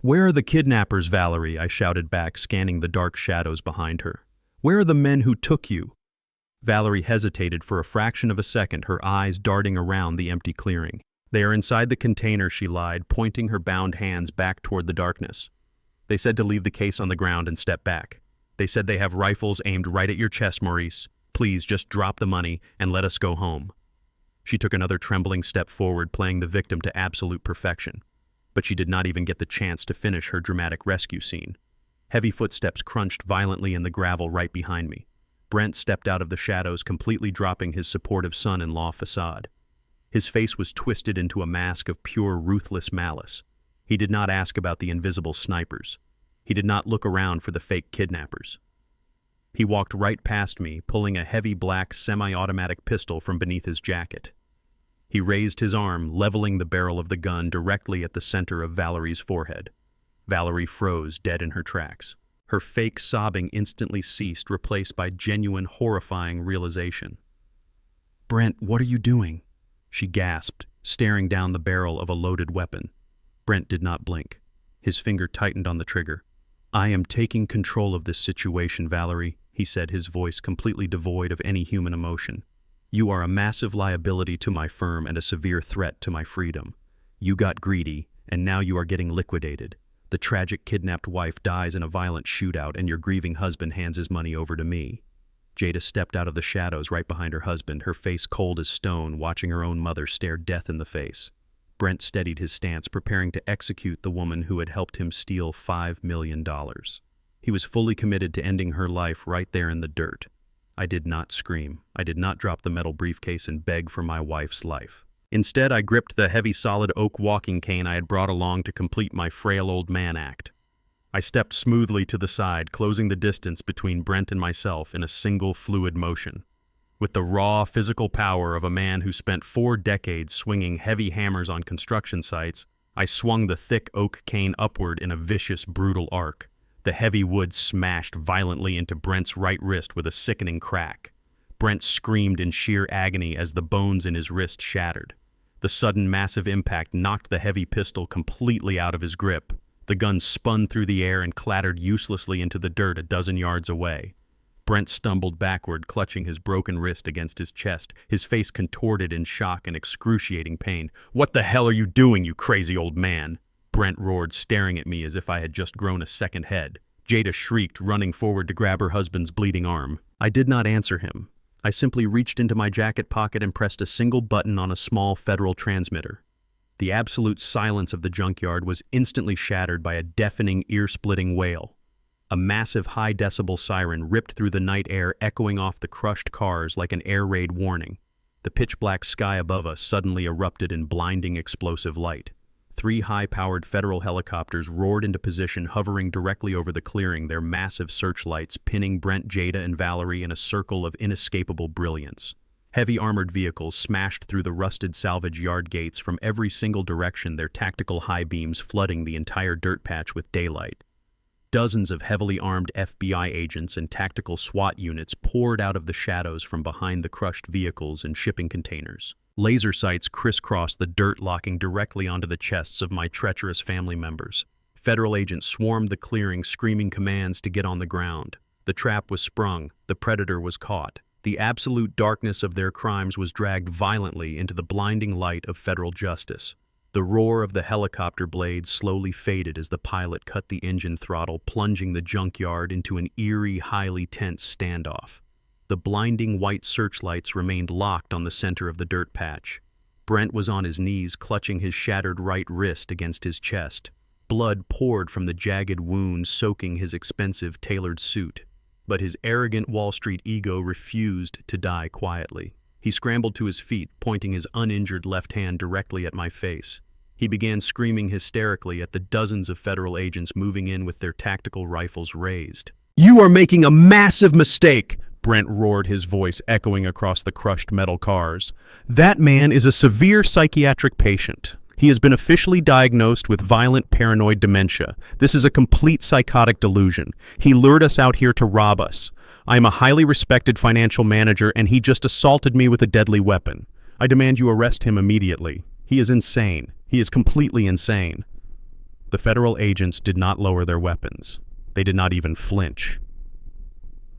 "Where are the kidnappers, Valerie?" I shouted back, scanning the dark shadows behind her. "Where are the men who took you?" Valerie hesitated for a fraction of a second, her eyes darting around the empty clearing. "They are inside the container," she lied, pointing her bound hands back toward the darkness. "They said to leave the case on the ground and step back. They said they have rifles aimed right at your chest, Maurice. Please, just drop the money and let us go home." She took another trembling step forward, playing the victim to absolute perfection. But she did not even get the chance to finish her dramatic rescue scene. Heavy footsteps crunched violently in the gravel right behind me. Brent stepped out of the shadows, completely dropping his supportive son-in-law facade. His face was twisted into a mask of pure, ruthless malice. He did not ask about the invisible snipers. He did not look around for the fake kidnappers. He walked right past me, pulling a heavy black semi-automatic pistol from beneath his jacket. He raised his arm, leveling the barrel of the gun directly at the center of Valerie's forehead. Valerie froze, dead in her tracks. Her fake sobbing instantly ceased, replaced by genuine, horrifying realization. "Brent, what are you doing?" she gasped, staring down the barrel of a loaded weapon. Brent did not blink. His finger tightened on the trigger. "I am taking control of this situation, Valerie," he said, his voice completely devoid of any human emotion. "You are a massive liability to my firm and a severe threat to my freedom. You got greedy, and now you are getting liquidated. The tragic kidnapped wife dies in a violent shootout, and your grieving husband hands his money over to me." Jada stepped out of the shadows right behind her husband, her face cold as stone, watching her own mother stare death in the face. Brent steadied his stance, preparing to execute the woman who had helped him steal $5 million. He was fully committed to ending her life right there in the dirt. I did not scream. I did not drop the metal briefcase and beg for my wife's life. Instead, I gripped the heavy solid oak walking cane I had brought along to complete my frail old man act. I stepped smoothly to the side, closing the distance between Brent and myself in a single fluid motion. With the raw physical power of a man who spent 4 decades swinging heavy hammers on construction sites, I swung the thick oak cane upward in a vicious, brutal arc. The heavy wood smashed violently into Brent's right wrist with a sickening crack. Brent screamed in sheer agony as the bones in his wrist shattered. The sudden massive impact knocked the heavy pistol completely out of his grip. The gun spun through the air and clattered uselessly into the dirt a dozen yards away. Brent stumbled backward, clutching his broken wrist against his chest, his face contorted in shock and excruciating pain. "What the hell are you doing, you crazy old man?" Brent roared, staring at me as if I had just grown a second head. Jada shrieked, running forward to grab her husband's bleeding arm. I did not answer him. I simply reached into my jacket pocket and pressed a single button on a small federal transmitter. The absolute silence of the junkyard was instantly shattered by a deafening, ear-splitting wail. A massive high-decibel siren ripped through the night air, echoing off the crushed cars like an air raid warning. The pitch-black sky above us suddenly erupted in blinding, explosive light. 3 high-powered federal helicopters roared into position, hovering directly over the clearing, their massive searchlights pinning Brent, Jada, and Valerie in a circle of inescapable brilliance. Heavy armored vehicles smashed through the rusted salvage yard gates from every single direction, their tactical high beams flooding the entire dirt patch with daylight. Dozens of heavily armed FBI agents and tactical SWAT units poured out of the shadows from behind the crushed vehicles and shipping containers. Laser sights crisscrossed the dirt, locking directly onto the chests of my treacherous family members. Federal agents swarmed the clearing, screaming commands to get on the ground. The trap was sprung. The predator was caught. The absolute darkness of their crimes was dragged violently into the blinding light of federal justice. The roar of the helicopter blades slowly faded as the pilot cut the engine throttle, plunging the junkyard into an eerie, highly tense standoff. The blinding white searchlights remained locked on the center of the dirt patch. Brent was on his knees, clutching his shattered right wrist against his chest. Blood poured from the jagged wound, soaking his expensive, tailored suit. But his arrogant Wall Street ego refused to die quietly. He scrambled to his feet, pointing his uninjured left hand directly at my face. He began screaming hysterically at the dozens of federal agents moving in with their tactical rifles raised. "You are making a massive mistake!" Brent roared, his voice echoing across the crushed metal cars. "That man is a severe psychiatric patient. He has been officially diagnosed with violent paranoid dementia. This is a complete psychotic delusion. He lured us out here to rob us. I am a highly respected financial manager, and he just assaulted me with a deadly weapon. I demand you arrest him immediately. He is insane. He is completely insane." The federal agents did not lower their weapons. They did not even flinch.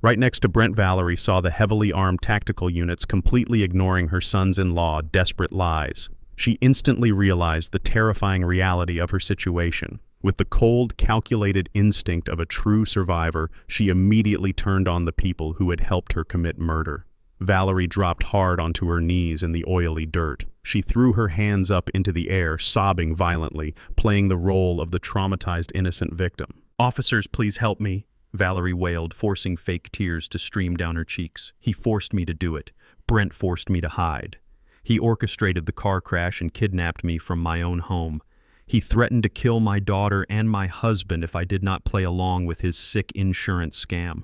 Right next to Brent, Valerie saw the heavily armed tactical units completely ignoring her sons-in-law desperate lies. She instantly realized the terrifying reality of her situation. With the cold, calculated instinct of a true survivor, she immediately turned on the people who had helped her commit murder. Valerie dropped hard onto her knees in the oily dirt. She threw her hands up into the air, sobbing violently, playing the role of the traumatized innocent victim. "Officers, please help me," Valerie wailed, forcing fake tears to stream down her cheeks. "He forced me to do it. Brent forced me to hide. He orchestrated the car crash and kidnapped me from my own home. He threatened to kill my daughter and my husband if I did not play along with his sick insurance scam.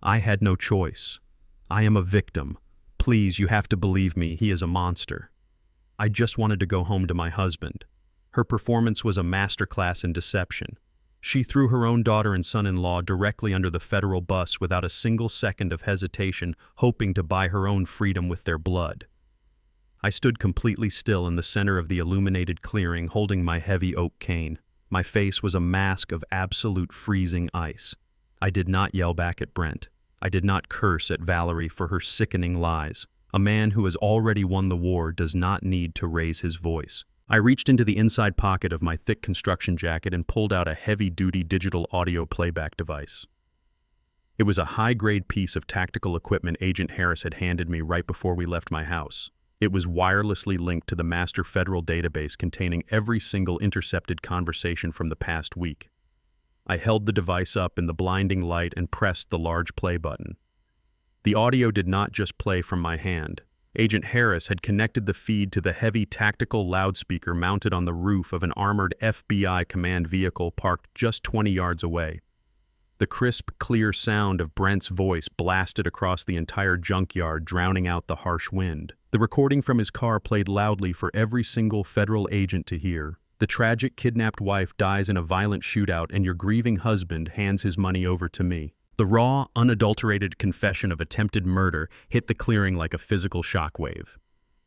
I had no choice. I am a victim. Please, you have to believe me, he is a monster. I just wanted to go home to my husband." Her performance was a masterclass in deception. She threw her own daughter and son-in-law directly under the federal bus without a single second of hesitation, hoping to buy her own freedom with their blood. I stood completely still in the center of the illuminated clearing, holding my heavy oak cane. My face was a mask of absolute freezing ice. I did not yell back at Brent. I did not curse at Valerie for her sickening lies. A man who has already won the war does not need to raise his voice. I reached into the inside pocket of my thick construction jacket and pulled out a heavy-duty digital audio playback device. It was a high-grade piece of tactical equipment Agent Harris had handed me right before we left my house. It was wirelessly linked to the master federal database containing every single intercepted conversation from the past week. I held the device up in the blinding light and pressed the large play button. The audio did not just play from my hand. Agent Harris had connected the feed to the heavy tactical loudspeaker mounted on the roof of an armored FBI command vehicle parked just 20 yards away. The crisp, clear sound of Brent's voice blasted across the entire junkyard, drowning out the harsh wind. The recording from his car played loudly for every single federal agent to hear. "The tragic kidnapped wife dies in a violent shootout, and your grieving husband hands his money over to me." The raw, unadulterated confession of attempted murder hit the clearing like a physical shockwave.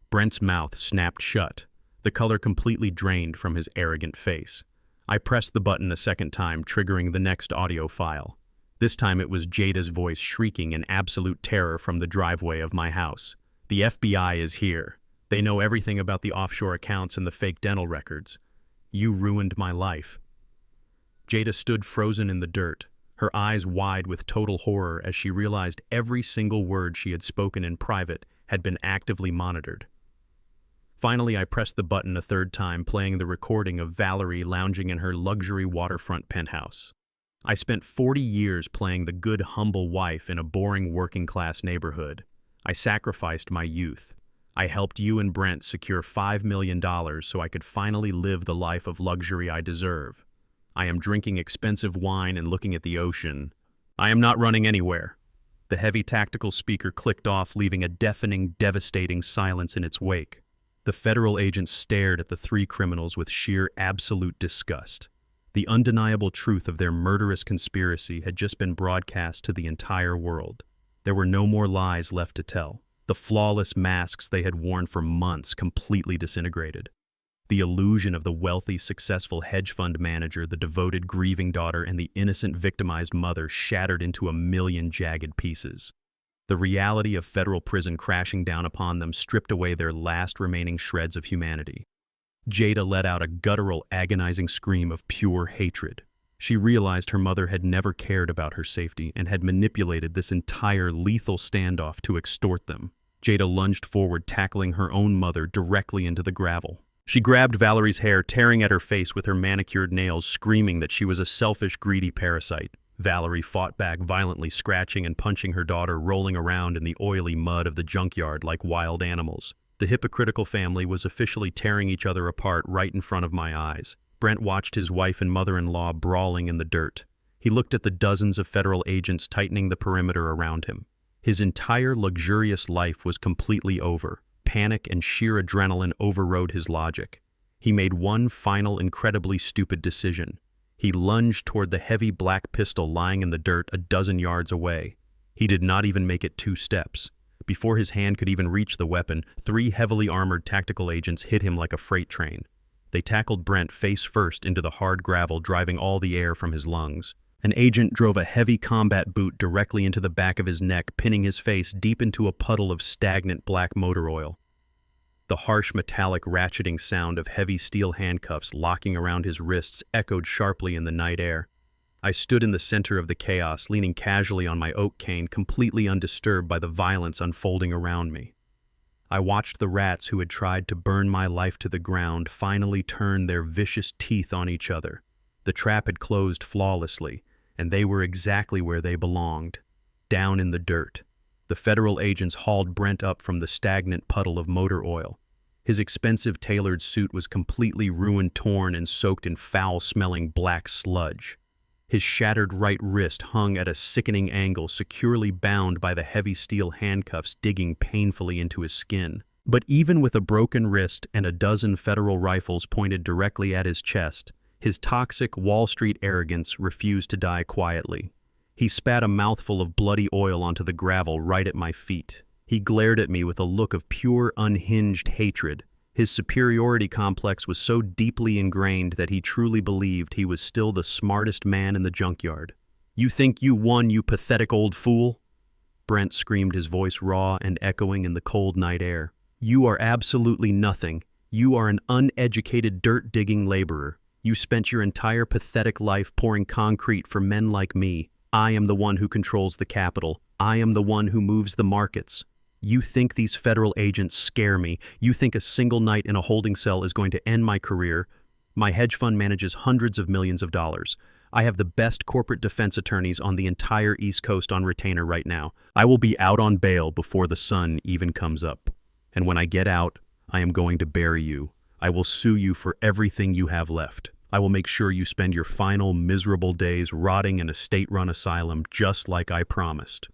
Brent's mouth snapped shut, the color completely drained from his arrogant face. I pressed the button a second time, triggering the next audio file. This time it was Jada's voice shrieking in absolute terror from the driveway of my house. "The FBI is here. They know everything about the offshore accounts and the fake dental records. You ruined my life." Jada stood frozen in the dirt, her eyes wide with total horror as she realized every single word she had spoken in private had been actively monitored. Finally, I pressed the button a third time, playing the recording of Valerie lounging in her luxury waterfront penthouse. "I spent 40 years playing the good, humble wife in a boring working-class neighborhood. I sacrificed my youth. I helped you and Brent secure $5 million so I could finally live the life of luxury I deserve. I am drinking expensive wine and looking at the ocean. I am not running anywhere." The heavy tactical speaker clicked off, leaving a deafening, devastating silence in its wake. The federal agents stared at the three criminals with sheer, absolute disgust. The undeniable truth of their murderous conspiracy had just been broadcast to the entire world. There were no more lies left to tell. The flawless masks they had worn for months completely disintegrated. The illusion of the wealthy, successful hedge fund manager, the devoted, grieving daughter, and the innocent, victimized mother shattered into a million jagged pieces. The reality of federal prison crashing down upon them stripped away their last remaining shreds of humanity. Jada let out a guttural, agonizing scream of pure hatred. She realized her mother had never cared about her safety and had manipulated this entire lethal standoff to extort them. Jada lunged forward, tackling her own mother directly into the gravel. She grabbed Valerie's hair, tearing at her face with her manicured nails, screaming that she was a selfish, greedy parasite. Valerie fought back violently, scratching and punching her daughter, rolling around in the oily mud of the junkyard like wild animals. The hypocritical family was officially tearing each other apart right in front of my eyes. Brent watched his wife and mother-in-law brawling in the dirt. He looked at the dozens of federal agents tightening the perimeter around him. His entire luxurious life was completely over. Panic and sheer adrenaline overrode his logic. He made one final, incredibly stupid decision. He lunged toward the heavy black pistol lying in the dirt a dozen yards away. He did not even make it 2 steps. Before his hand could even reach the weapon, 3 heavily armored tactical agents hit him like a freight train. They tackled Brent face first into the hard gravel, driving all the air from his lungs. An agent drove a heavy combat boot directly into the back of his neck, pinning his face deep into a puddle of stagnant black motor oil. The harsh metallic ratcheting sound of heavy steel handcuffs locking around his wrists echoed sharply in the night air. I stood in the center of the chaos, leaning casually on my oak cane, completely undisturbed by the violence unfolding around me. I watched the rats who had tried to burn my life to the ground finally turn their vicious teeth on each other. The trap had closed flawlessly, and they were exactly where they belonged, down in the dirt. The federal agents hauled Brent up from the stagnant puddle of motor oil. His expensive tailored suit was completely ruined, torn, and soaked in foul-smelling black sludge. His shattered right wrist hung at a sickening angle, securely bound by the heavy steel handcuffs digging painfully into his skin. But even with a broken wrist and a dozen federal rifles pointed directly at his chest, his toxic Wall Street arrogance refused to die quietly. He spat a mouthful of bloody oil onto the gravel right at my feet. He glared at me with a look of pure, unhinged hatred. His superiority complex was so deeply ingrained that he truly believed he was still the smartest man in the junkyard. "You think you won, you pathetic old fool?" Brent screamed, his voice raw and echoing in the cold night air. "You are absolutely nothing. You are an uneducated dirt-digging laborer. You spent your entire pathetic life pouring concrete for men like me. I am the one who controls the capital. I am the one who moves the markets. You think these federal agents scare me. You think a single night in a holding cell is going to end my career. My hedge fund manages hundreds of millions of dollars. I have the best corporate defense attorneys on the entire East Coast on retainer right now. I will be out on bail before the sun even comes up. And when I get out, I am going to bury you. I will sue you for everything you have left. I will make sure you spend your final miserable days rotting in a state-run asylum just like I promised."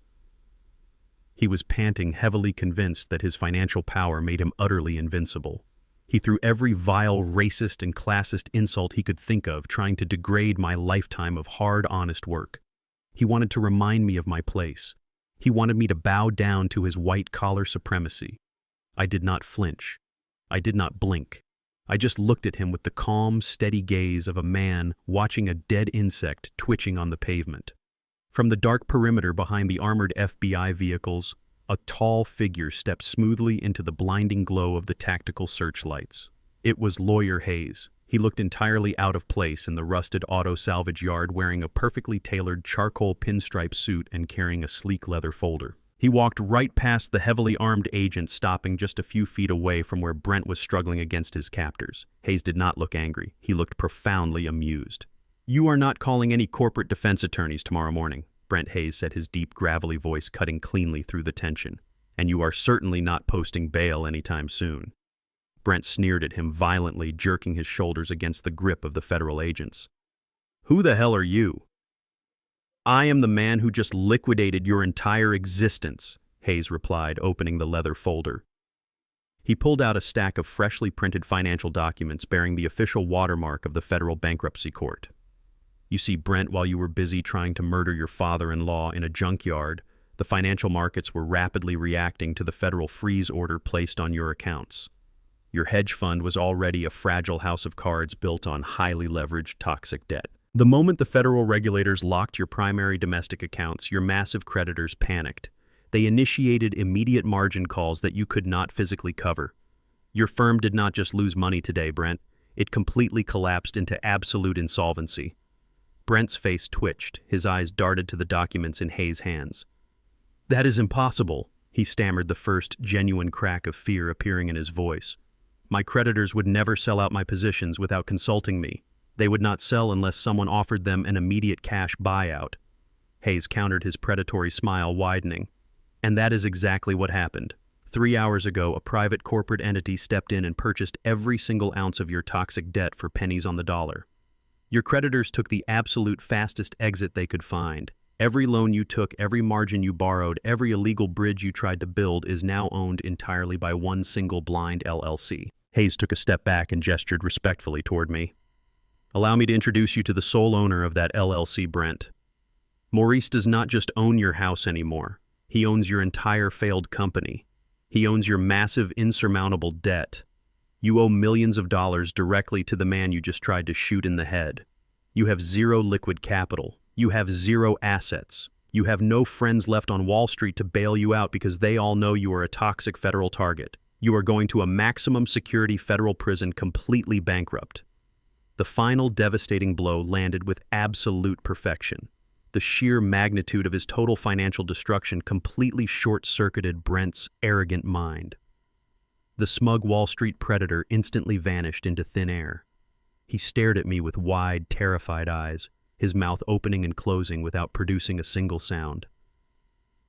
He was panting, heavily convinced that his financial power made him utterly invincible. He threw every vile, racist, and classist insult he could think of, trying to degrade my lifetime of hard, honest work. He wanted to remind me of my place. He wanted me to bow down to his white-collar supremacy. I did not flinch. I did not blink. I just looked at him with the calm, steady gaze of a man watching a dead insect twitching on the pavement. From the dark perimeter behind the armored FBI vehicles, a tall figure stepped smoothly into the blinding glow of the tactical searchlights. It was Lawyer Hayes. He looked entirely out of place in the rusted auto salvage yard, wearing a perfectly tailored charcoal pinstripe suit and carrying a sleek leather folder. He walked right past the heavily armed agent, stopping just a few feet away from where Brent was struggling against his captors. Hayes did not look angry. He looked profoundly amused. "You are not calling any corporate defense attorneys tomorrow morning," Brent Hayes said, his deep, gravelly voice cutting cleanly through the tension. "And you are certainly not posting bail anytime soon." Brent sneered at him violently, jerking his shoulders against the grip of the federal agents. "Who the hell are you?" "I am the man who just liquidated your entire existence," Hayes replied, opening the leather folder. He pulled out a stack of freshly printed financial documents bearing the official watermark of the federal bankruptcy court. "You see, Brent, while you were busy trying to murder your father-in-law in a junkyard, the financial markets were rapidly reacting to the federal freeze order placed on your accounts. Your hedge fund was already a fragile house of cards built on highly leveraged toxic debt. The moment the federal regulators locked your primary domestic accounts, your massive creditors panicked. They initiated immediate margin calls that you could not physically cover. Your firm did not just lose money today, Brent. It completely collapsed into absolute insolvency." Brent's face twitched. His eyes darted to the documents in Hayes' hands. "That is impossible," he stammered, the first genuine crack of fear appearing in his voice. "My creditors would never sell out my positions without consulting me. They would not sell unless someone offered them an immediate cash buyout." Hayes countered, his predatory smile widening. "And that is exactly what happened. 3 hours ago, a private corporate entity stepped in and purchased every single ounce of your toxic debt for pennies on the dollar. Your creditors took the absolute fastest exit they could find. Every loan you took, every margin you borrowed, every illegal bridge you tried to build is now owned entirely by one single blind LLC. Hayes took a step back and gestured respectfully toward me. Allow me to introduce you to the sole owner of that LLC, Brent. Maurice does not just own your house anymore. He owns your entire failed company. He owns your massive, insurmountable debt. You owe millions of dollars directly to the man you just tried to shoot in the head. You have zero liquid capital. You have zero assets. You have no friends left on Wall Street to bail you out because they all know you are a toxic federal target. You are going to a maximum security federal prison completely bankrupt. The final devastating blow landed with absolute perfection. The sheer magnitude of his total financial destruction completely short-circuited Brent's arrogant mind. The smug Wall Street predator instantly vanished into thin air. He stared at me with wide, terrified eyes, his mouth opening and closing without producing a single sound.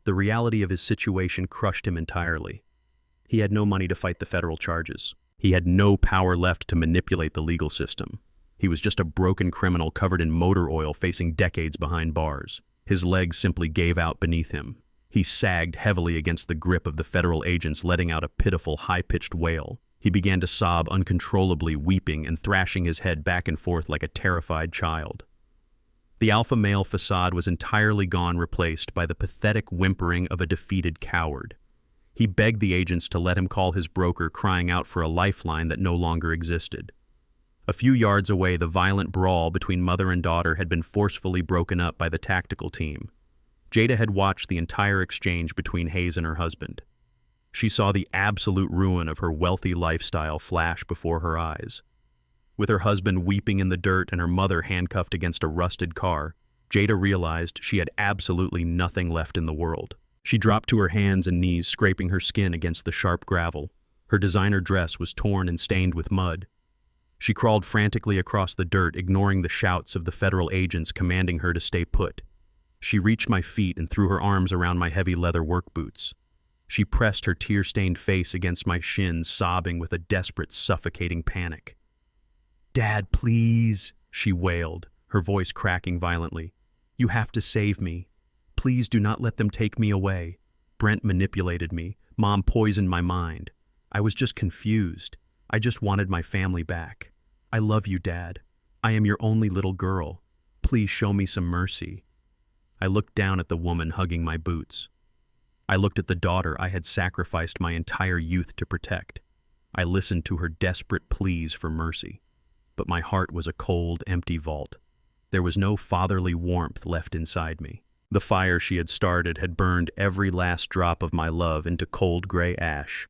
The reality of his situation crushed him entirely. He had no money to fight the federal charges. He had no power left to manipulate the legal system. He was just a broken criminal covered in motor oil facing decades behind bars. His legs simply gave out beneath him. He sagged heavily against the grip of the federal agents, letting out a pitiful, high-pitched wail. He began to sob uncontrollably, weeping and thrashing his head back and forth like a terrified child. The alpha male facade was entirely gone, replaced by the pathetic whimpering of a defeated coward. He begged the agents to let him call his broker, crying out for a lifeline that no longer existed. A few yards away, the violent brawl between mother and daughter had been forcefully broken up by the tactical team. Jada had watched the entire exchange between Hayes and her husband. She saw the absolute ruin of her wealthy lifestyle flash before her eyes. With her husband weeping in the dirt and her mother handcuffed against a rusted car, Jada realized she had absolutely nothing left in the world. She dropped to her hands and knees, scraping her skin against the sharp gravel. Her designer dress was torn and stained with mud. She crawled frantically across the dirt, ignoring the shouts of the federal agents commanding her to stay put. She reached my feet and threw her arms around my heavy leather work boots. She pressed her tear-stained face against my shins, sobbing with a desperate, suffocating panic. "Dad, please," she wailed, her voice cracking violently. "You have to save me. Please do not let them take me away. Brent manipulated me. Mom poisoned my mind. I was just confused. I just wanted my family back. I love you, Dad. I am your only little girl. Please show me some mercy." I looked down at the woman hugging my boots. I looked at the daughter I had sacrificed my entire youth to protect. I listened to her desperate pleas for mercy. But my heart was a cold, empty vault. There was no fatherly warmth left inside me. The fire she had started had burned every last drop of my love into cold gray ash.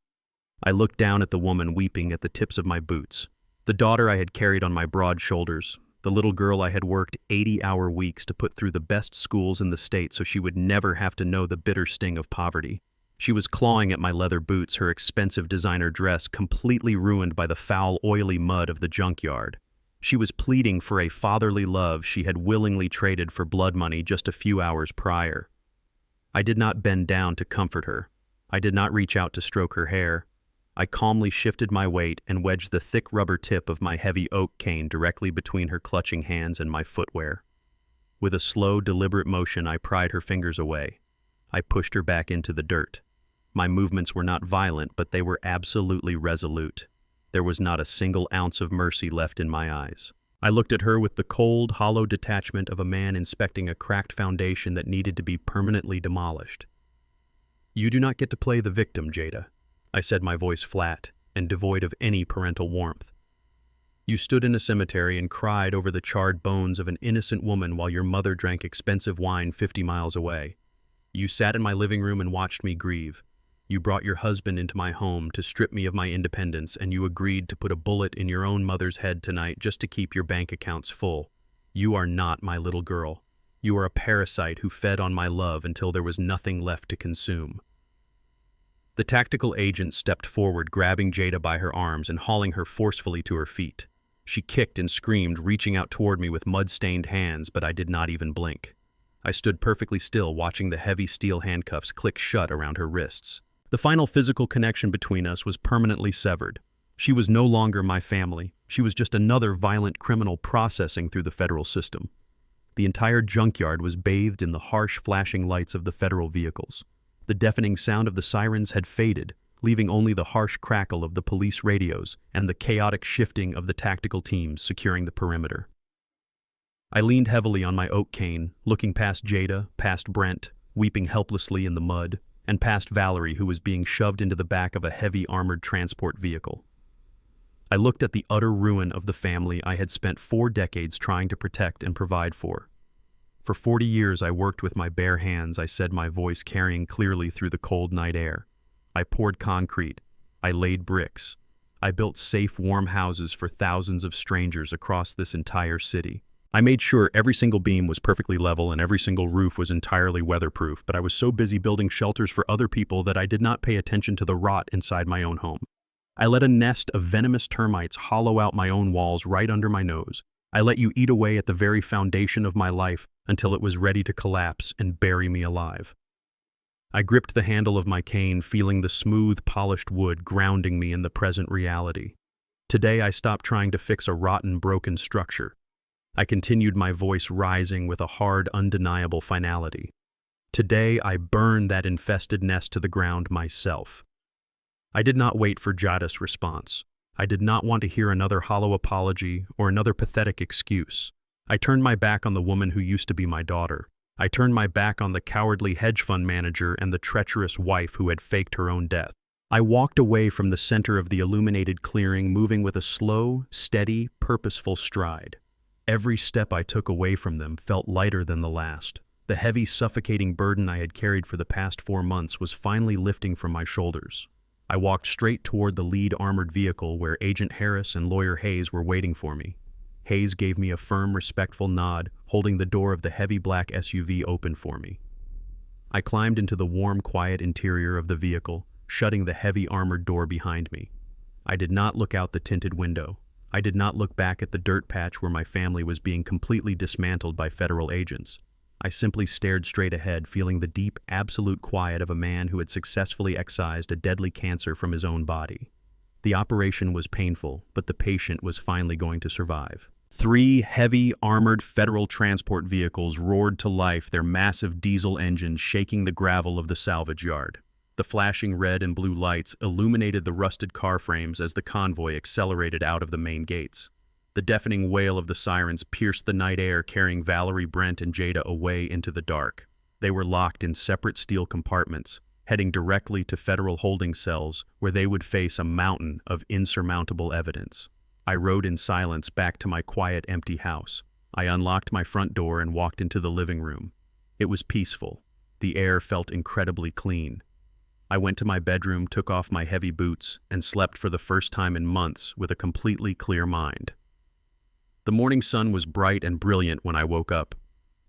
I looked down at the woman weeping at the tips of my boots. The daughter I had carried on my broad shoulders, the little girl I had worked 80-hour weeks to put through the best schools in the state so she would never have to know the bitter sting of poverty. She was clawing at my leather boots, her expensive designer dress completely ruined by the foul, oily mud of the junkyard. She was pleading for a fatherly love she had willingly traded for blood money just a few hours prior. I did not bend down to comfort her. I did not reach out to stroke her hair. I calmly shifted my weight and wedged the thick rubber tip of my heavy oak cane directly between her clutching hands and my footwear. With a slow, deliberate motion, I pried her fingers away. I pushed her back into the dirt. My movements were not violent, but they were absolutely resolute. There was not a single ounce of mercy left in my eyes. I looked at her with the cold, hollow detachment of a man inspecting a cracked foundation that needed to be permanently demolished. "You do not get to play the victim, Jada," I said, my voice flat and devoid of any parental warmth. "You stood in a cemetery and cried over the charred bones of an innocent woman while your mother drank expensive wine 50 miles away. You sat in my living room and watched me grieve. You brought your husband into my home to strip me of my independence, and you agreed to put a bullet in your own mother's head tonight just to keep your bank accounts full. You are not my little girl. You are a parasite who fed on my love until there was nothing left to consume." The tactical agent stepped forward, grabbing Jada by her arms and hauling her forcefully to her feet. She kicked and screamed, reaching out toward me with mud-stained hands, but I did not even blink. I stood perfectly still, watching the heavy steel handcuffs click shut around her wrists. The final physical connection between us was permanently severed. She was no longer my family. She was just another violent criminal processing through the federal system. The entire junkyard was bathed in the harsh flashing lights of the federal vehicles. The deafening sound of the sirens had faded, leaving only the harsh crackle of the police radios and the chaotic shifting of the tactical teams securing the perimeter. I leaned heavily on my oak cane, looking past Jada, past Brent, weeping helplessly in the mud, and past Valerie, who was being shoved into the back of a heavy armored transport vehicle. I looked at the utter ruin of the family I had spent 4 decades trying to protect and provide for. For 40 years I worked with my bare hands, I said, my voice carrying clearly through the cold night air. I poured concrete. I laid bricks. I built safe, warm houses for thousands of strangers across this entire city. I made sure every single beam was perfectly level and every single roof was entirely weatherproof, but I was so busy building shelters for other people that I did not pay attention to the rot inside my own home. I let a nest of venomous termites hollow out my own walls right under my nose. I let you eat away at the very foundation of my life until it was ready to collapse and bury me alive. I gripped the handle of my cane, feeling the smooth, polished wood grounding me in the present reality. Today I stopped trying to fix a rotten, broken structure. I continued, my voice rising with a hard, undeniable finality. Today I burned that infested nest to the ground myself. I did not wait for Jada's response. I did not want to hear another hollow apology or another pathetic excuse. I turned my back on the woman who used to be my daughter. I turned my back on the cowardly hedge fund manager and the treacherous wife who had faked her own death. I walked away from the center of the illuminated clearing, moving with a slow, steady, purposeful stride. Every step I took away from them felt lighter than the last. The heavy, suffocating burden I had carried for the past 4 months was finally lifting from my shoulders. I walked straight toward the lead armored vehicle where Agent Harris and Lawyer Hayes were waiting for me. Hayes gave me a firm, respectful nod, holding the door of the heavy black SUV open for me. I climbed into the warm, quiet interior of the vehicle, shutting the heavy armored door behind me. I did not look out the tinted window. I did not look back at the dirt patch where my family was being completely dismantled by federal agents. I simply stared straight ahead, feeling the deep, absolute quiet of a man who had successfully excised a deadly cancer from his own body. The operation was painful, but the patient was finally going to survive. 3 heavy, armored federal transport vehicles roared to life, their massive diesel engines shaking the gravel of the salvage yard. The flashing red and blue lights illuminated the rusted car frames as the convoy accelerated out of the main gates. The deafening wail of the sirens pierced the night air, carrying Valerie, Brent, and Jada away into the dark. They were locked in separate steel compartments, heading directly to federal holding cells where they would face a mountain of insurmountable evidence. I rode in silence back to my quiet, empty house. I unlocked my front door and walked into the living room. It was peaceful. The air felt incredibly clean. I went to my bedroom, took off my heavy boots, and slept for the first time in months with a completely clear mind. The morning sun was bright and brilliant when I woke up.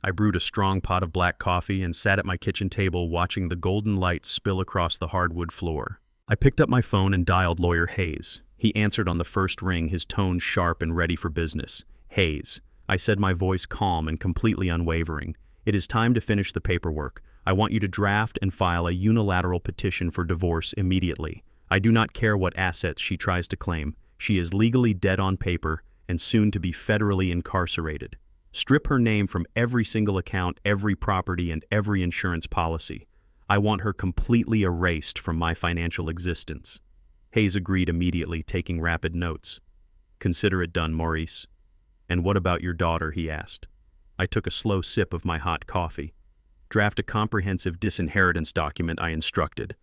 I brewed a strong pot of black coffee and sat at my kitchen table watching the golden light spill across the hardwood floor. I picked up my phone and dialed Lawyer Hayes. He answered on the first ring, his tone sharp and ready for business. "Hayes," I said, my voice calm and completely unwavering. "It is time to finish the paperwork. I want you to draft and file a unilateral petition for divorce immediately. I do not care what assets she tries to claim. She is legally dead on paper and soon to be federally incarcerated. Strip her name from every single account, every property, and every insurance policy. I want her completely erased from my financial existence." Hayes agreed immediately, taking rapid notes. "Consider it done, Maurice." "And what about your daughter?" he asked. I took a slow sip of my hot coffee. "Draft a comprehensive disinheritance document," I instructed.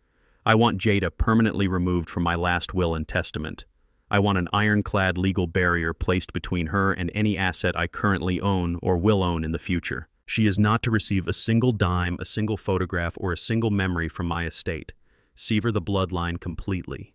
"I want Jada permanently removed from my last will and testament. I want an ironclad legal barrier placed between her and any asset I currently own or will own in the future. She is not to receive a single dime, a single photograph, or a single memory from my estate. Sever the bloodline completely."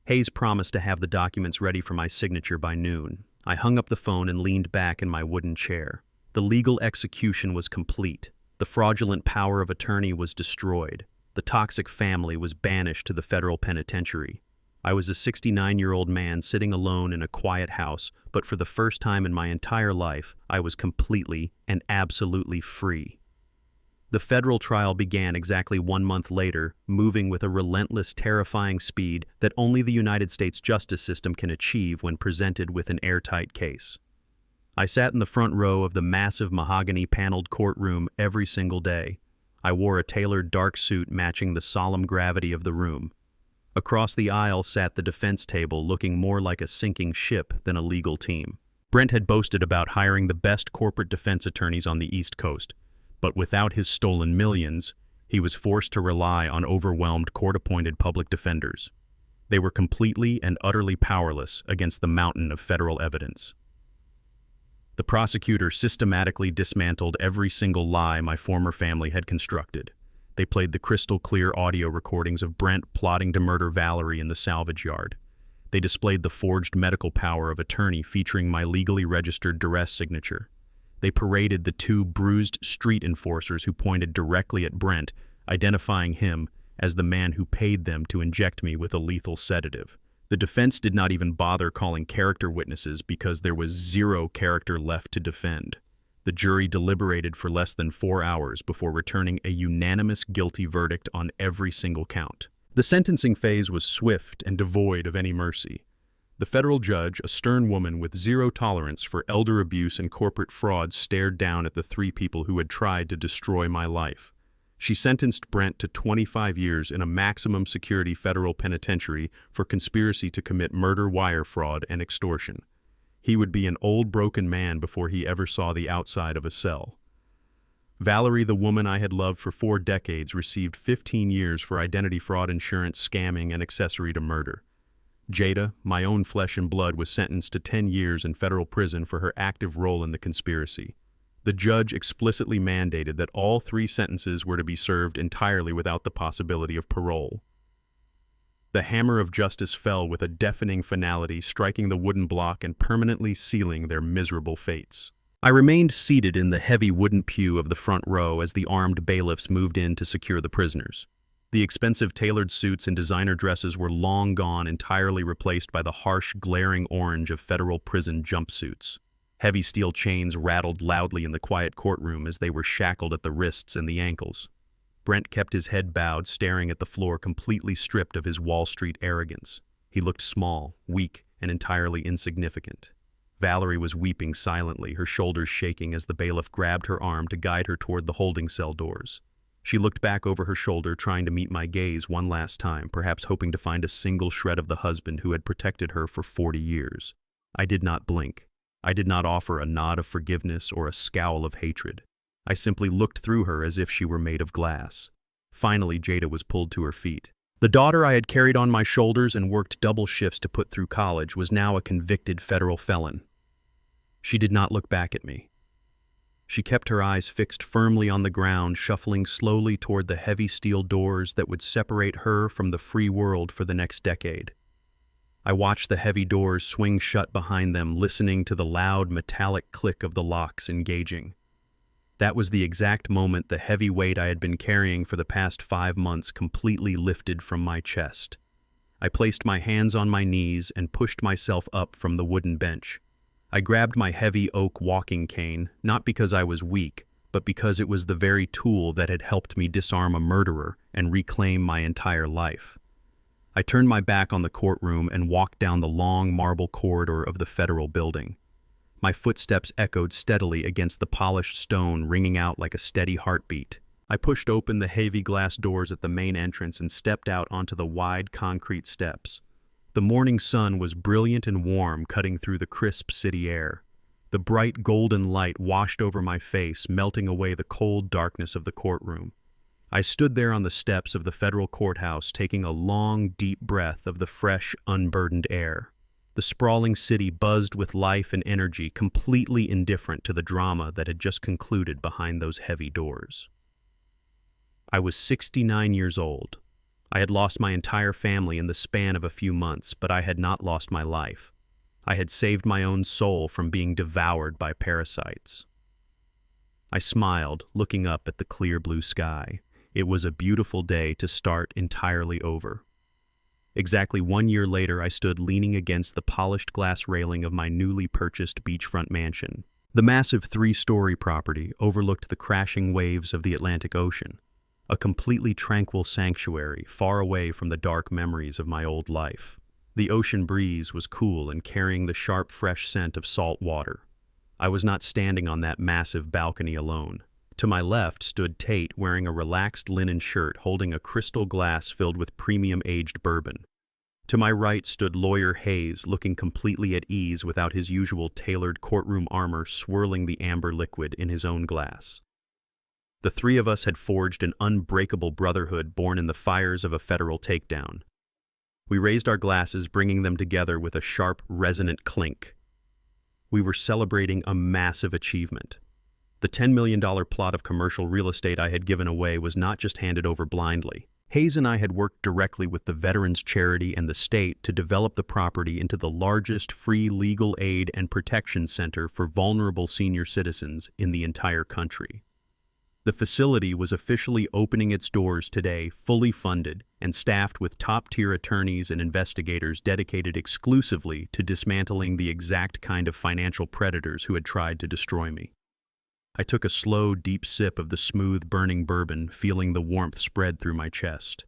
Hayes promised to have the documents ready for my signature by noon. I hung up the phone and leaned back in my wooden chair. The legal execution was complete. The fraudulent power of attorney was destroyed. The toxic family was banished to the federal penitentiary. I was a 69-year-old man sitting alone in a quiet house, but for the first time in my entire life, I was completely and absolutely free. The federal trial began exactly 1 month later, moving with a relentless, terrifying speed that only the United States justice system can achieve when presented with an airtight case. I sat in the front row of the massive mahogany-paneled courtroom every single day. I wore a tailored dark suit matching the solemn gravity of the room. Across the aisle sat the defense table, looking more like a sinking ship than a legal team. Brent had boasted about hiring the best corporate defense attorneys on the East Coast, but without his stolen millions, he was forced to rely on overwhelmed court-appointed public defenders. They were completely and utterly powerless against the mountain of federal evidence. The prosecutor systematically dismantled every single lie my former family had constructed. They played the crystal-clear audio recordings of Brent plotting to murder Valerie in the salvage yard. They displayed the forged medical power of attorney featuring my legally registered duress signature. They paraded the two bruised street enforcers who pointed directly at Brent, identifying him as the man who paid them to inject me with a lethal sedative. The defense did not even bother calling character witnesses because there was zero character left to defend. The jury deliberated for less than 4 hours before returning a unanimous guilty verdict on every single count. The sentencing phase was swift and devoid of any mercy. The federal judge, a stern woman with zero tolerance for elder abuse and corporate fraud, stared down at the 3 people who had tried to destroy my life. She sentenced Brent to 25 years in a maximum security federal penitentiary for conspiracy to commit murder, wire fraud, and extortion. He would be an old broken man before he ever saw the outside of a cell. Valerie, the woman I had loved for 4 decades, received 15 years for identity fraud, insurance, scamming, and accessory to murder. Jada, my own flesh and blood, was sentenced to 10 years in federal prison for her active role in the conspiracy. The judge explicitly mandated that all 3 sentences were to be served entirely without the possibility of parole. The hammer of justice fell with a deafening finality, striking the wooden block and permanently sealing their miserable fates. I remained seated in the heavy wooden pew of the front row as the armed bailiffs moved in to secure the prisoners. The expensive tailored suits and designer dresses were long gone, entirely replaced by the harsh, glaring orange of federal prison jumpsuits. Heavy steel chains rattled loudly in the quiet courtroom as they were shackled at the wrists and the ankles. Brent kept his head bowed, staring at the floor, completely stripped of his Wall Street arrogance. He looked small, weak, and entirely insignificant. Valerie was weeping silently, her shoulders shaking as the bailiff grabbed her arm to guide her toward the holding cell doors. She looked back over her shoulder, trying to meet my gaze one last time, perhaps hoping to find a single shred of the husband who had protected her for 40 years. I did not blink. I did not offer a nod of forgiveness or a scowl of hatred. I simply looked through her as if she were made of glass. Finally, Jada was pulled to her feet. The daughter I had carried on my shoulders and worked double shifts to put through college was now a convicted federal felon. She did not look back at me. She kept her eyes fixed firmly on the ground, shuffling slowly toward the heavy steel doors that would separate her from the free world for the next decade. I watched the heavy doors swing shut behind them, listening to the loud metallic click of the locks engaging. That was the exact moment the heavy weight I had been carrying for the past 5 months completely lifted from my chest. I placed my hands on my knees and pushed myself up from the wooden bench. I grabbed my heavy oak walking cane, not because I was weak, but because it was the very tool that had helped me disarm a murderer and reclaim my entire life. I turned my back on the courtroom and walked down the long marble corridor of the federal building. My footsteps echoed steadily against the polished stone, ringing out like a steady heartbeat. I pushed open the heavy glass doors at the main entrance and stepped out onto the wide concrete steps. The morning sun was brilliant and warm, cutting through the crisp city air. The bright golden light washed over my face, melting away the cold darkness of the courtroom. I stood there on the steps of the federal courthouse, taking a long, deep breath of the fresh, unburdened air. The sprawling city buzzed with life and energy, completely indifferent to the drama that had just concluded behind those heavy doors. I was 69 years old. I had lost my entire family in the span of a few months, but I had not lost my life. I had saved my own soul from being devoured by parasites. I smiled, looking up at the clear blue sky. It was a beautiful day to start entirely over. Exactly 1 year later, I stood leaning against the polished glass railing of my newly purchased beachfront mansion. The massive three-story property overlooked the crashing waves of the Atlantic Ocean, a completely tranquil sanctuary far away from the dark memories of my old life. The ocean breeze was cool and carrying the sharp, fresh scent of salt water. I was not standing on that massive balcony alone. To my left stood Tate wearing a relaxed linen shirt holding a crystal glass filled with premium-aged bourbon. To my right stood Lawyer Hayes looking completely at ease without his usual tailored courtroom armor swirling the amber liquid in his own glass. The three of us had forged an unbreakable brotherhood born in the fires of a federal takedown. We raised our glasses, bringing them together with a sharp, resonant clink. We were celebrating a massive achievement. The $10 million plot of commercial real estate I had given away was not just handed over blindly. Hayes and I had worked directly with the Veterans Charity and the state to develop the property into the largest free legal aid and protection center for vulnerable senior citizens in the entire country. The facility was officially opening its doors today, fully funded and staffed with top-tier attorneys and investigators dedicated exclusively to dismantling the exact kind of financial predators who had tried to destroy me. I took a slow, deep sip of the smooth, burning bourbon, feeling the warmth spread through my chest.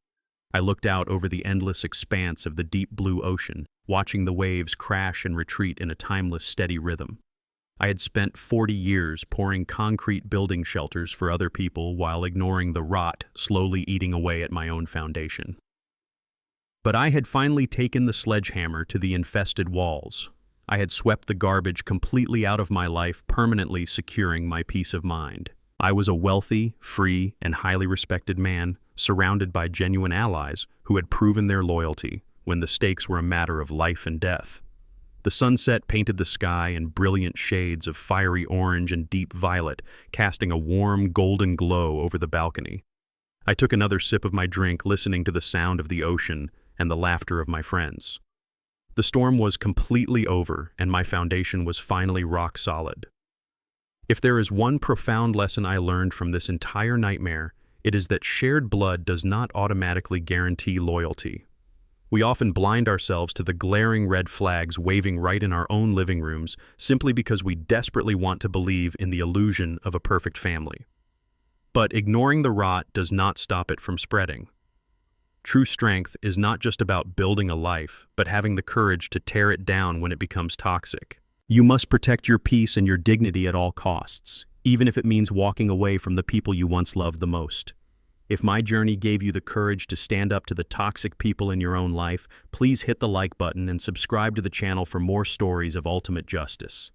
I looked out over the endless expanse of the deep blue ocean, watching the waves crash and retreat in a timeless, steady rhythm. I had spent 40 years pouring concrete building shelters for other people while ignoring the rot slowly eating away at my own foundation. But I had finally taken the sledgehammer to the infested walls. I had swept the garbage completely out of my life, permanently securing my peace of mind. I was a wealthy, free, and highly respected man, surrounded by genuine allies who had proven their loyalty when the stakes were a matter of life and death. The sunset painted the sky in brilliant shades of fiery orange and deep violet, casting a warm, golden glow over the balcony. I took another sip of my drink, listening to the sound of the ocean and the laughter of my friends. The storm was completely over, and my foundation was finally rock solid. If there is one profound lesson I learned from this entire nightmare, it is that shared blood does not automatically guarantee loyalty. We often blind ourselves to the glaring red flags waving right in our own living rooms simply because we desperately want to believe in the illusion of a perfect family. But ignoring the rot does not stop it from spreading. True strength is not just about building a life, but having the courage to tear it down when it becomes toxic. You must protect your peace and your dignity at all costs, even if it means walking away from the people you once loved the most. If my journey gave you the courage to stand up to the toxic people in your own life, please hit the like button and subscribe to the channel for more stories of ultimate justice.